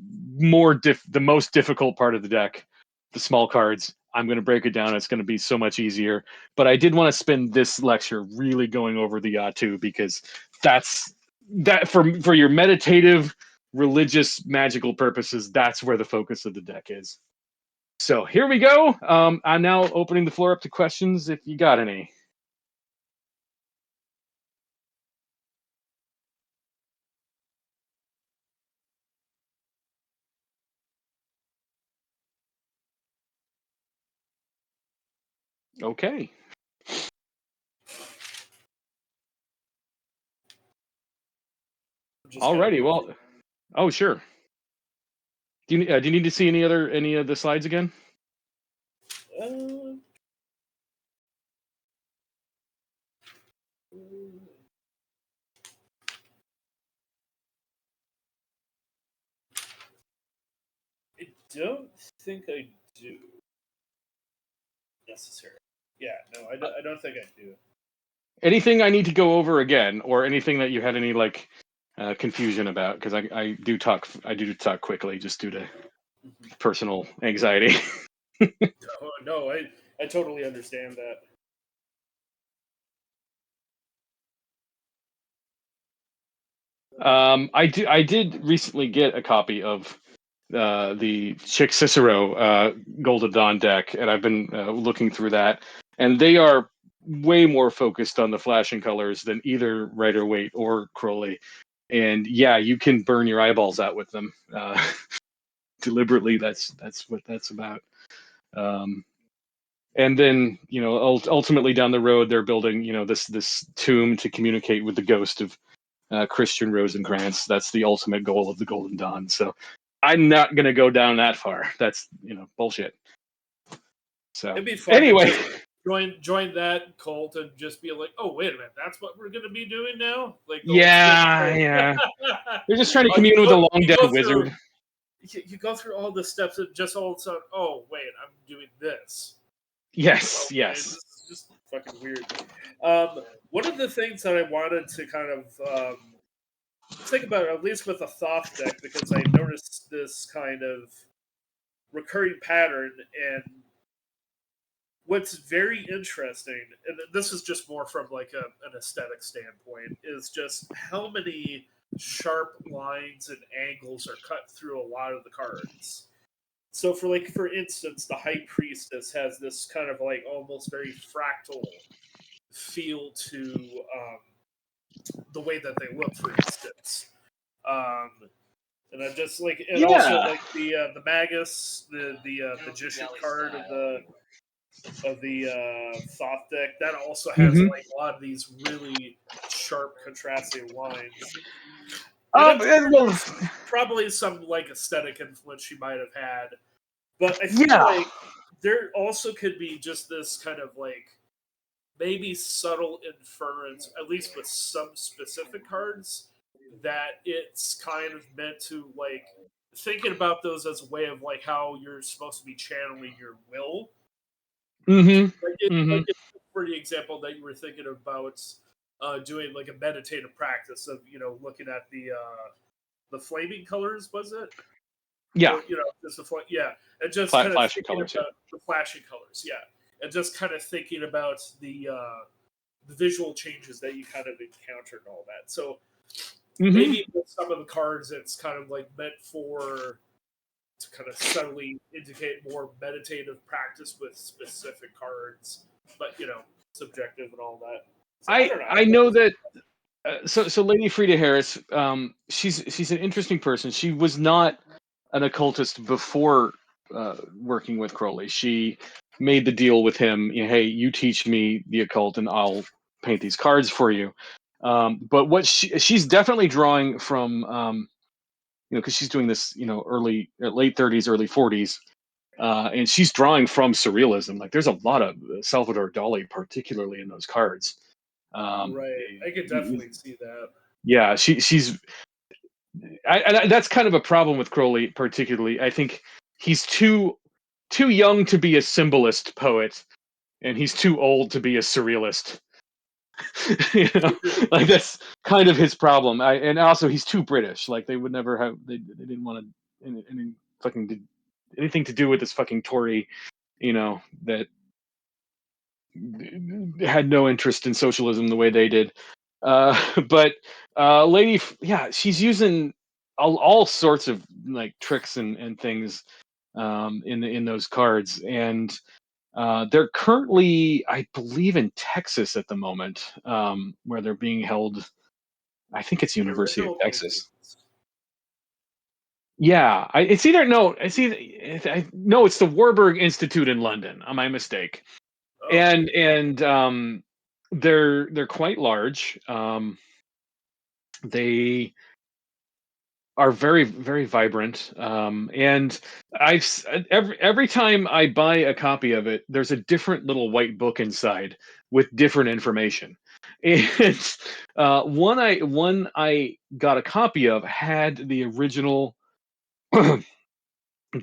most difficult part of the deck, the small cards. I'm going to break it down. It's going to be so much easier. But I did want to spend this lecture really going over the Yatu, because that for your meditative, religious, magical purposes, that's where the focus of the deck is. So here we go. I'm now opening the floor up to questions if you got any. Okay. Alrighty. Well, oh sure. Do you need to see any of the slides again? I don't think I do. Necessary. Yeah, no, I don't think I do. Anything I need to go over again, or anything that you had any confusion about? Because I do talk quickly just due to personal anxiety. No, I totally understand that. I did recently get a copy of the Chick Cicero Golden Dawn deck, and I've been looking through that, and they are way more focused on the flashing colors than either Rider-Waite or Crowley. And yeah, you can burn your eyeballs out with them deliberately. That's what that's about. And then ultimately down the road, they're building this tomb to communicate with the ghost of Christian Rosencrantz. That's the ultimate goal of the Golden Dawn. So I'm not gonna go down that far. That's bullshit. So it'd be fun anyway, join that cult and just be like, oh wait a minute, that's what we're gonna be doing now. Like yeah. They're just trying to commune with a long dead wizard. You go through all the steps and just all of a sudden, oh wait, I'm doing this. Yes, okay, yes. This is just fucking weird. One of the things that I wanted to kind of think about, at least with a Thoth deck, because I noticed this kind of recurring pattern, and what's very interesting, and this is just more from like an aesthetic standpoint, is just how many sharp lines and angles are cut through a lot of the cards. So for instance, the High Priestess has this kind of like almost very fractal feel to the way that they look, for instance. And I'm just like, and also like the Magus, the magician card of the Thoth deck, that also has like a lot of these really sharp contrasting lines. Probably some like aesthetic influence she might have had, but I feel like there also could be just this kind of like maybe subtle inference, at least with some specific cards, that it's kind of meant to like thinking about those as a way of like how you're supposed to be channeling your will. Like for the example that you were thinking about doing like a meditative practice of looking at the flaming colors, was it? Yeah. Or, just and just kind of flashing thinking colors, about the flashing colors, and just kind of thinking about the visual changes that you kind of encountered and all that. So maybe with some of the cards, it's kind of like meant to kind of subtly indicate more meditative practice with specific cards, but subjective and all that. So, I know that. So Lady Frida Harris, she's an interesting person. She was not an occultist before working with Crowley. She made the deal with him. Hey, you teach me the occult, and I'll paint these cards for you. But what she's definitely drawing from, because she's doing this, late 30s, early 40s, and she's drawing from surrealism. Like there's a lot of Salvador Dali, particularly in those cards. Right, I could definitely see that. Yeah, she's. That's kind of a problem with Crowley, particularly. I think he's too young to be a symbolist poet, and he's too old to be a surrealist. Like that's kind of his problem. And also he's too British. Like they would never have. They didn't want to any fucking anything to do with this fucking Tory, that had no interest in socialism the way they did. But Lady, she's using all sorts of like tricks and things in those cards, and they're currently, I believe, in Texas at the moment, where they're being held. I think it's University of Texas. Yeah, it's either no, it's the Warburg Institute in London. My mistake. Oh. And they're quite large. They are very, very vibrant. And every time I buy a copy of it, there's a different little white book inside with different information. And one I got a copy of had the original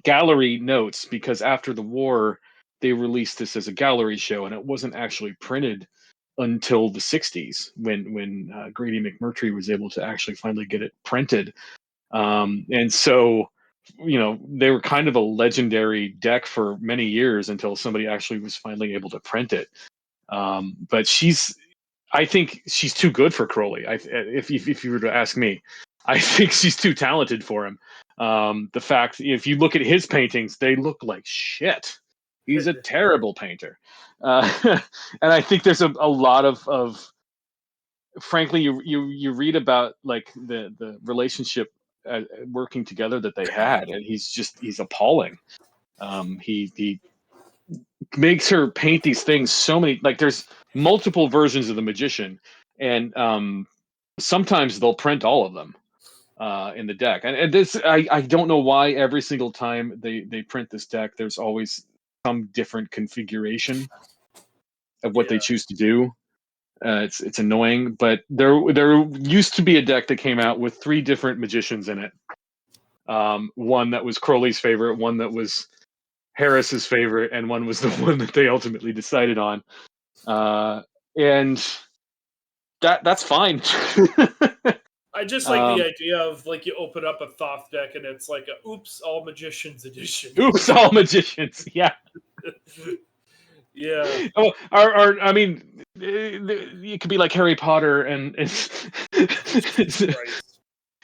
gallery notes, because after the war they released this as a gallery show, and it wasn't actually printed until the 60s when Grady McMurtry was able to actually finally get it printed. And so they were kind of a legendary deck for many years until somebody actually was finally able to print it. But I think she's too good for Crowley. If you were to ask me, I think she's too talented for him. The fact, if you look at his paintings, they look like shit. He's a terrible painter. And I think there's a lot of frankly, you read about like the relationship working together that they had, and he's appalling. He makes her paint these things so many, like there's multiple versions of the magician, and sometimes they'll print all of them in the deck. And this, I don't know why every single time they print this deck, there's always some different configuration of what they choose to do. It's annoying, but there used to be a deck that came out with 3 different magicians in it. One that was Crowley's favorite, one that was Harris's favorite, and one was the one that they ultimately decided on. And that's fine. I just like the idea of like you open up a Thoth deck and it's like a oops, all magicians edition. Oops, all magicians. Yeah. Yeah. Oh, or I mean, it could be like Harry Potter and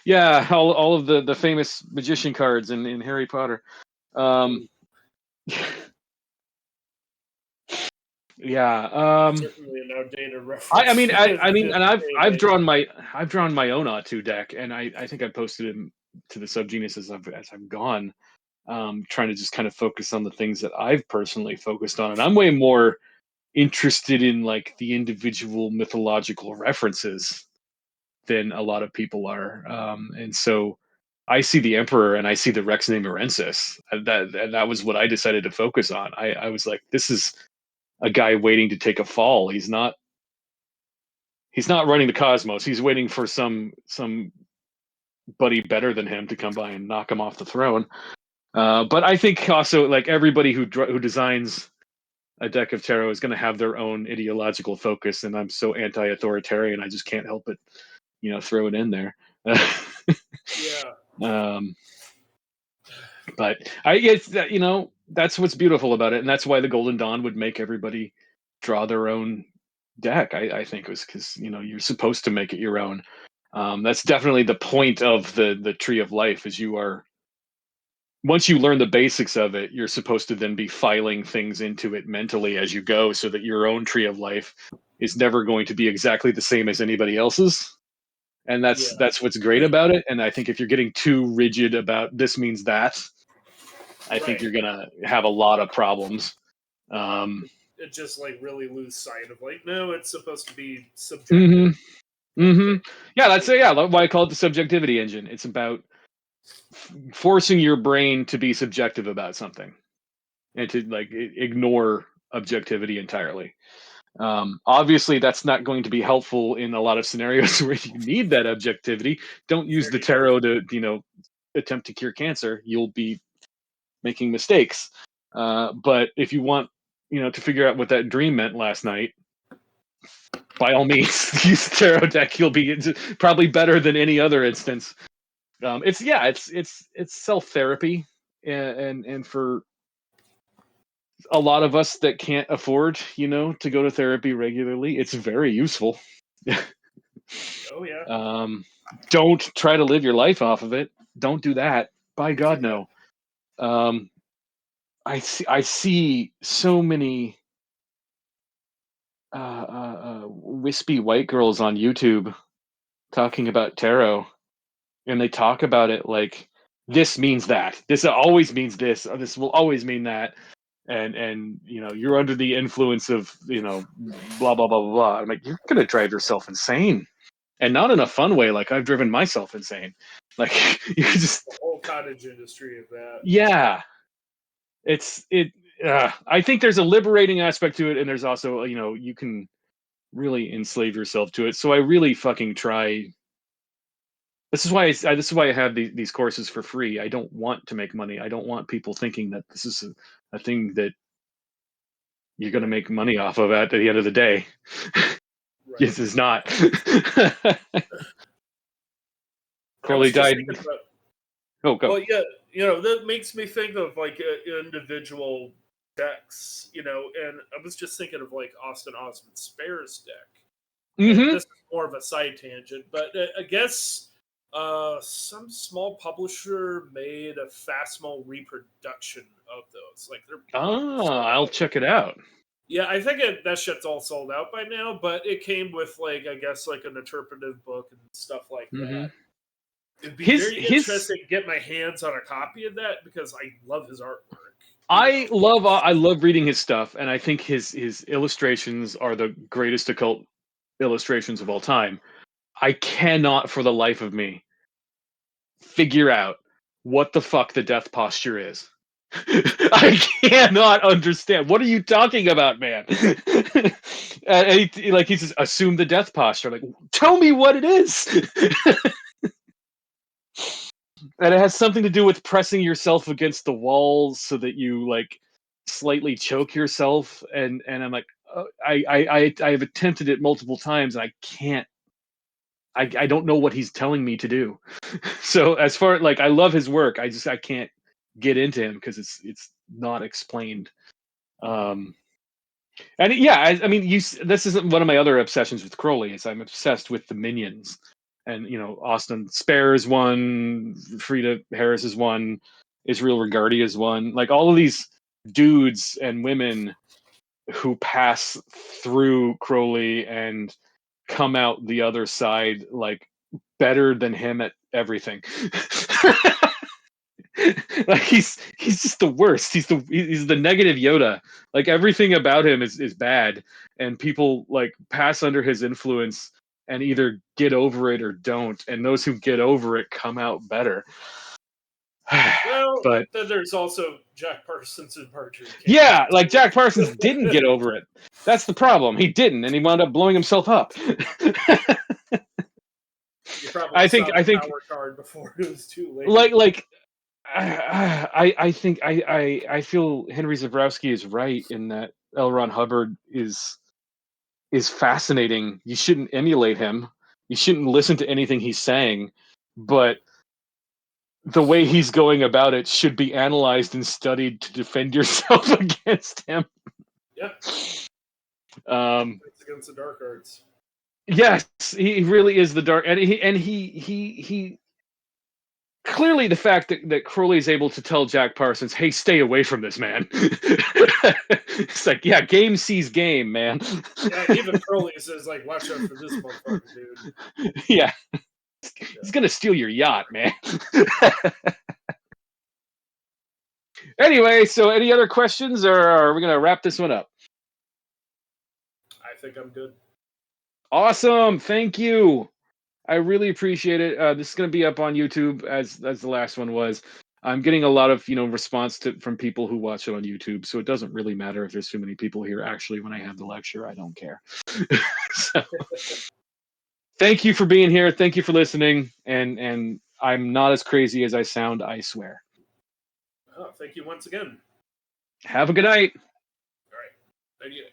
yeah, all of the famous magician cards in Harry Potter. Yeah. Certainly an outdated reference. I mean, and I've drawn my own Atu deck, and I think I posted him to the subgenius as I've gone, trying to just kind of focus on the things that I've personally focused on, and I'm way more interested in like the individual mythological references than a lot of people are, and so I see the Emperor and I see the Rex Namorensis, and that was what I decided to focus on. I was like, this is a guy waiting to take a fall. He's not running the cosmos. He's waiting for some buddy better than him to come by and knock him off the throne. But I think also like everybody who designs a deck of tarot is going to have their own ideological focus, and I'm so anti-authoritarian, I just can't help but throw it in there. Yeah. But it's that's what's beautiful about it, and that's why the Golden Dawn would make everybody draw their own deck. I think was because you're supposed to make it your own. That's definitely the point of the Tree of Life. Is once you learn the basics of it, you're supposed to then be filing things into it mentally as you go, so that your own Tree of Life is never going to be exactly the same as anybody else's. And that's what's great about it. And I think if you're getting too rigid about this means that, I think you're gonna have a lot of problems. It just like really lose sight of like, no, it's supposed to be subjective. Yeah, that's why I call it the subjectivity engine. It's about forcing your brain to be subjective about something and to like ignore objectivity entirely. Obviously, that's not going to be helpful in a lot of scenarios where you need that objectivity. Don't use the tarot to attempt to cure cancer. You'll be making mistakes. But if you want to figure out what that dream meant last night, by all means, use the tarot deck. You'll be probably better than any other instance. It's self therapy, and for a lot of us that can't afford to go to therapy regularly, it's very useful. Oh yeah. Don't try to live your life off of it. Don't do that. By God, no. I see so many wispy white girls on YouTube talking about tarot, and they talk about it like this means that, this always means this, or this will always mean that, and you're under the influence of blah blah blah blah blah. I'm like, you're gonna drive yourself insane, and not in a fun way. Like I've driven myself insane. Like you just the whole cottage industry of that. Yeah, I think there's a liberating aspect to it, and there's also you can really enslave yourself to it. So I really fucking try. This is why I have these courses for free. I don't want to make money. I don't want people thinking that this is a thing that you're going to make money off of at the end of the day. Right. This is not. Crowley died. Go. Well, yeah, that makes me think of like individual decks, and I was just thinking of like Austin Osman Spare's deck. This is more of a side tangent, but I guess some small publisher made a Phasmal reproduction of those. Like I'll check it out. Yeah, I think that shit's all sold out by now, but it came with like I guess like an interpretive book and stuff like that. It'd be very interesting to get my hands on a copy of that because I love his artwork. I love reading his stuff, and I think his illustrations are the greatest occult illustrations of all time. I cannot for the life of me figure out what the fuck the death posture is. I cannot understand. What are you talking about, man? And he says, assume the death posture. Like, tell me what it is. And it has something to do with pressing yourself against the walls so that you like slightly choke yourself. And I'm like, I have attempted it multiple times, and I can't. I don't know what he's telling me to do. So as far like I love his work, I can't get into him because it's not explained. And I mean, this isn't one of my other obsessions with Crowley. Is I'm obsessed with the minions, and Austin Spare is one, Frida Harris is one, Israel Regardi is one. Like all of these dudes and women who pass through Crowley and come out the other side like better than him at everything. Like he's just the worst. He's the negative Yoda. Like everything about him is bad, and people like pass under his influence and either get over it or don't. And those who get over it come out better. Well, but then there's also Jack Parsons and Marjorie. Yeah, like Jack Parsons didn't get over it. That's the problem. He didn't, and he wound up blowing himself up. You probably I think power card before it was too late. I feel Henry Zabrowski is right in that L. Ron Hubbard is fascinating. You shouldn't emulate him. You shouldn't listen to anything he's saying, but the way he's going about it should be analyzed and studied to defend yourself against him. Yep. It's against the dark arts. Yes, he really is the dark, and he clearly the fact that Crowley is able to tell Jack Parsons, "Hey, stay away from this man." It's like, yeah, game sees game, man. Yeah, even Crowley says, like, watch out for this motherfucker, dude. Yeah. He's gonna steal your yacht, man. Anyway, so any other questions, or are we gonna wrap this one up? I think I'm good. Awesome, thank you. I really appreciate it. This is gonna be up on YouTube as the last one was. I'm getting a lot of response from people who watch it on YouTube, so it doesn't really matter if there's too many people here. Actually, when I have the lecture, I don't care. So, thank you for being here. Thank you for listening. And I'm not as crazy as I sound, I swear. Oh, thank you once again. Have a good night. All right. Thank you.